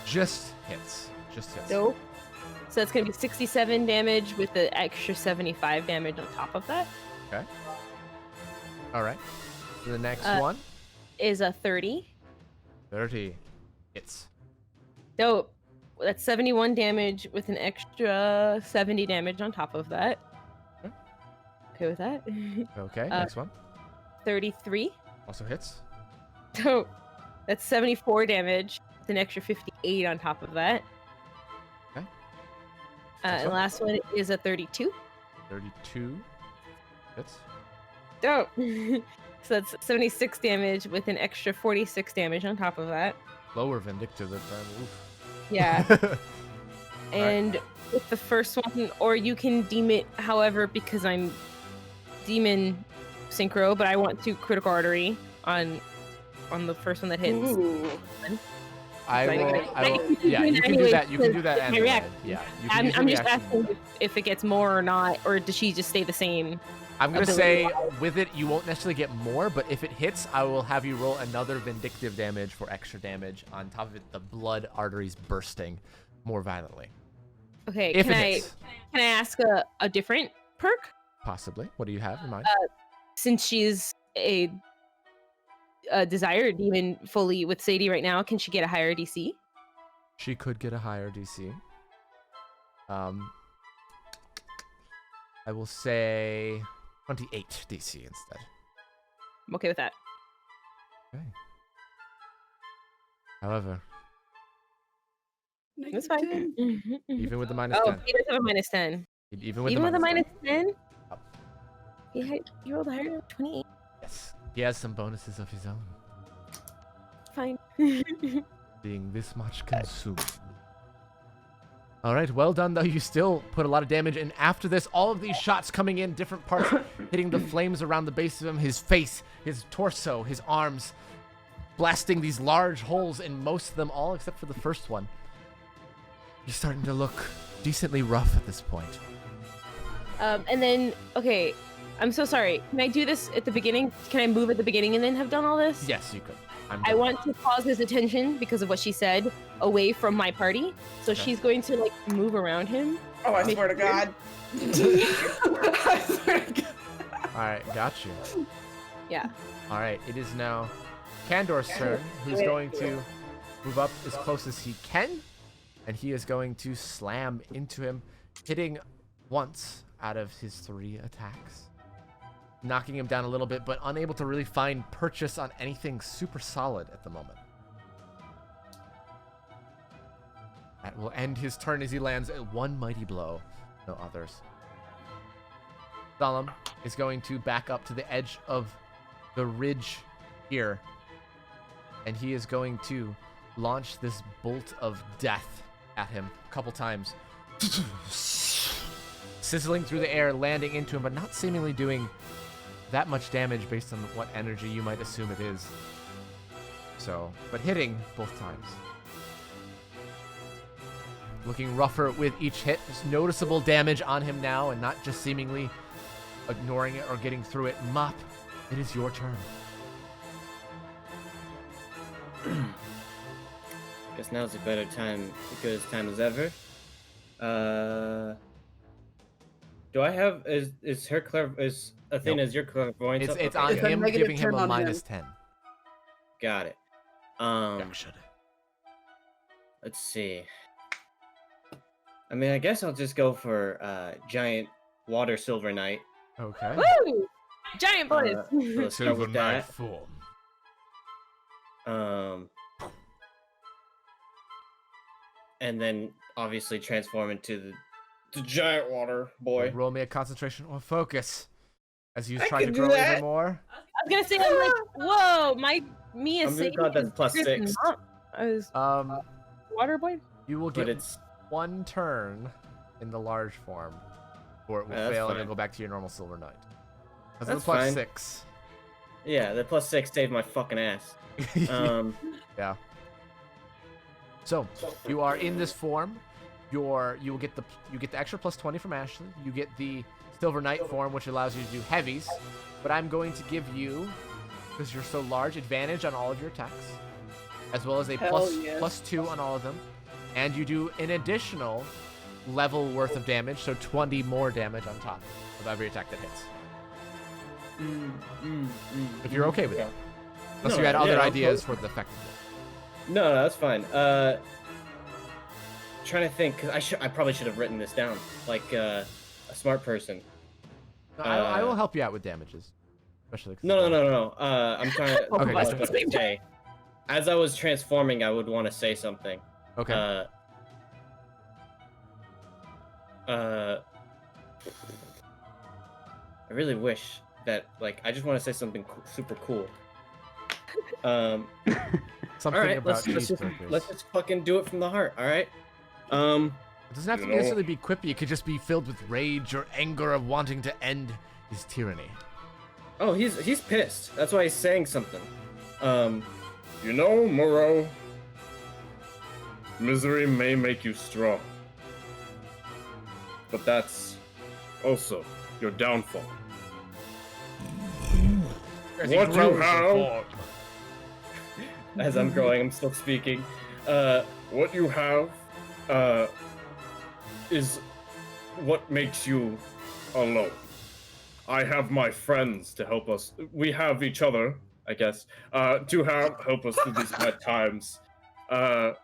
Just hits. Nope. So that's gonna be 67 damage with the extra 75 damage on top of that. Okay. All right. So the next one is a 30. 30 hits. Dope. That's 71 damage with an extra 70 damage on top of that. Okay with that. Okay. Next one. 33. Also hits. Dope. That's 74 damage with an extra 58 on top of that. Okay. And the last one is a 32. 32 hits. Dope. So that's 76 damage with an extra 46 damage on top of that. Lower vindictive this time. Oof. Yeah. And with the first one, or you can deem it however, because I'm demon synchro, but I want to critical artery on the first one that hits. Ooh. I will. Yeah, you can do that. You can do that. And react. Yeah. I'm just asking if it gets more or not, or does she just stay the same? I'm gonna say with it, you won't necessarily get more, but if it hits, I will have you roll another vindictive damage for extra damage. On top of it, the blood arteries bursting more violently. Okay. If can it hits. I ask a different perk? Possibly. What do you have in mind? Since she's a desired demon fully with Sadie right now, can she get a higher DC? She could get a higher DC. I will say 28 DC instead. I'm okay with that. Okay. However, That's fine. even with the -10. Oh, he does have a -10. Even with Even the with a -10. -10? He rolled higher, 28. Yes. He has some bonuses of his own. Fine. Being this much consumed. All right, well done, though. You still put a lot of damage. And after this, all of these shots coming in, different parts, hitting the flames around the base of him, his face, his torso, his arms, blasting these large holes in most of them, all except for the first one. You're starting to look decently rough at this point. And then, okay, I'm so sorry. Can I do this at the beginning? Can I move at the beginning and then have done all this? Yes, you could. I want to cause his attention, because of what she said, away from my party. So she's going to, like, move around him. Oh, I swear to God. I swear to God. Alright, got you. Yeah. Alright, it is now Kandor's turn, who's going to move up as close as he can, and he is going to slam into him, hitting once out of his 3 attacks, knocking him down a little bit, but unable to really find purchase on anything super solid at the moment. That will end his turn as he lands one mighty blow. No others. Solemn is going to back up to the edge of the ridge here, and he is going to launch this bolt of death at him a couple times. Sizzling through the air, landing into him, but not seemingly doing that much damage based on what energy you might assume it is. So, but hitting both times. Looking rougher with each hit. There's noticeable damage on him now, and not just seemingly ignoring it or getting through it. Mop, it is your turn. Guess now's a better time, good time as ever. Do I have is her is Athena's your clairvoyance? It's Okay, on good. him, negative giving him 10 a on minus him. 10. Got it. Let's see. I mean, I guess I'll just go for giant water silver knight. Okay. Woo! Giant boys. So let's start with that. form. And then obviously transform into the giant water boy. Roll me a concentration or focus as you I try to can do grow that. even more. I was gonna say, I'm like, whoa, me I'm and gonna call that plus 6. I was Um, water boy. you will But get it's 1 turn in the large form, or it will That's fail and fine. you'll go back to your normal silver knight. Because of That's the plus fine. 6. yeah, the plus 6 saved my fucking ass. Yeah. So you are in this form. You will get the extra plus 20 from Ashley. You get the Silver Knight form, which allows you to do heavies. But I'm going to give you, because you're so large, advantage on all of your attacks, as well as a Hell yes. plus 2 on all of them. And you do an additional level worth of damage, so 20 more damage on top of every attack that hits. If you're okay with that. Unless you had other ideas for the effectiveness. No, that's fine. Trying to think, because I probably should have written this down, like a smart person. No, I will help you out with damages, especially. No. I'm trying to. Okay, I was gotcha. about to say, as I was transforming, I would want to say something. Okay. I really wish that, like, I just want to say something super cool. Something all right, about let's cheeseburgers. just fucking do it from the heart. All right. It doesn't have to You know- necessarily be quippy. It could just be filled with rage or anger of wanting to end his tyranny. Oh, he's pissed. That's why he's saying something. You know, Moreau, misery may make you strong. But that's also your downfall. As he What you grows in have- form. As I'm growing, I'm still speaking. What you have is what makes you alone. I have my friends to help us. We have each other, I guess, to help us through these hard times. Power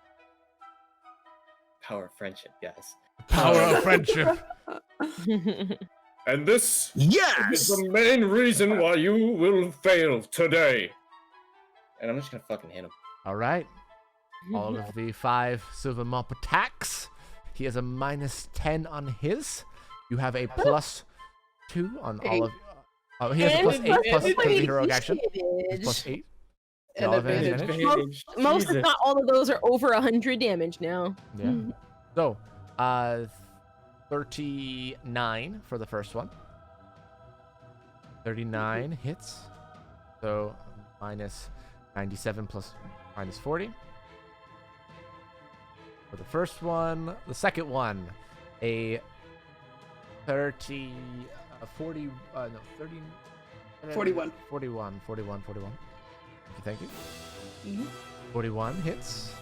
of friendship, guys. Power of friendship. And this Yes! is the main reason why you will fail today. And I'm just gonna fucking hit him. All right. All of the 5 Silver Mop attacks. He has a minus 10 on his. You have a plus 2 on all of. Oh, he has a plus 8 plus the heroic action. He's plus 8. And All of it is advantage. advantage. Most, if Jesus. not all of those, are over 100 damage now. Yeah. So, 39 for the first one. 39 hits. So minus 97 plus minus 40. For the first one, the second one, a 30, 40, no, 30, 41. 41. Thank you. Mhm. 41 hits.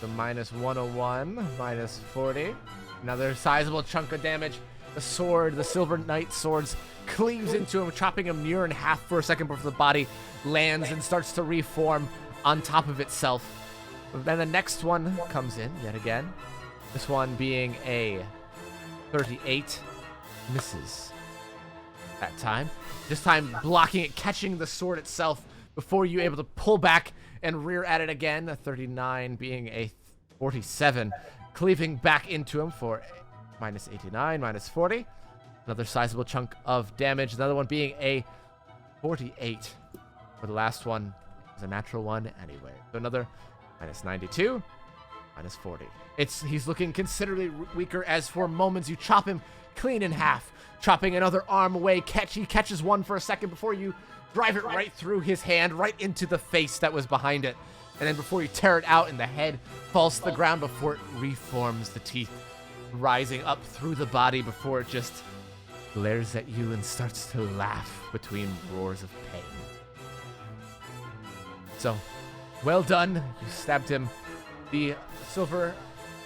The minus 101, minus 40. Another sizable chunk of damage. The sword, the Silver Knight sword's cleaves into him, chopping him near in half for a second before the body lands and starts to reform on top of itself. Then the next one comes in yet again. This one being a 38, misses that time. This time blocking it, catching the sword itself before you able to pull back and rear at it again. A 39 being a 47, cleaving back into him for minus 89, minus 40. Another sizable chunk of damage. Another one being a 48. For the last one, it was a natural one anyway. So another minus 92, minus 40. He's looking considerably weaker as for moments you chop him clean in half, chopping another arm away. He catches one for a second before you drive it right through his hand, right into the face that was behind it. And then before you tear it out and the head falls to the ground before it reforms, the teeth rising up through the body before it just glares at you and starts to laugh between roars of pain. So, well done. You stabbed him. The Silver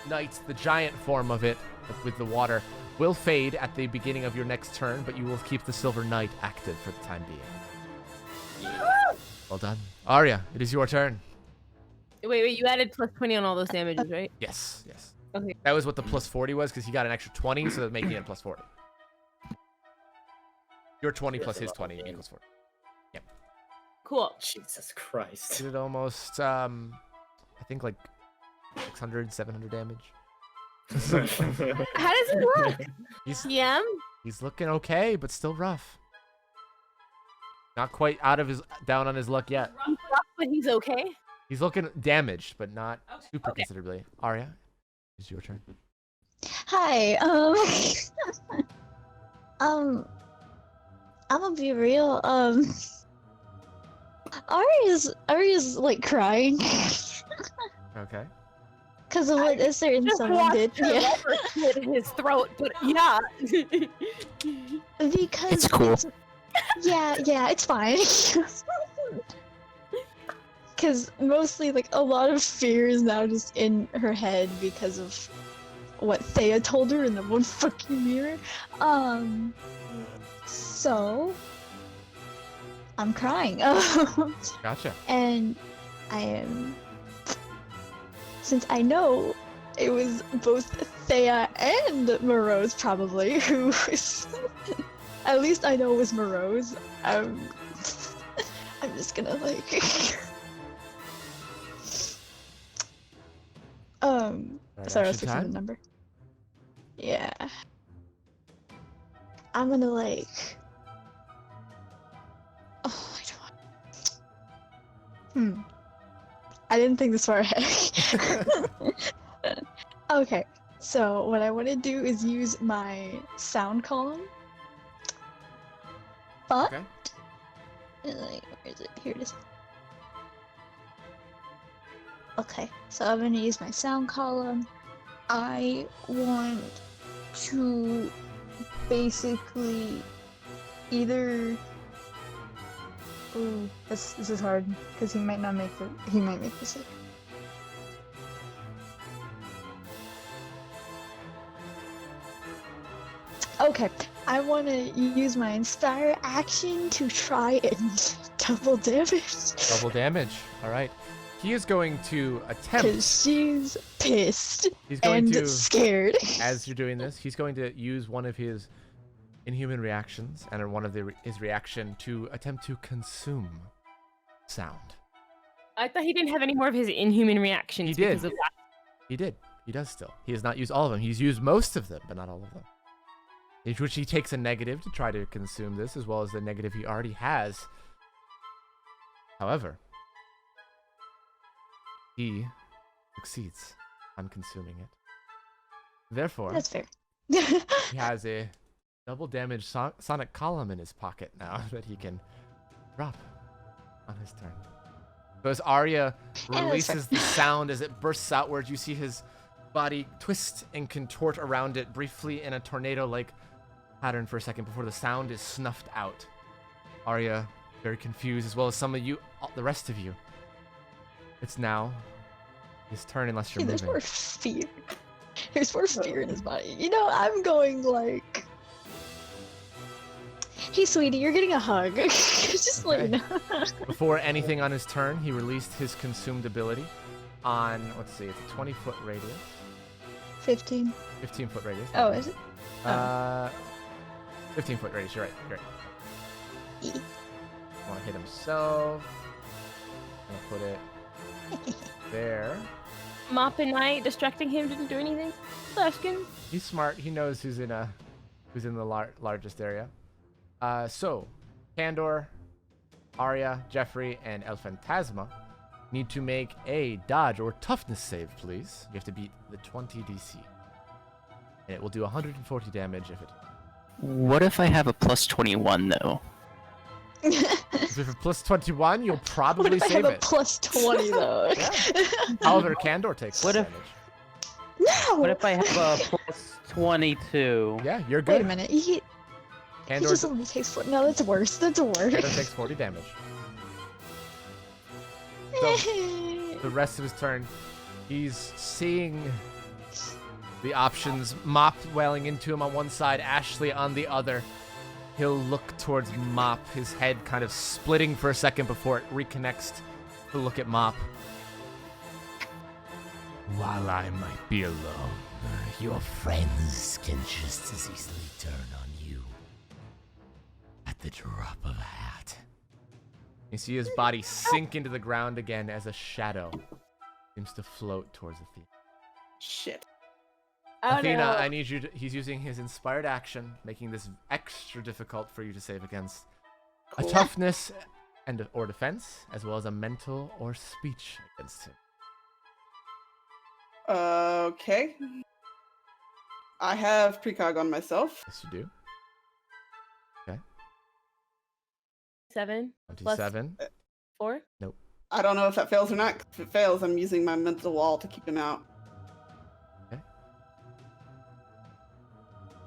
Knight, the giant form of it with the water, will fade at the beginning of your next turn, but you will keep the Silver Knight active for the time being. Well done. Arya, it is your turn. Wait, you added plus 20 on all those damages, right? Yes, yes. Okay. That was what the plus 40 was, because he got an extra 20, so that making it plus 40. Your 20 plus his 20 equals 40. Yep. Cool. Jesus Christ. Did it almost, I think like 600, 700 damage. How does it look? He's looking okay, but still rough. Not quite down on his luck yet. Rough, but he's okay. He's looking damaged, but not super considerably. Arya, it's your turn. Hi. I'm gonna be real. Arya's like crying. Okay. Because of what a certain someone did. Yeah. Slit his throat, but yeah. Because It's cool. yeah, it's fine. Because mostly, like, a lot of fear is now just in her head because of what Thea told her in the one fucking mirror. So I'm crying. Gotcha. And I am, since I know it was both Thea and Morose probably who was, at least I know it was Morose. I'm just gonna like sorry, I was fixing the number. Yeah. I'm gonna like, I didn't think this far ahead. Okay, so what I want to do is use my sound column. But, Okay. where is it? Here it is. Okay, so I'm gonna use my sound column. I want to basically either. Ooh, this is hard because he might not make it. He might make this. Okay, I want to use my Inspire action to try and double damage. Double damage. All right. He is going to attempt. Because she's pissed He's going and to scared. As you're doing this, he's going to use one of his inhuman reactions and one of his reaction to attempt to consume sound. I thought he didn't have any more of his inhuman reactions. He did. Because of that. He did. He does still. He has not used all of them. He's used most of them, but not all of them. Which he takes a negative to try to consume this, as well as the negative he already has. However, he succeeds on consuming it. Therefore, That's fair. he has a double damage sonic column in his pocket now that he can drop on his turn. So as Arya releases the sound as it bursts outwards, you see his body twist and contort around it briefly in a tornado-like pattern for a second before the sound is snuffed out. Arya, very confused, as well as some of you, the rest of you. It's now his turn unless you're There's moving. more fear. There's more fear in his body. You know, I'm going like, Hey, sweetie, you're getting a hug. Just let you know. Before anything on his turn, he released his consumed ability on, let's see, it's a 20-foot radius. 15. 15-foot radius. Oh, is it? 15-foot radius, you're right. E. Want to hit himself. I'm going to put it there. Mop and I distracting him didn't do anything. Just asking. He's smart. He knows who's in the largest area. So, Pandor, Arya, Jeffrey, and El Phantasma need to make a dodge or toughness save, please. You have to beat the 20 DC. And it will do 140 damage if it... What if I have a plus 21 though? If you're plus 21, you'll probably What if I save have a it. plus 20 though? However, Candor takes What less if- damage. No! What if I have a plus 22? Yeah, you're Wait a good. minute. He Candor just only takes 4. No, that's worse. That's worse. takes 40 damage. The rest of his turn, he's seeing the options. Mop welling into him on one side, Ashley on the other. He'll look towards Mop, his head kind of splitting for a second before it reconnects to look at Mop. While I might be alone, your friends can just as easily turn on you at the drop of a hat. You see his body sink into the ground again as a shadow seems to float towards Athena. Shit. Oh, Athena, no. I need you to... He's using his inspired action, making this extra difficult for you to save against. Cool. A toughness or defense, as well as a mental or speech against him. Okay. I have precog on myself. Yes, you do. 7 plus 27. 4. I don't know if that fails or not. 'Cause if it fails, I'm using my mental wall to keep him out.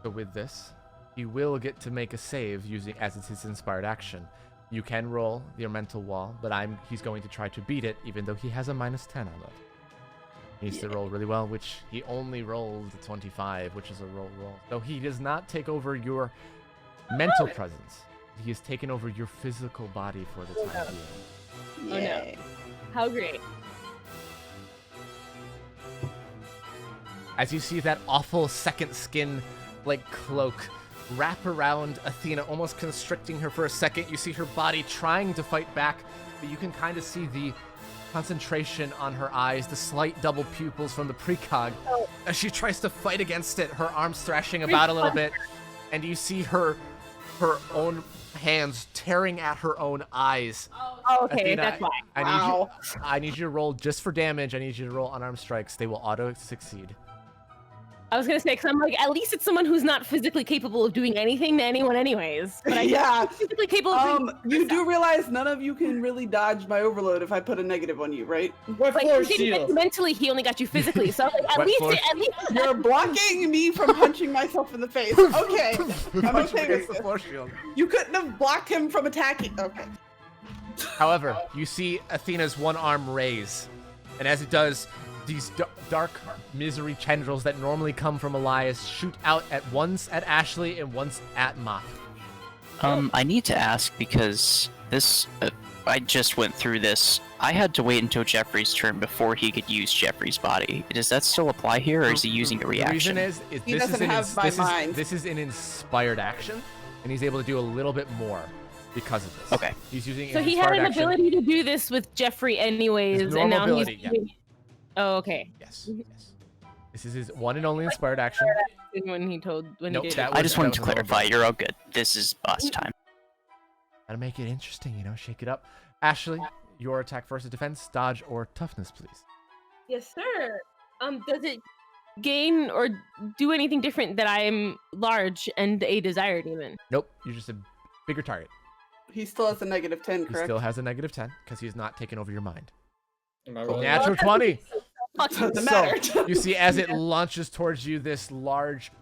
So with this, he will get to make a save using as it's his inspired action. You can roll your mental wall, but he's going to try to beat it, even though he has a -10 on it. He needs to roll really well, which he only rolled a 25, which is a roll. So he does not take over your mental presence. He has taken over your physical body for the time being. Oh, no. Yay. How great. As you see that awful second skin like cloak wrap around Athena, almost constricting her for a second, you see her body trying to fight back, but you can kind of see the concentration on her eyes, the slight double pupils from the precog. As she tries to fight against it, her arms thrashing about a little bit, and you see her own hands tearing at her own eyes. Oh, okay, Athena, that's why. I need you to roll just for damage. I need you to roll unarmed strikes. They will auto succeed. I was gonna say, because I'm like, at least it's someone who's not physically capable of doing anything to anyone, anyways. But I Yeah. physically capable of doing. You do realize none of you can really dodge my overload if I put a negative on you, right? What Like, floor he didn't get shield? you mentally, he only got you physically. So like, What floor- at least. You're blocking me from punching myself in the face. Okay. I'm okay with the this. floor shield. You couldn't have blocked him from attacking. Okay. However, you see Athena's one arm raise, and as it does, these dark misery tendrils that normally come from Elias shoot out at once at Ashley and once at Mop. I need to ask because this, I just went through this. I had to wait until Jeffrey's turn before he could use Jeffrey's body. Does that still apply here, or is he using a reaction? The reason is He doesn't have my mind. this is an inspired action, and he's able to do a little bit more because of this. Okay. He's using So an he had inspired an action. ability to do this with Jeffrey anyways, His and normal now ability, he's. yeah. Oh, okay. Yes. This is his one and only inspired action. When he Nope, did it. that I just wanted to that was a normal clarify. ability. You're all good. This is boss time. Gotta make it interesting, shake it up. Ashley, your attack versus defense, dodge, or toughness, please. Yes, sir. Does it gain or do anything different that I am large and a desire demon? Nope, you're just a bigger target. He still has a -10, He correct? still has a -10 because he's not taken over your mind. Am I rolling? Natural 20. Doesn't So, matter. you see as it launches towards you, this large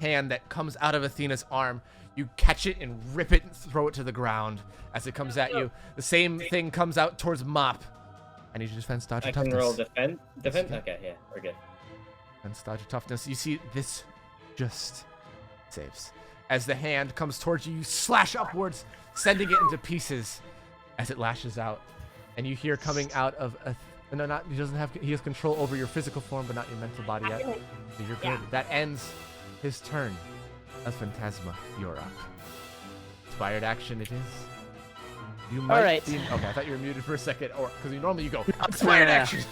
hand that comes out of Athena's arm. You catch it and rip it and throw it to the ground as it comes at you. The same thing comes out towards Mop. I need your defense, dodge, or I can toughness. roll defense. Defense. okay. Okay, yeah, we're good. Defense, dodge, or toughness. You see this just saves. As the hand comes towards you, you slash upwards, sending it into pieces as it lashes out. And you hear coming out of he has control over your physical form, but not your mental body yet. So you're good. Yeah. That ends his turn. Phantasma, you're up. Inspired action it is. You might Alright. be... Okay, I thought you were muted for a second, or because normally you go inspired action.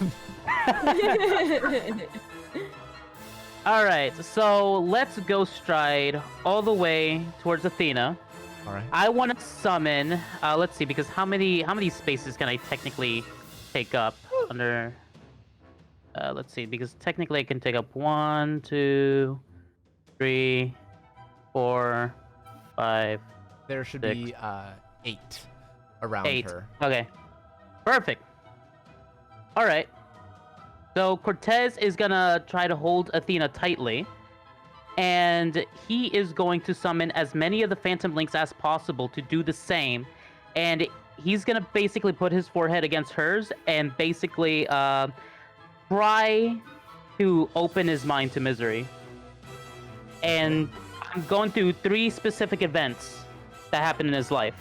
All right, so let's go stride all the way towards Athena. All right. I want to summon. Let's see, because how many spaces can I technically take up under? Let's see, because technically I can take up 1, 2, 3, 4, 5. There should 6. be 8 around 8. her. Okay. Perfect. All right. So Cortez is gonna try to hold Athena tightly, and he is going to summon as many of the Phantom Links as possible to do the same. And he's gonna basically put his forehead against hers and basically try to open his mind to misery. And I'm going through 3 specific events that happened in his life.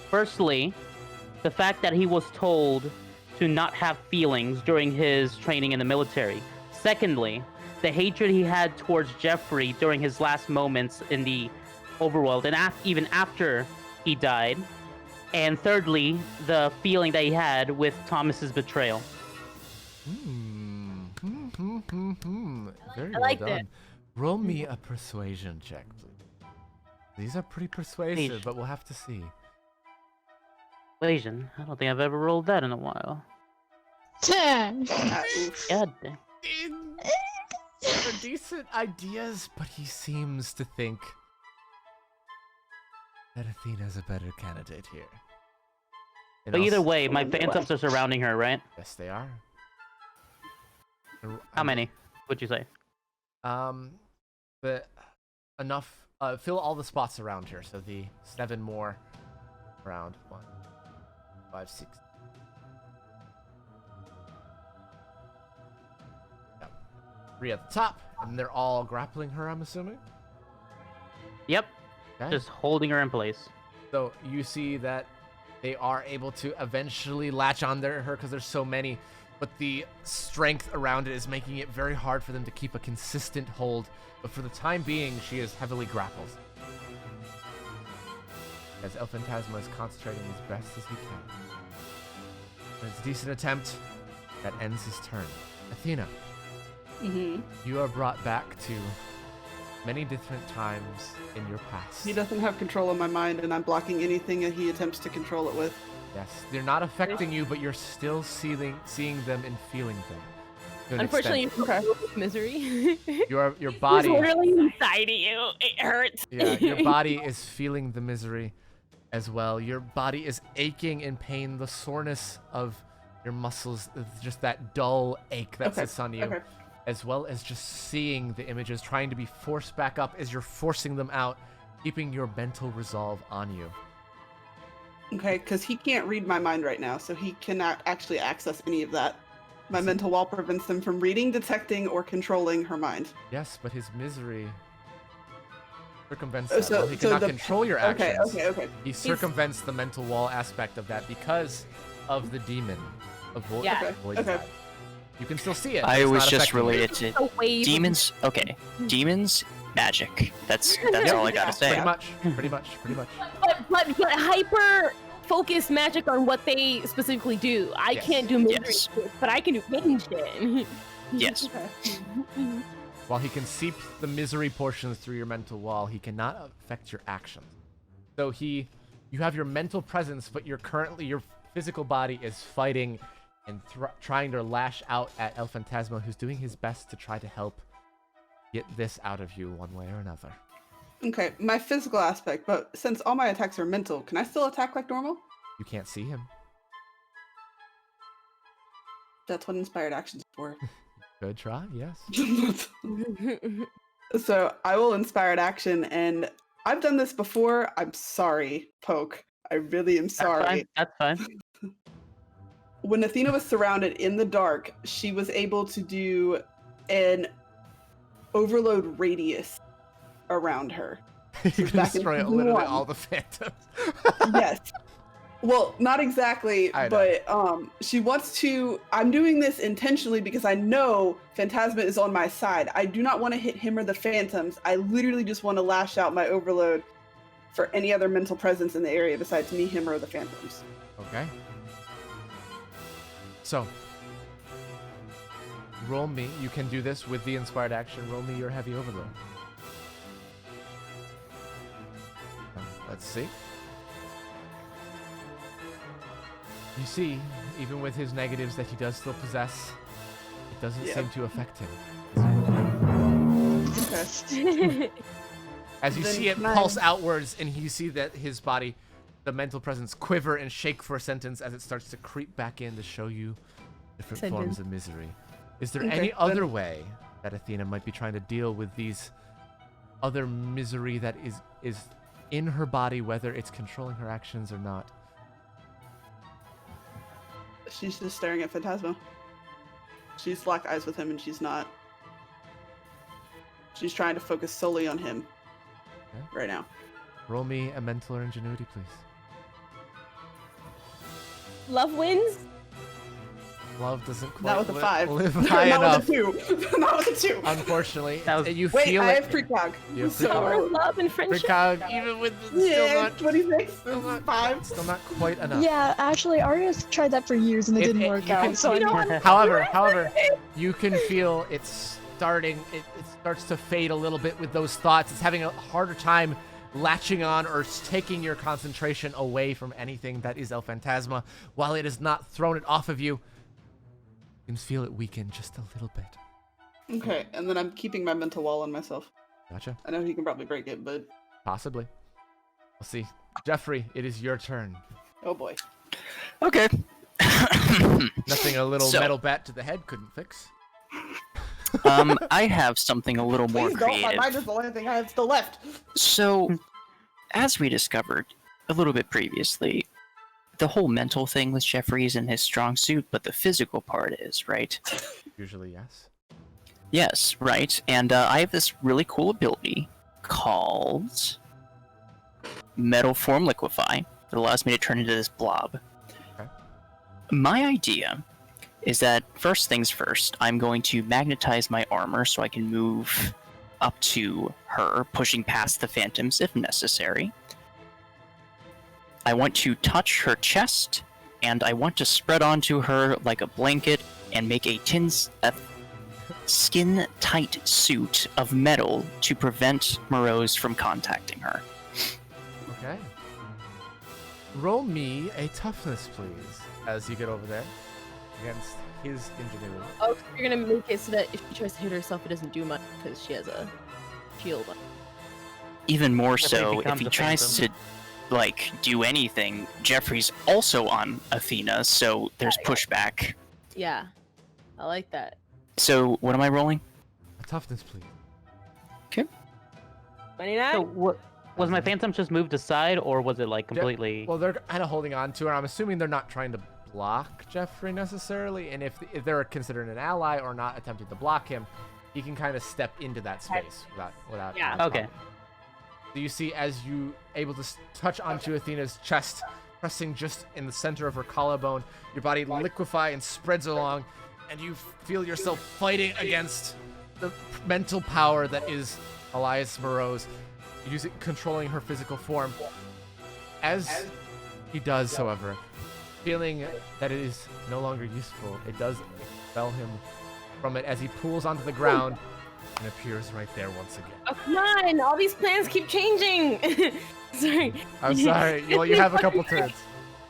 Firstly, the fact that he was told to not have feelings during his training in the military. Secondly, the hatred he had towards Jeffrey during his last moments in the overworld and even after he died. And thirdly, the feeling that he had with Thomas's betrayal. Very I like well that. done. Roll me a persuasion check, please. These are pretty persuasive, but we'll have to see. Persuasion? I don't think I've ever rolled that in a while. Oof. God dang. They're decent ideas, but he seems to think that Athena's a better candidate here. And But either also- way, my phantoms are surrounding her, right? Yes, they are. How many would you say? But enough. Fill all the spots around her. So the 7 more around 1, 5, 6. Yep. 3 at the top, and they're all grappling her. I'm assuming. Yep. Okay. Just holding her in place. So you see that they are able to eventually latch on to her because there's so many, but the strength around it is making it very hard for them to keep a consistent hold. But for the time being, she is heavily grappled. As El Phantasma is concentrating as best as he can. It's a decent attempt. That ends his turn. Athena, you are brought back to many different times in your past. He doesn't have control of my mind, and I'm blocking anything that he attempts to control it with. Yes, they're not affecting you, but you're still seeing them and feeling them. to an Unfortunately, you extent. feel with misery. Your body, It's literally inside of you. It hurts. yeah, your body is feeling the misery as well. Your body is aching in pain. The soreness of your muscles, just that dull ache that sits on you, as well as just seeing the images trying to be forced back up as you're forcing them out, keeping your mental resolve on you. Okay, because he can't read my mind right now, so he cannot actually access any of that. My mental wall prevents him from reading, detecting, or controlling her mind. Yes, but his misery circumvents Oh, that. so- While he so cannot the- control your actions. Okay. He circumvents the mental wall aspect of that because of the demon of Yeah. Void Okay. Side. You can still see it. but I it's was not just affecting you. related to A wave of- demons. Okay, demons, magic. That's all I gotta say. Pretty much. But hyper focus magic on what they specifically do. I Yes. can't do misery Yes. shit, but I can do pain shit. Yes. While he can seep the misery portions through your mental wall, he cannot affect your actions. So you have your mental presence, but your physical body is fighting and trying to lash out at El Phantasma, who's doing his best to try to help get this out of you one way or another. Okay, my physical aspect, but since all my attacks are mental, can I still attack like normal? You can't see him. That's what inspired actions for. Good try, yes. So I will inspired action, and I've done this before. I'm sorry, Poke. I really am sorry. That's fine. When Athena was surrounded in the dark, she was able to do an overload radius around her. You This is can back in destroy season literally 1. all the phantoms. Yes. Well, not exactly, I know. but she wants to. I'm doing this intentionally because I know Phantasma is on my side. I do not want to hit him or the phantoms. I literally just want to lash out my overload for any other mental presence in the area besides me, him, or the phantoms. Okay. So, roll me. You can do this with the inspired action. Roll me your heavy overload. Let's see. You see, even with his negatives that he does still possess, it doesn't seem to affect him. Okay. As you Then see it can I- pulse outwards, and you see that his body, the mental presence, quiver and shake for a sentence as it starts to creep back in to show you different forms of misery. Is there Okay, any then- other way that Athena might be trying to deal with these other misery that is in her body, whether it's controlling her actions or not? She's just staring at Phantasma. She's locked eyes with him, and she's not. She's trying to focus solely on him right now. Roll me a mental or ingenuity, please. Love wins. Love doesn't quite Not with a 5. live high Not enough. with a 2. Not with a 2. Unfortunately, That was- you Wait, feel I it. have precog. You have So, precog. Love and friendship. Precog, even with the still yeah, not 26. still not 5. still not quite enough. Yeah, actually, Aria's tried that for years and it didn't work you out. can- So I you mean, know, however, you can feel it's starting. It starts to fade a little bit with those thoughts. It's having a harder time latching on or taking your concentration away from anything that is El Phantasma. While it has not thrown it off of you, you can feel it weaken just a little bit. Okay, and then I'm keeping my mental wall on myself. Gotcha. I know he can probably break it, but Possibly. We'll see. Jeffrey, it is your turn. oh boy. Okay. Nothing a little So- metal bat to the head couldn't fix. I have something a little more Please don't. My creative. mind is the only thing I have still left. So, as we discovered a little bit previously, the whole mental thing with Jeffrey is in his strong suit, but the physical part is, right? Usually, yes. Yes, right. And I have this really cool ability called Metal Form Liquefy that allows me to turn into this blob. Okay. My idea is that, first things first, I'm going to magnetize my armor so I can move up to her, pushing past the phantoms if necessary. I want to touch her chest, and I want to spread onto her like a blanket and make a skin-tight suit of metal to prevent Morose from contacting her. Okay. Roll me a toughness, please, as you get over there against his ingenuity. Oh, so you're gonna make it so that if she tries to hit herself, it doesn't do much because she has a shield. Even more Jeffrey so, if becomes he a tries to, like, do anything, Jeffrey's also on Athena, so there's pushback. Yeah, I like that. So, what am I rolling? A toughness, please. 29. So what was my phantoms just moved aside, or was it like completely? Well, they're kind of holding on to her. I'm assuming they're not trying to block Jeffrey necessarily, and if they're considered an ally or not attempting to block him, he can kind of step into that space without. Yeah. Okay. So you see, as you able to touch onto Athena's chest, pressing just in the center of her collarbone, your body liquefy and spreads along, and you feel yourself fighting against the mental power that is Elias Morose, using controlling her physical form. As he does, however, feeling that it is no longer useful, it does expel him from it as he pulls onto the ground and appears right there once again. Oh, come on! All these plans keep changing. Sorry. I'm sorry. Well, you have a couple turns.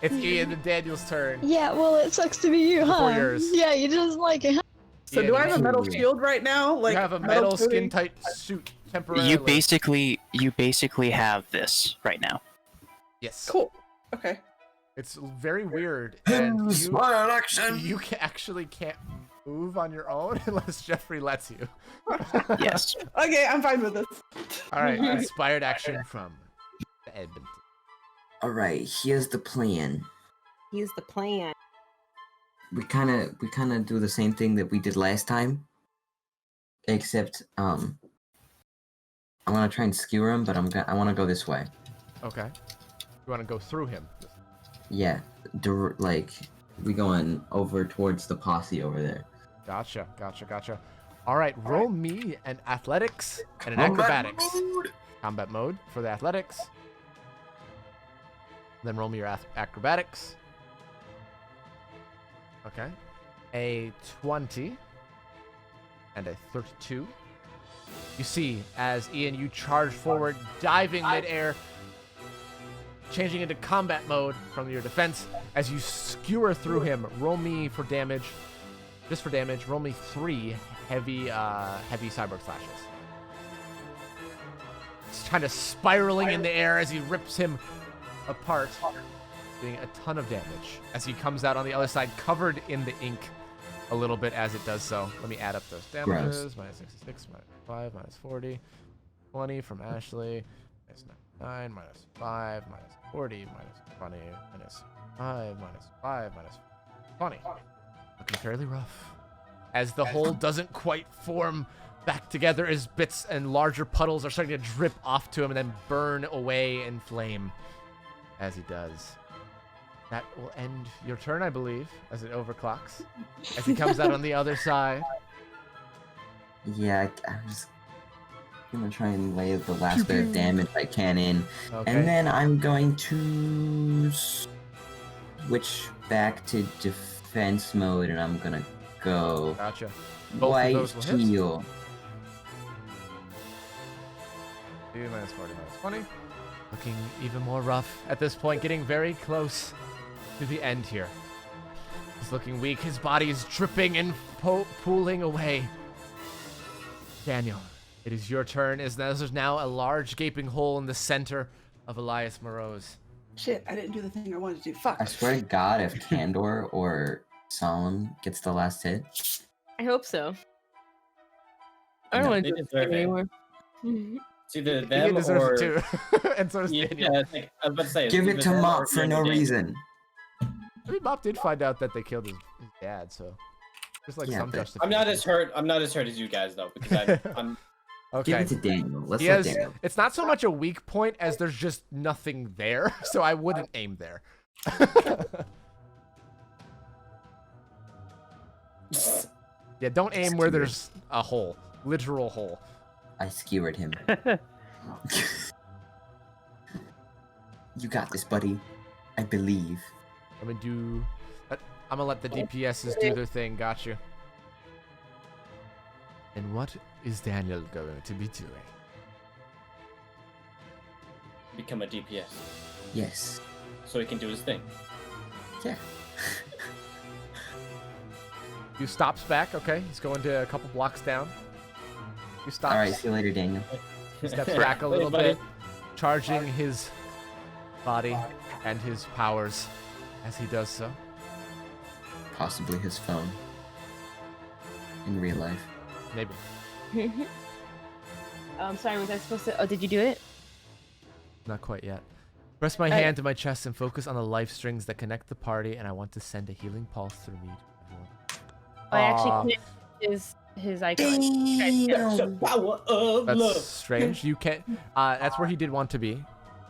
It's Ian and Daniel's turn. yeah, well, it sucks to be you, Before huh? yours. Yeah, you just like it. Huh? So Ian, do I have a metal Ooh. shield right now? Like you have a metal coating? skin-tight suit temporarily. You basically have this right now. Yes. Cool. Okay. It's very weird, and Inspired action! you actually can't move on your own unless Jeffrey lets you. Yes. Okay, I'm fine with this. All right, inspired action from Edmonton. Alright, here's the plan. Here's the plan. We kinda do the same thing that we did last time. Except I want to try and skewer him, but I want to go this way. Okay. You want to go through him? Yeah, like we going over towards the posse over there. Gotcha. All right, roll me an athletics and an acrobatics. Combat mode for the athletics. Then roll me your acrobatics. Okay. A 20 and a 32. You see, as Ian, you charge forward, diving midair, changing into combat mode from your defense. As you skewer through him, roll me for damage. Just for damage, roll me 3 heavy cyborg slashes. It's kind of spiraling in the air as he rips him apart, doing a ton of damage. As he comes out on the other side, covered in the ink a little bit as it does so. Let me add up those damages. Gross. Minus 66, minus 5, minus 40. 20 from Ashley. Minus 9, minus 5, minus 40, minus 20, minus 5, minus 5, minus 20. Looking fairly rough. As the hole doesn't quite form back together, as bits and larger puddles are starting to drip off to him and then burn away in flame as he does. That will end your turn, I believe, as it overclocks. As he comes out on the other side. Yeah, I'm just gonna try and lay the last bit of damage I can in. Okay. And then I'm going to switch back to defense mode, and I'm gonna go Gotcha. Both white of those will hit. heal. 2 minus 40 minus 20. Looking even more rough at this point, getting very close to the end here. He's looking weak. His body is dripping and pooling away. Daniel, it is your turn. There's now a large gaping hole in the center of Elias Moreau's. Shit, I didn't do the thing I wanted to do. Fuck. I swear to God, if Candor or Solemn gets the last hit, I hope so. I don't No, want they to do this deserve it. anymore. It's either He them deserves or it too. And so does yeah, Daniel. it's like, I was about to say, it's give either it to them Mop or for no Daniel. reason. I mean, Mop did find out that they killed his dad, so there's like Yeah, some but- justification. I'm not as hurt. I'm not as hurt as you guys though, because I'm Okay. Give it to Daniel. Let's He let has, Daniel. it's not so much a weak point as there's just nothing there, so I wouldn't aim there. Yeah, don't aim where there's a hole, literal hole. I skewered him. You got this, buddy. I believe. I'm gonna let the DPSs do their thing. Got you. And what is Daniel going to be doing? become a DPS, Yes. so he can do his thing. Yeah. You stops back. Okay, he's going to a couple blocks down. You stops. All right. See you later, Daniel. Steps back a little Hey, buddy. bit, charging his body and his powers as he does so. Possibly his phone. In real life. Maybe. Sorry, was I supposed to? Oh, did you do it? Not quite yet. Press my hand to my chest and focus on the life strings that connect the party, and I want to send a healing pulse through me to everyone. I actually Aw, connected his icon. That's the power of that's love. strange. You can't. That's where he did want to be.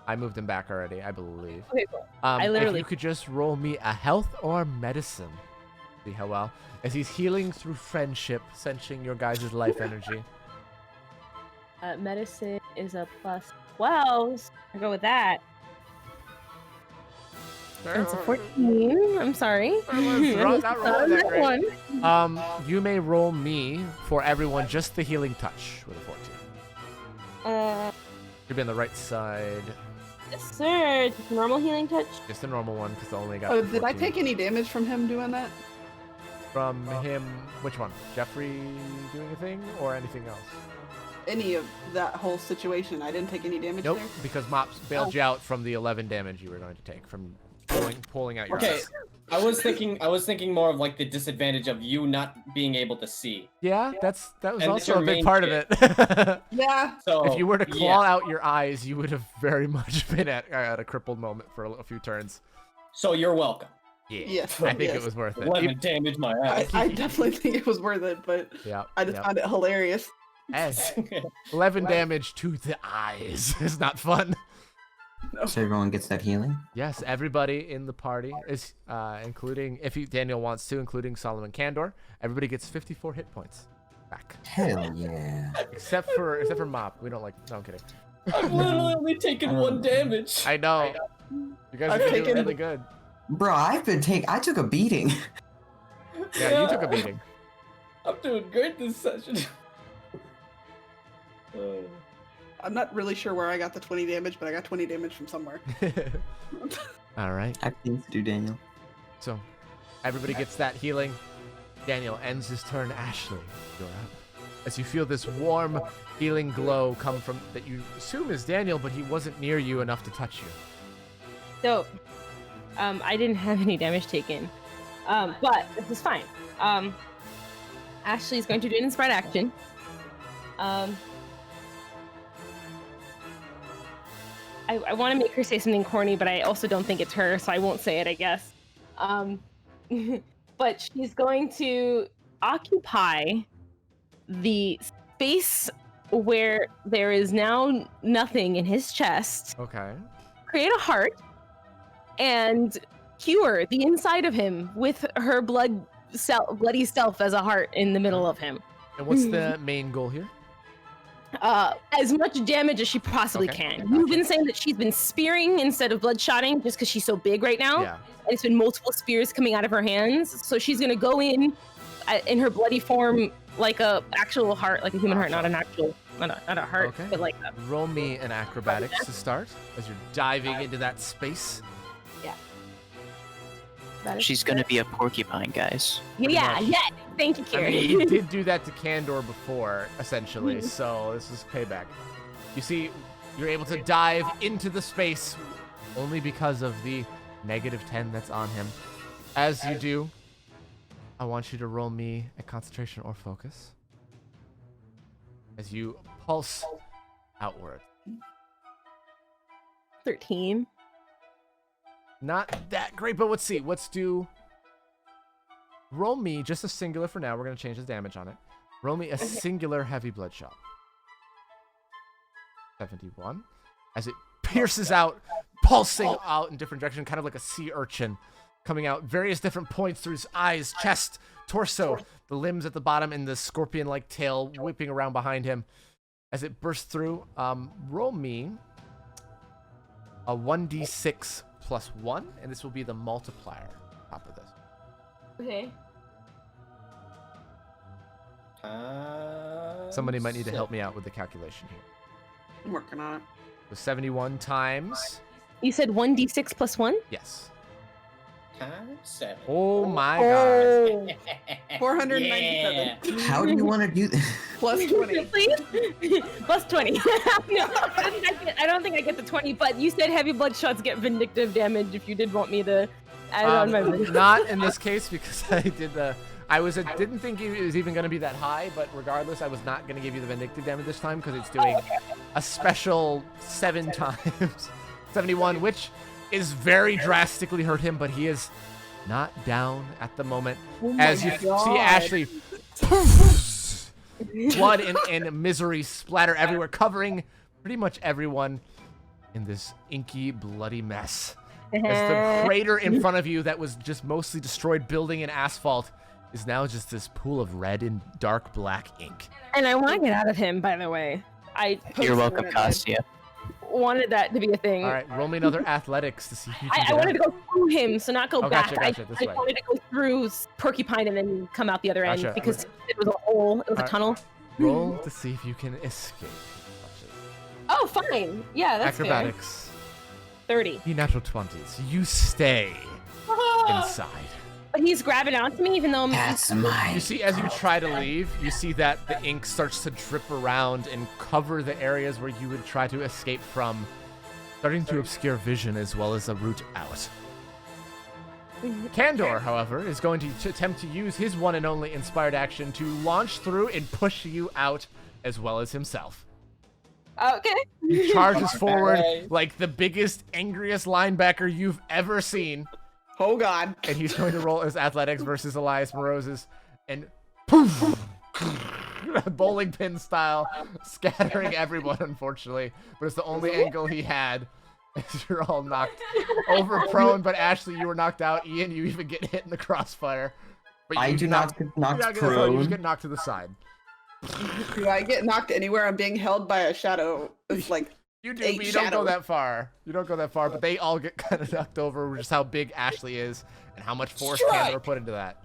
I moved him back already, I believe. Okay, cool. If literally- you could just roll me a health or medicine. See how well. As he's healing through friendship, sensing your guys' life energy. Medicine is a +12. I go with that. It's a 14. I'm sorry. Not rolling that great. One. You may roll me for everyone just the healing touch with a 14. You'll be on the right side. Yes, sir. Just normal healing touch. Just the normal one, because I only got Oh, the did I 14. take any damage from him doing that? From him, which one? Jeffrey doing a thing or anything else? Any of that whole situation? I didn't take any damage Nope, there? because Mops bailed you out from the 11 damage you were going to take from pulling out your Okay, eyes. I was thinking more of like the disadvantage of you not being able to see. Yeah, that was And also your a big main part of shit. it. Yeah. So If you were to yeah. claw out your eyes, you would have very much been at a crippled moment for a few turns. So you're welcome. Yeah, Yes, I think yes. it was worth it. 11 damage my ass. I definitely think it was worth it, but Yeah, I just yeah. found it hilarious. Hey, 11 damage to the eyes is not fun. So everyone gets that healing? Yes, everybody in the party is, including, if Daniel wants to, including Solomon Candor, everybody gets 54 hit points back. Hell yeah. Except for Mop. We don't like, no, I'm kidding. I've literally only taken 1 damage. I know. You guys I've are doing taken- really good. Bro, I took a beating. Yeah, you took a beating. I'm doing great this session. I'm not really sure where I got the 20 damage, but I got 20 damage from somewhere. All right. I have things to do, Daniel. So, everybody gets that healing. Daniel ends his turn. Ashley, you're up. As you feel this warm, healing glow come from that you assume is Daniel, but he wasn't near you enough to touch you. So, I didn't have any damage taken, but this is fine. Ashley's going to do an inspired action. I want to make her say something corny, but I also don't think it's her, so I won't say it, I guess. But she's going to occupy the space where there is now nothing in his chest, Okay. create a heart, and cure the inside of him with her bloody self as a heart in the middle of him. And what's the main goal here? As much damage as she possibly Okay, can. okay, You've gotcha. been saying that she's been spearing instead of bloodshotting just because she's so big right now. Yeah. And it's been multiple spears coming out of her hands. So she's gonna go in her bloody form like a actual heart, like a human heart, not an actual, not a heart, Okay. but like Roll me an acrobatics to start as you're diving into that space. that is She's gonna be a porcupine, guys. yeah, much. yeah. Thank you, I Carrie. mean, you did do that to Candor before, essentially, so this is payback. You see, you're able to dive into the space only because of the -10 that's on him. As you do, I want you to roll me a concentration or focus as you pulse outward. 13. Not that great, but let's see. Let's do... Roll me just a singular for now. We're going to change the damage on it. Roll me a singular heavy bloodshot. 71. As it pierces out, pulsing out in different directions, kind of like a sea urchin. Coming out various different points through his eyes, chest, torso, the limbs at the bottom, and the scorpion-like tail whipping around behind him. As it bursts through, roll me a 1d6 plus 1, and this will be the multiplier on top of this. Okay. Somebody might need to help me out with the calculation here. I'm working on it. So 71 times... You said 1d6 plus 1? Yes. Times 7. Oh my god. 497 How do you want to do this? plus 20. Please? Plus 20. No, I don't think I get the 20, but you said heavy blood shots get vindictive damage if you did want me to add on my Not in this case because I did the... didn't think it was even going to be that high, but regardless, I was not going to give you the vindictive damage this time because it's doing a special 7 times 71, which is very drastically hurt him, but he is not down at the moment. As you see Ashley, blood and misery splatter everywhere, covering pretty much everyone in this inky, bloody mess. As the crater in front of you that was just mostly destroyed building and asphalt is now just this pool of red and dark black ink. And I want to get out of him, by the way. You're welcome, Cassia. Wanted that to be a thing. All right, roll me another athletics to see if you can I get wanted out. to go through him, so not go Oh, back. gotcha, this I way. wanted to go through Porcupine and then come out the other end Gotcha. because it was a hole. It was a Alright. tunnel. Roll to see if you can escape. Oh, fine. Yeah, that's Acrobatics. fair. 30. You natural 20s. You stay inside. But he's grabbing onto me, even though I'm. That's my. You see, as you try to leave, you see that the ink starts to drip around and cover the areas where you would try to escape from, starting to obscure vision as well as a route out. Candor, however, is going to attempt to use his one and only inspired action to launch through and push you out as well as himself. Okay. He charges forward like the biggest, angriest linebacker you've ever seen. Oh god. And he's going to roll his athletics versus Elias Morose's. And poof! bowling pin style, scattering everyone, unfortunately. But it's the only angle he had. You're all knocked over prone, but Ashley, you were knocked out. Ian, you even get hit in the crossfire. But I do not get knocked prone. You just get knocked to the side. Do I get knocked anywhere? I'm being held by a shadow. It's like You do, but you don't go that far. You don't go that far, but they all get kind of knocked over, just how big Ashley is and how much force Candor put into that.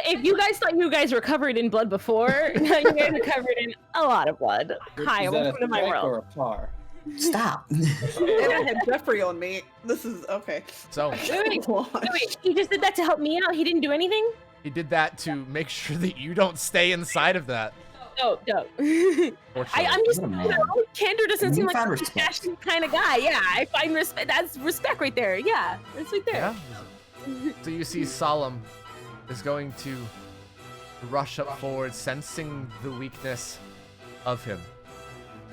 If you guys thought you guys were covered in blood before, now you guys are covered in a lot of blood. Hi, welcome to my world. Stop. And I had Jeffrey on me. This is okay. So wait, he just did that to help me out. He didn't do anything. he did that to make sure that you don't stay inside of that. No. I'm just, Candor doesn't seem like a passionate kind of guy. Yeah, I find respect. That's respect right there. Yeah, that's right there. Yeah. So you see Solemn is going to rush up forward, sensing the weakness of him,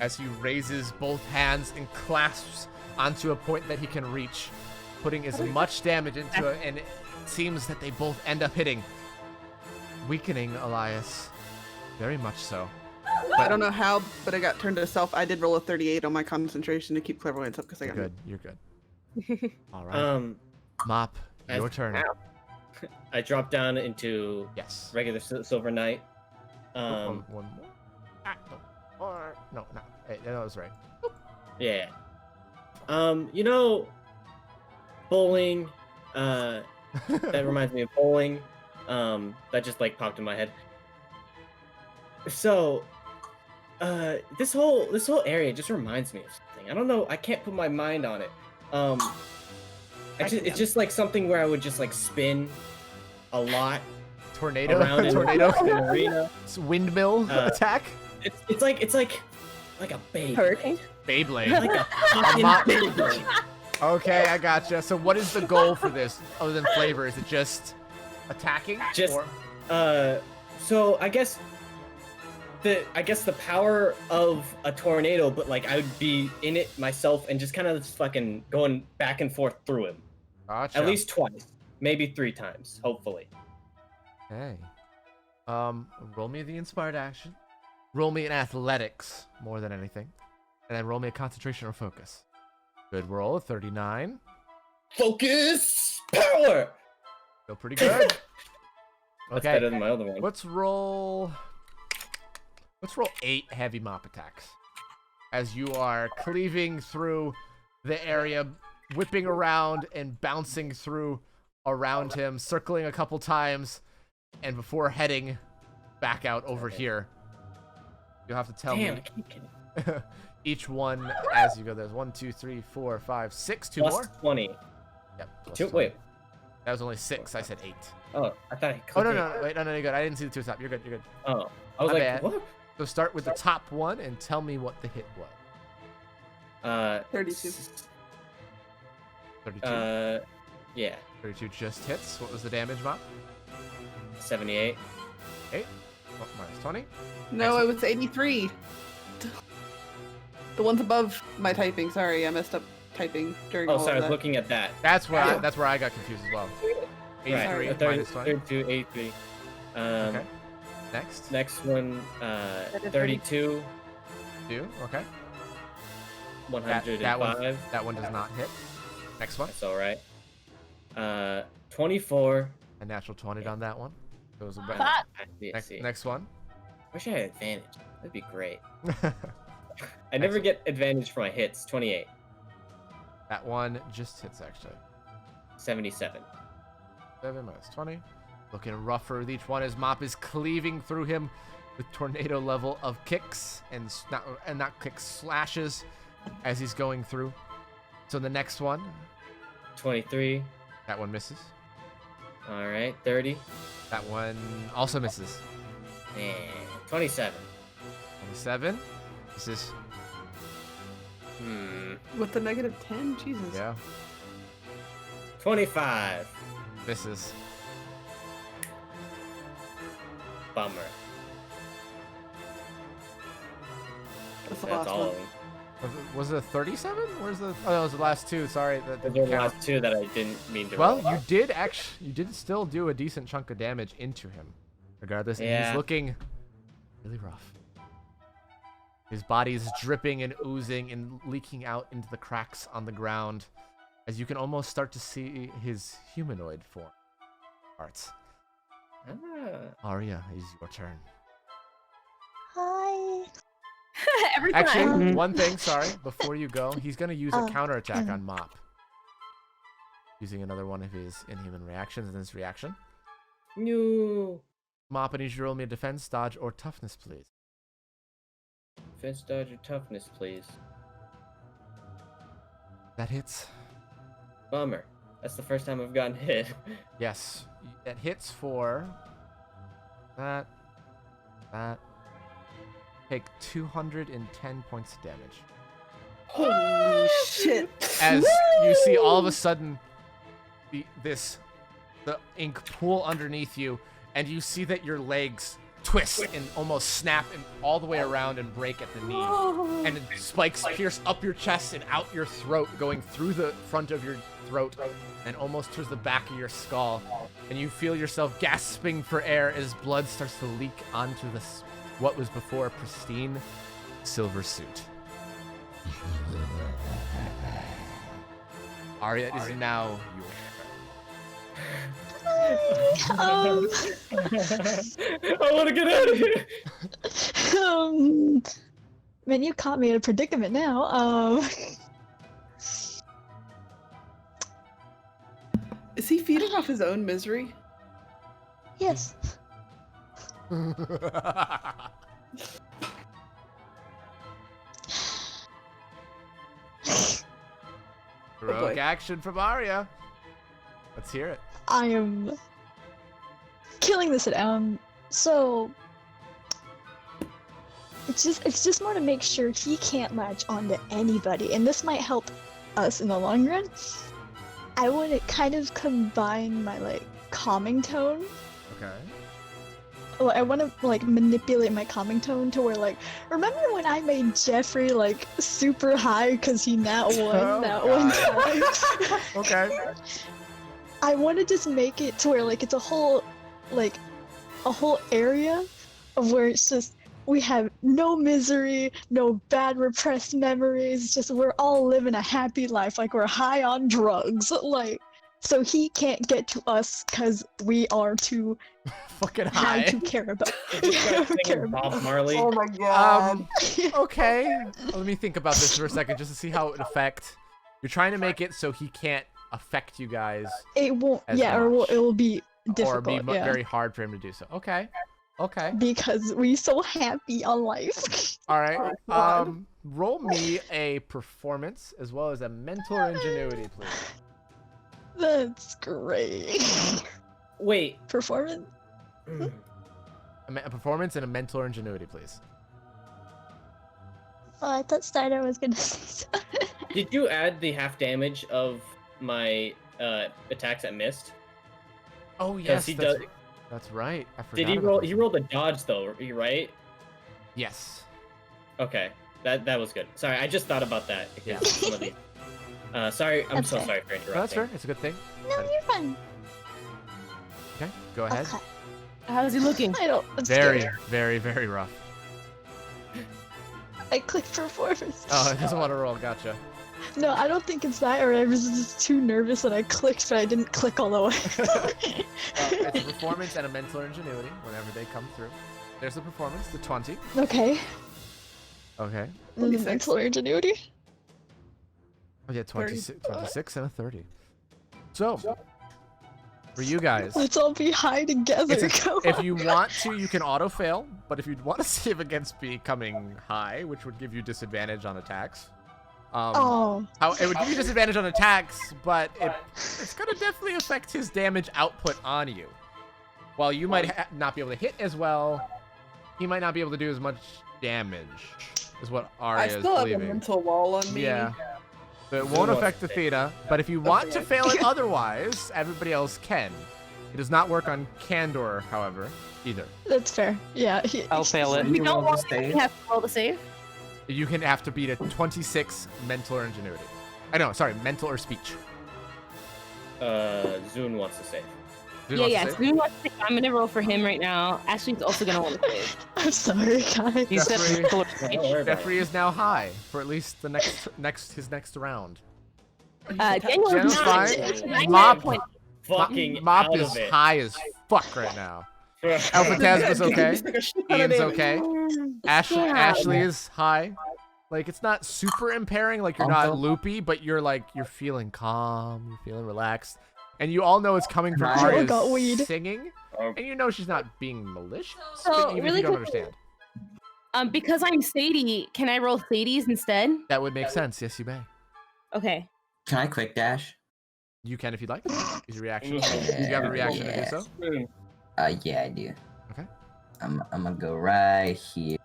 as he raises both hands and clasps onto a point that he can reach, putting as much damage into it, and it seems that they both end up hitting, weakening Elias. Very much so. I don't know how, but I got turned to self. I did roll a 38 on my concentration to keep clairvoyance up because I got good. You're good. All right. Mop, your turn. I dropped down into regular Silver Knight. One more. No, hey, that was right. Yeah. You know, bowling. That reminds me of bowling. That just like popped in my head. So, this whole area just reminds me of something. I don't know. I can't put my mind on it. It's just like something where I would just like spin a lot. Tornado. Around Tornado. In an arena. It's windmill attack. It's like a Beyblade. Hurricane. Beyblade. Like a fucking Beyblade. Okay, I gotcha. So what is the goal for this other than flavor? Is it just attacking? So I guess the power of a tornado, but like I would be in it myself and just kind of fucking going back and forth through him. Gotcha. At least twice, maybe 3 times, hopefully. Okay. Roll me the inspired action. Roll me an athletics more than anything, and then roll me a concentration or focus. Good roll, 39. Focus power. Feel pretty good. That's better than my other one. Let's roll 8 heavy mop attacks as you are cleaving through the area, whipping around and bouncing through around him, circling a couple times, and before heading back out over here. You'll have to tell me each one as you go. There's 1, 2, 3, 4, 5, 6. 2 plus more. 20. Yep. Plus 20. Wait. That was only 6. I said 8. Oh, I thought I clicked. Oh no, wait, no, you're good. I didn't see the 2 top. You're good. Oh, I was My like, bad. what? So start with the top one and tell me what the hit was. 32. 32. Yeah. 32 just hits. What was the damage, Mop? 78. 8. Oh, minus 20. No, it was 83. The ones above my typing. Sorry, I messed up typing during all Oh, sorry, I of was that. looking at that. That's where I got confused as well. 83 Right. minus 20. 32, 83. Okay. Next. Next one, 32. 2. Okay. 105. That one does not hit. Next one. That's all right. 24. A natural 20 on that one. Those are Ah. next one. Wish I had advantage. That'd be great. I never get advantage for my hits. 28. That one just hits actually. 77. 7 minus 20. Looking rougher with each one as Mop is cleaving through him with tornado level of kicks and not kicks, slashes as he's going through. So the next one. 23. That one misses. All right. 30. That one also misses. And 27. 27. Misses. With the negative 10? Jesus. Yeah. 25. Misses. Bummer. That's the That's last all one. of them. Was it 37? Where's the? Oh, that was the last 2. Sorry. That Those didn't are the count. last 2 that I didn't mean to Well, roll. you did still do a decent chunk of damage into him. Regardless, and Yeah. he's looking really rough. His body is dripping and oozing and leaking out into the cracks on the ground, as you can almost start to see his humanoid form parts. Arya, it is your turn. Hi. Every time. Actually, one thing, sorry, before you go, he's going to use a counterattack on Mop. Using another one of his inhuman reactions in this reaction. No. Mop, I need you to roll me a defense, dodge, or toughness, please. Defense, dodge, or toughness, please. That hits. Bummer. That's the first time I've gotten hit. Yes, that hits for that. Take 210 points of damage. Holy shit. As you see all of a sudden the ink pool underneath you, and you see that your legs twist and almost snap and all the way around and break at the knee. And spikes pierce up your chest and out your throat, going through the front of your throat and almost towards the back of your skull. And you feel yourself gasping for air as blood starts to leak onto what was before a pristine silver suit. Arya, it is now your I want to get out of here. Man, you caught me in a predicament now. Is he feeding off his own misery? Yes. Heroic action from Arya. Let's hear it. I am killing this at so it's just more to make sure he can't latch onto anybody, and this might help us in the long run. I want to kind of combine my calming tone. Okay. Well, I want to manipulate my calming tone to where remember when I made Jeffrey super high because he nat won that one time? Okay. I want to just make it to where it's a whole area of where it's just we have no misery, no bad repressed memories, just we're all living a happy life, we're high on drugs, so he can't get to us because we are too fucking high high to care about. Bob Marley. Oh my god. Okay. Let me think about this for a second just to see how it would affect. You're trying to make it so he can't affect you guys. It won't. as Yeah, much, it will be difficult. or be yeah. very hard for him to do so. Okay. Okay. Because we so happy on life. All right. Roll me a performance as well as a mental or ingenuity, please. That's great. Wait. Performance? A performance and a mental or ingenuity, please. Oh, I thought Steiner was gonna say something. Did you add the half damage of my attacks that missed? Oh yes, he that's, does. that's right. I forgot. Did he about roll? this. He rolled a dodge though, right? Yes. Okay, that was good. Sorry, I just thought about that. Yeah. Some of these. Sorry, I'm That's so fair. sorry for interrupting. No, that's fair. It's a good thing. No, you're fine. Okay, go ahead. Okay. How's he looking? I don't. I'm Very, scared. very, very rough. I clicked performance. Oh, it doesn't want to roll. Gotcha. No, I don't think it's that, or I was just too nervous and I clicked, but I didn't click all the way. It's a performance and a mental or ingenuity whenever they come through. There's the performance, the 20. Okay. Okay. 26. Mental ingenuity? Oh yeah, 26 and a 30. So, for you guys, Let's all be high together. Come if on. you want to, you can auto fail. But if you'd want to save against becoming high, which would give you disadvantage on attacks. Oh. It would give you disadvantage on attacks, but it's gonna definitely affect his damage output on you. While you might not be able to hit as well, he might not be able to do as much damage. Is what I Arya is still have a believing. mental wall on me. Yeah. So it won't affect Athena, but if you want to fail it otherwise, everybody else can. It does not work on Candor, however, either. That's fair. Yeah. I'll fail it. We don't roll the want to save? have to roll the save. You can have to beat a 26 mental or ingenuity. I know, sorry, mental or speech. Zune wants to save. Dude Yeah, wants to yeah. save? So we want to save. I'm gonna roll for him right now. Ashley's also gonna want to save. I'm sorry, guys. He said Jeffrey- mental Don't range. worry about Jeffrey is now high for at least the his next round. Daniel Jen's is fine. not. Mop, Fucking Mop out is of it. high as fuck right now. Alpha Tasma's okay. Ian's okay. Ashley is high. Like, it's not super impairing, like you're not loopy, but you're feeling calm, you're feeling relaxed. And you all know it's coming from Jill got weed. Arya's singing. And you know she's not being malicious, So, even if really you don't quickly- understand. Because I'm Sadie, can I roll Sadie's instead? That would make sense, yes you may. Okay. Can I quick dash? You can if you'd like. Use your reaction. Yeah, You have a reaction yeah. to do so? Yeah, I do. Okay. I'm gonna go right here.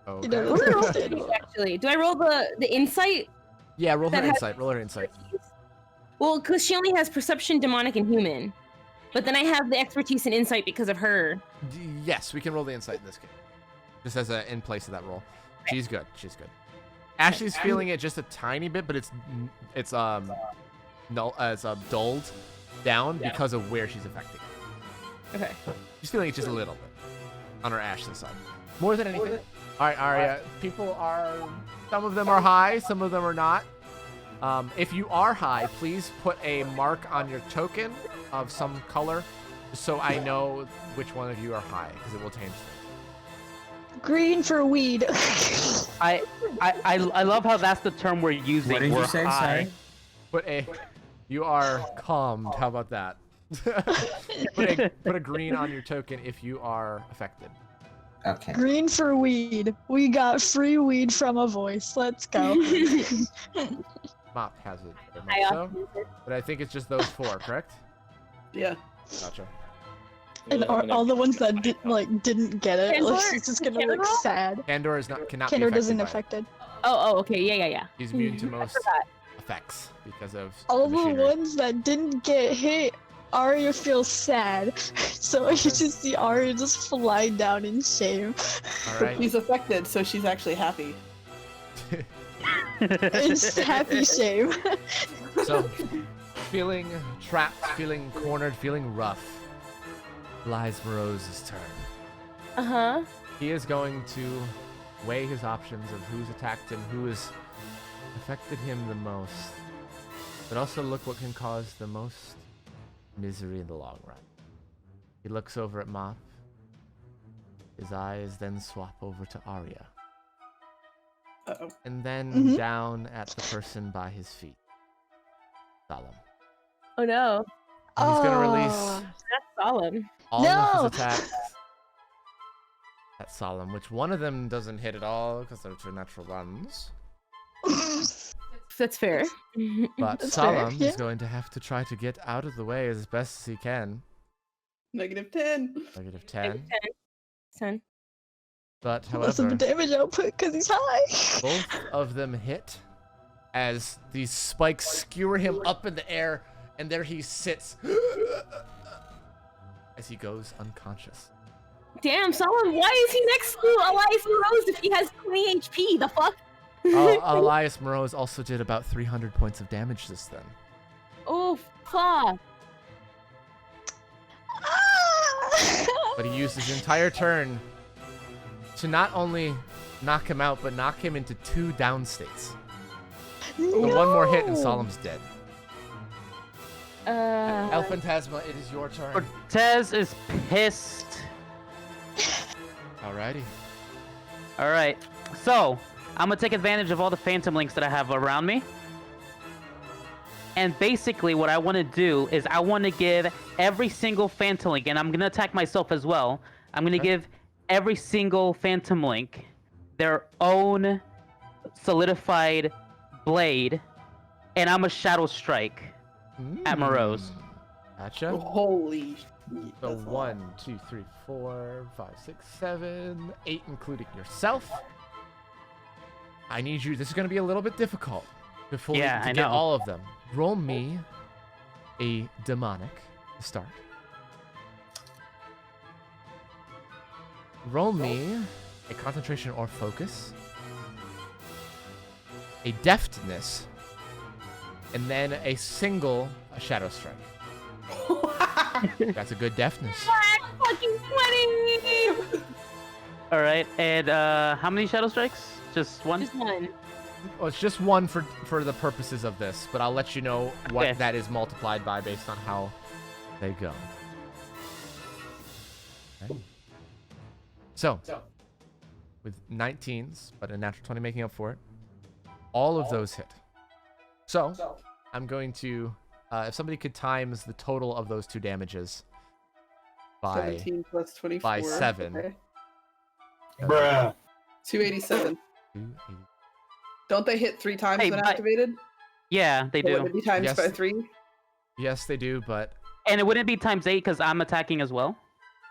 Okay. know, What do I roll Sadie, actually? Do I roll the insight? Yeah, roll her that has- insight. Roll her insight. Well, because she only has perception, demonic, and human. But then I have the expertise and insight because of her. Yes, we can roll the insight in this case. Just as in place of that roll. She's good. She's good. Ashley's feeling it just a tiny bit, but it's dulled down because of where she's affecting it. Okay. She's feeling it just a little bit on her Ashley side. More than anything. All right, Arya. Some of them are high, some of them are not. If you are high, please put a mark on your token of some color, so I know which one of you are high, because it will change things. Green for weed. I love how that's the term we're using. What did we're you say? high. Sorry. You are calmed. How about that? put a green on your token if you are affected. Okay. Green for weed. We got free weed from a voice. Let's go. Mop has it, I so, but I think it's just those four, correct? Yeah. Gotcha. And all the ones that didn't get it, Pandora? like, she's just gonna look Pandora? sad. Pandora cannot be Kendra affected doesn't by it. affect it. Oh, okay. Yeah. He's immune to I most forgot. effects because of All the machinery. ones that didn't get hit, Arya feels sad. So you just see Arya just fly down in shame. All right. She's affected, so she's actually happy. It's happy shame. So, feeling trapped, feeling cornered, feeling rough, lies Moreau's turn. Uh-huh. He is going to weigh his options of who's attacked him, who has affected him the most, but also look what can cause the most misery in the long run. He looks over at Mop. His eyes then swap over to Arya, Uh-oh. and then Mhm. down at the person by his feet. Solemn. Oh no. And he's gonna release Oh. That's solemn. all No! of his attacks at Solemn, which one of them doesn't hit at all because they're two natural ones. That's fair. But That's fair, Solemn yeah. is going to have to try to get out of the way as best as he can. -10. Negative 10. 10. But Most of the however, damage output because he's high. both of them hit as these spikes skewer him up in the air, and there he sits as he goes unconscious. Damn, solemn. Why is he next to Elias Rose if he has 20 HP? The fuck? Elias Morose also did about 300 points of damage this then. Oh, fuck. But he used his entire turn to not only knock him out, but knock him into 2 down states. So one more hit and No. Solemn's dead. El Phantasma, it is your turn. Cortez is pissed. Alrighty. All right. So I'm gonna take advantage of all the Phantom Links that I have around me. And basically, what I want to do is I want to give every single Phantom Link, and I'm gonna attack myself as well. I'm gonna Okay. give every single Phantom Link their own solidified blade, and I'm a Shadow Strike at Morose. Gotcha. Holy shit. So that's a lot. 1, 2, 3, 4, 5, 6, 7, 8, including yourself. I need you. This is going to be a little bit difficult to fully Yeah, to I get know. all of them. Roll me a demonic to start. Roll me a concentration or focus, a deftness, and then a shadow strike. That's a good deafness. Fucking 20! All right, and how many shadow strikes? Just one. Just one. Well, it's just one for the purposes of this, but I'll let you know what Okay. that is multiplied by based on how they go. Okay. So, with 19s, but a natural 20 making up for it, all of those hit. So, I'm going to, if somebody could times the total of those two damages by 17 plus 24. by 7. Okay. Bruh. 287. 280. Don't they hit 3 times Hey, when but- activated? Yeah, they Or would do. it be times Yes. by 3? Yes, they do, but And it wouldn't be times 8 because I'm attacking as well.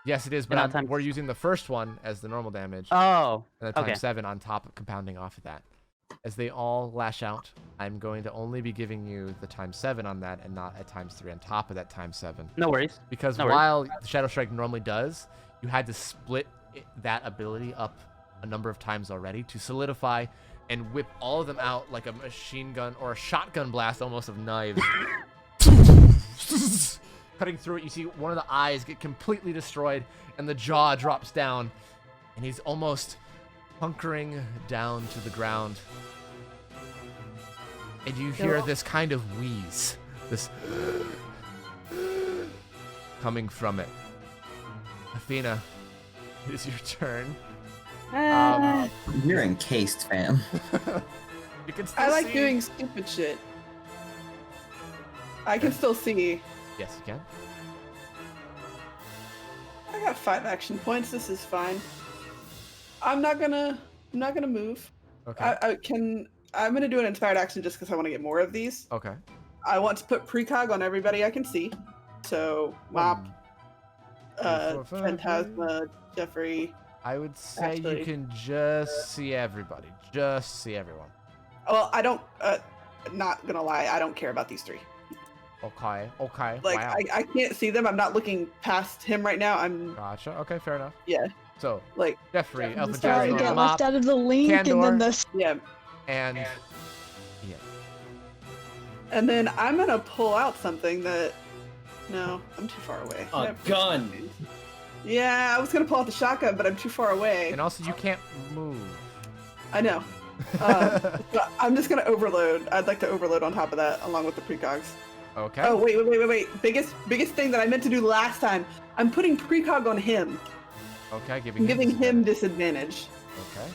yes, it is. But not times- we're using the first one as the normal damage, Oh, and then times okay. 7 on top of compounding off of that. As they all lash out, I'm going to only be giving you the times 7 on that, and not a times 3 on top of that times 7. no worries. Because No worries. while the Shadow Strike normally does, you had to split that ability up a number of times already to solidify and whip all of them out like a machine gun or a shotgun blast almost of knives. Cutting through it, you see one of the eyes get completely destroyed and the jaw drops down and he's almost hunkering down to the ground. And you hear this kind of wheeze, this coming from it. Athena, it is your turn. You're encased, fam. You can still I like see- doing stupid shit. I can still see. Yes, you can. I got 5 action points. This is fine. I'm not gonna move. Okay. I'm gonna do an inspired action just because I want to get more of these. Okay. I want to put precog on everybody I can see. So Mop, 1, 2, 4, 5, Phantasma, Jeffrey. I would say Actually- you can just see everybody. Just see everyone. Well, I don't. Not gonna lie, I don't care about these 3. Okay. Okay. Like wow. I can't see them. I'm not looking past him right now. I'm Gotcha. Okay, fair enough. Yeah. So, like Jeffrey, Yeah, Alpha I'm Sorry, Jasmine, get Mop, left out of the link and Candor. then this. yeah. and Ian. And then I'm gonna pull out something that. No, I'm too far away. A gun. Yeah, I was gonna pull out the shotgun, but I'm too far away. And also, you can't move. I know. But I'm just gonna overload. I'd like to overload on top of that, along with the precogs. Okay. Oh wait! Biggest thing that I meant to do last time. I'm putting precog on him. Okay, I'm giving him disadvantage. disadvantage. Okay.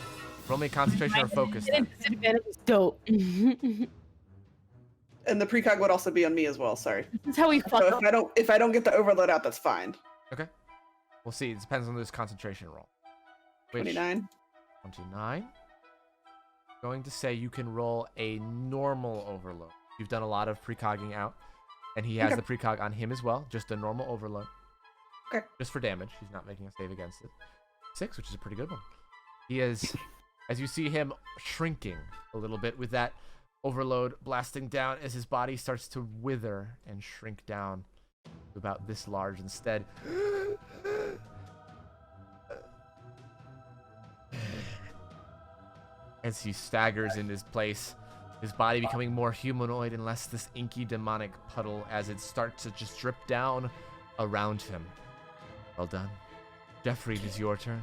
Roll me concentration or focus then. Disadvantage is dope. This And the precog would also be on me as well. Sorry. is how we fuck So up. if I don't get the overload out, that's fine. Okay. We'll see. It depends on this concentration roll. Which- 29. 29. Going to say you can roll a normal overload. You've done a lot of precogging out, and he has Okay. the precog on him as well. Just a normal overload. Okay. Just for damage. He's not making a save against it. 6, which is a pretty good one. He is, as you see him shrinking a little bit with that overload blasting down as his body starts to wither and shrink down to about this large instead. As he staggers in his place, his body becoming more humanoid and less this inky demonic puddle as it starts to just drip down around him. Well done. Jeffrey, it is your turn.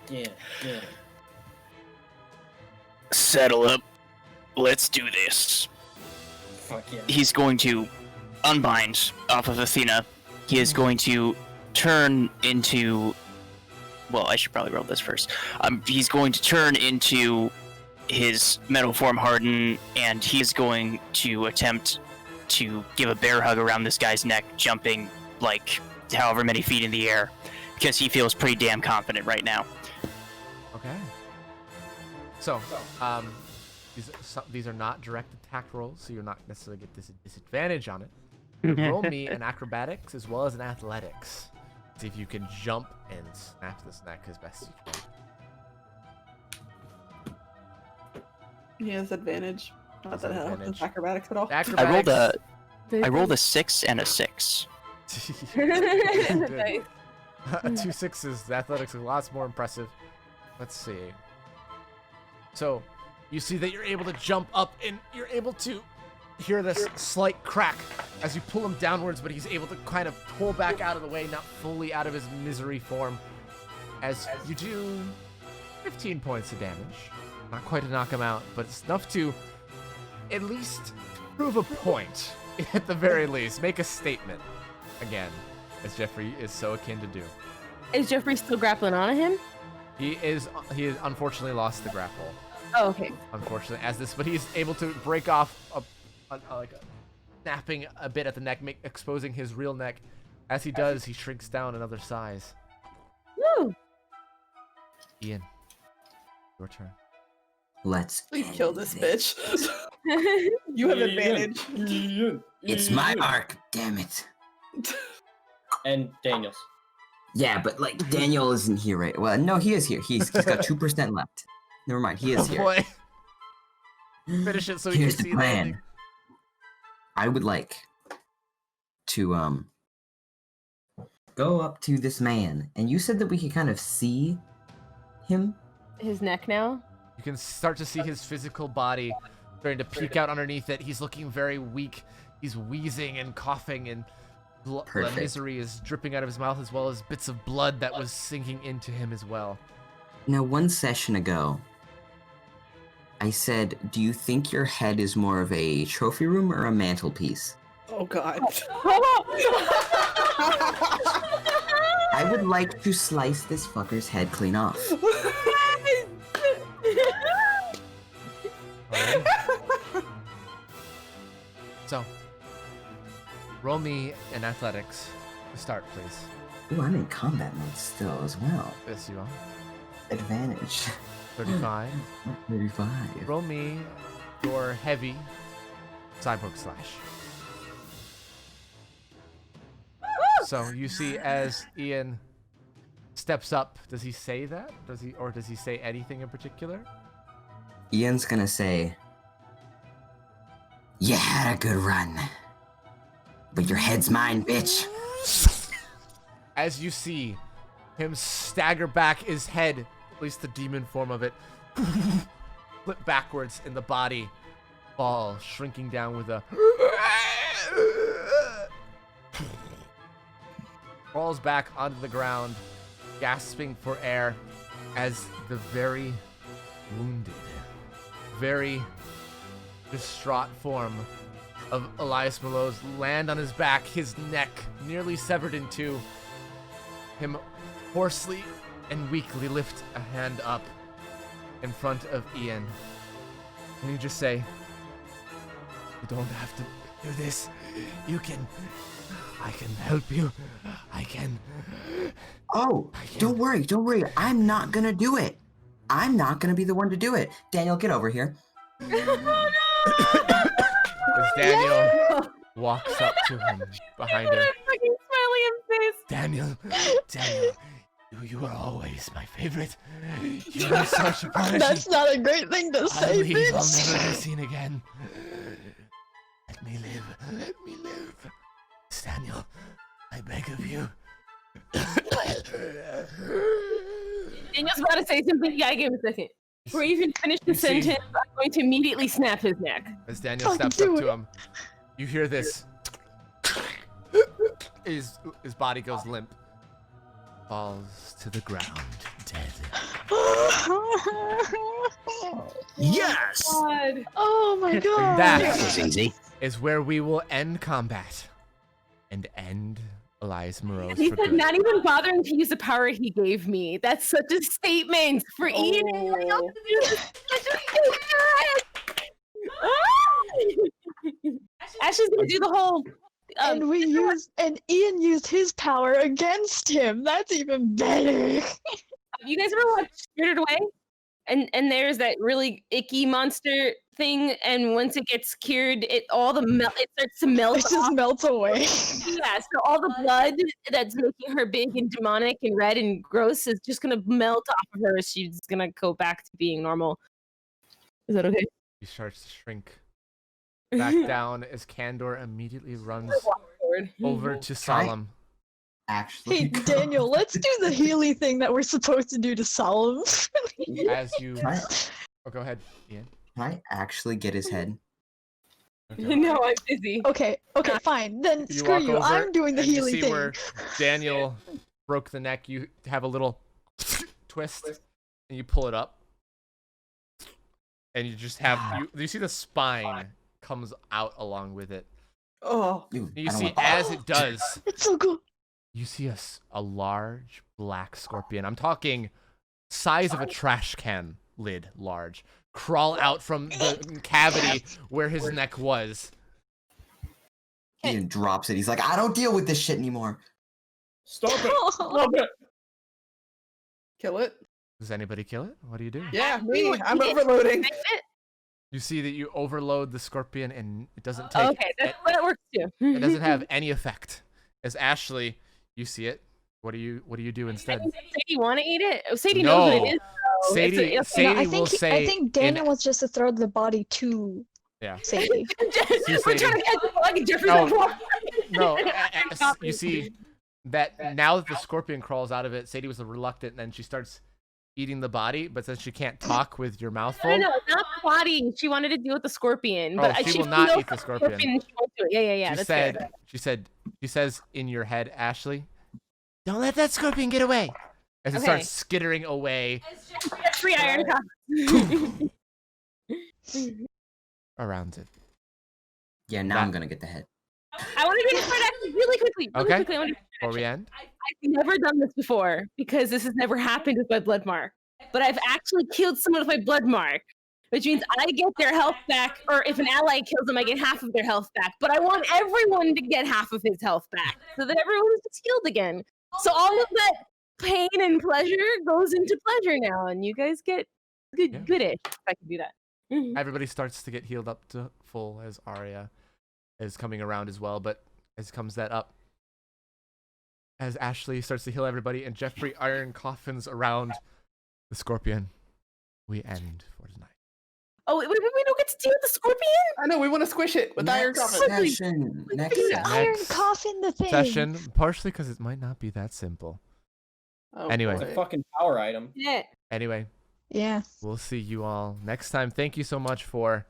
Yeah. Settle up. Let's do this. Fuck yeah. He's going to unbind off of Athena. He is going to turn into. Well, I should probably roll this first. He's going to turn into his metal form harden, and he's going to attempt to give a bear hug around this guy's neck, jumping like however many feet in the air, because he feels pretty damn confident right now. Okay. So, these are not direct attack rolls, so you're not necessarily get this disadvantage on it. Roll me an acrobatics as well as an athletics. See if you can jump and snap this neck as best you can. He has advantage. Not Has that it helps advantage. with acrobatics at all. Acrobatics. I rolled a 6 and a 6. Nice. 2 6s. The athletics are lots more impressive. Let's see. So, you see that you're able to jump up and you're able to hear this slight crack as you pull him downwards, but he's able to kind of pull back out of the way, not fully out of his misery form, as you do 15 points of damage. Not quite to knock him out, but it's enough to at least prove a point, at the very least. Make a statement, again, as Jeffrey is so akin to do. Is Jeffrey still grappling onto him? He is unfortunately lost the grapple. Oh, okay. Unfortunately, but he's able to break off snapping a bit at the neck, exposing his real neck. As he does, he shrinks down another size. Woo! Ian, your turn. Let's Kill this bitch. You have advantage. It's my arc, damn it. And Daniel's. Yeah, but like Daniel isn't here, right? Well, no, he is here. He's got 2% left. Never mind, he is here. Boy. Finish it so we Here's can the see plan. that. I would like to go up to this man, and you said that we could kind of see him. His neck now? You can start to see his physical body starting to peek out underneath it. He's looking very weak. He's wheezing and coughing, and the misery is dripping out of his mouth, as well as bits of blood that was sinking into him as well. Now, one session ago, I said, do you think your head is more of a trophy room or a mantelpiece? Oh god. I would like to slice this fucker's head clean off. Alright. So, roll me an athletics to start, please. Ooh, I'm in combat mode still as well. Yes, you are. Advantage. 35. 35. Roll me your heavy cyborg slash. So you see as Ian steps up, does he say that? Does he say anything in particular? Ian's gonna say, you had a good run, but your head's mine, bitch. As you see him stagger back, his head, at least the demon form of it, flip backwards, and the body fall, shrinking down with a crawls back onto the ground, gasping for air, as the very wounded, very distraught form of Elias Malose land on his back, his neck nearly severed in two. Him hoarsely and weakly lift a hand up in front of Ian. And you just say, you don't have to do this. I can help you. I can. Oh, don't worry. I'm not gonna do it. I'm not gonna be the one to do it. Daniel, get over here. As Daniel walks up to him behind her. Fucking smiley in face. Daniel, you are always my favorite. You are such a precious. That's not a great thing to I say, believe I'll bitch. never be seen again. Let me live. Daniel, I beg of you. Daniel's about to say something. Yeah, give him a second. Before you even finish the You see- sentence, I'm going to immediately snap his neck. As Daniel Fucking steps up do to it. him, you hear this. His body goes limp. Falls to the ground, dead. Yes! God. Oh my god. That was easy. is where we will end combat and end Elias Morose He for said good. not even bothering to use the power he gave me. That's such a statement for Ian. and everyone else to do this. Ashley's gonna do the whole. And Ian used his power against him. That's even better. You guys ever watch Spirited Away? And there's that really icky monster thing, and once it gets cured, it starts to melt It just off. melts away. Yeah, so all the blood that's making her big and demonic and red and gross is just gonna melt off of her. She's gonna go back to being normal. Is that okay? He starts to shrink back down as Candor immediately runs Walk forward. over to Solemn. Actually, Hey, Daniel, let's do the Healy thing that we're supposed to do to Solemn. As you... Can I, Oh, go ahead, Ian. can I actually get his head? No, I'm busy. Okay, fine. Then You screw walk you. over I'm doing the and you healing see thing. where Daniel broke the neck. You have a little twist, and you pull it up, and you just have you see the spine comes out along with it. Oh, Dude, You I don't see want- as it does, It's so cool. you see a large black scorpion. I'm talking size of a trash can lid large. Crawl out from the cavity where his neck was. Ian drops it. He's like, I don't deal with this shit anymore. Stop it! Stop it! kill it. Does anybody kill it? What do you do? Yeah, me. I'm overloading. You see that you overload the scorpion and it doesn't take Okay, that works too. it doesn't have any effect. As Ashley, you see it. What do you do instead? Sadie want to eat it? Sadie No. knows what it is. though. Sadie, It's Sadie I will think say I think Daniel wants just to throw the body to Yeah. Sadie. We're trying to catch the bug and Jeffrey's No. like, No, you see that now that the scorpion crawls out of it, Sadie was reluctant, and then she starts eating the body, but since she can't talk with your mouth full, No, not body. She wanted to deal with the scorpion, Oh, but she she will not feels eat the the scorpion. and she won't do it. Yeah. she That's said, fair. she says in your head, Ashley, don't let that scorpion get away. As it Okay. starts skittering away Free iron copy. around it. Yeah, now I'm gonna get the head. I want to do this part actually really quickly. Really Okay. quickly. I wanna do this Before we end, I've never done this before because this has never happened with my blood mark. But I've actually killed someone with my blood mark, which means I get their health back, or if an ally kills them, I get half of their health back. But I want everyone to get half of his health back so that everyone is just healed again. So all of that pain and pleasure goes into pleasure now, and you guys get good, Yeah. goodish. If I can do that. everybody starts to get healed up to full as Arya is coming around as well, but as comes that up, as Ashley starts to heal everybody and Jeffrey iron coffins around the scorpion, we end for tonight. Oh, we don't get to deal with the scorpion? I know we want to squish it with iron Next coffin. session. Next Dude, session. iron Next coffin the thing. Session, partially because it might not be that simple. Oh, Anyway. It's boy. a fucking power item. Yeah. Anyway, Yeah. we'll see you all next time. Thank you so much for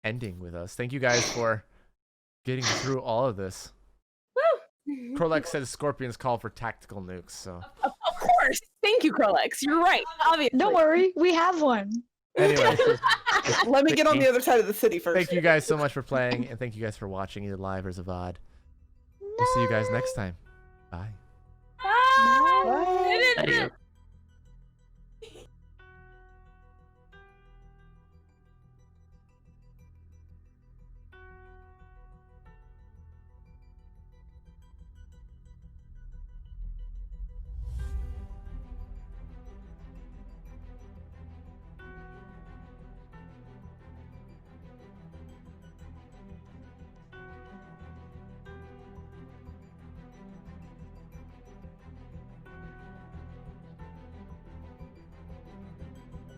ending with us. Thank you guys for getting through all of this. Woo! Krolex says scorpions call for tactical nukes, so Of course. Thank you, Krolex. You're right. Obviously. Don't worry, we have one. anyway. Let me get on the other side of the city first. Thank you guys so much for playing, and thank you guys for watching either live or as a VOD. We'll see you guys next time. Bye. Bye. Adios.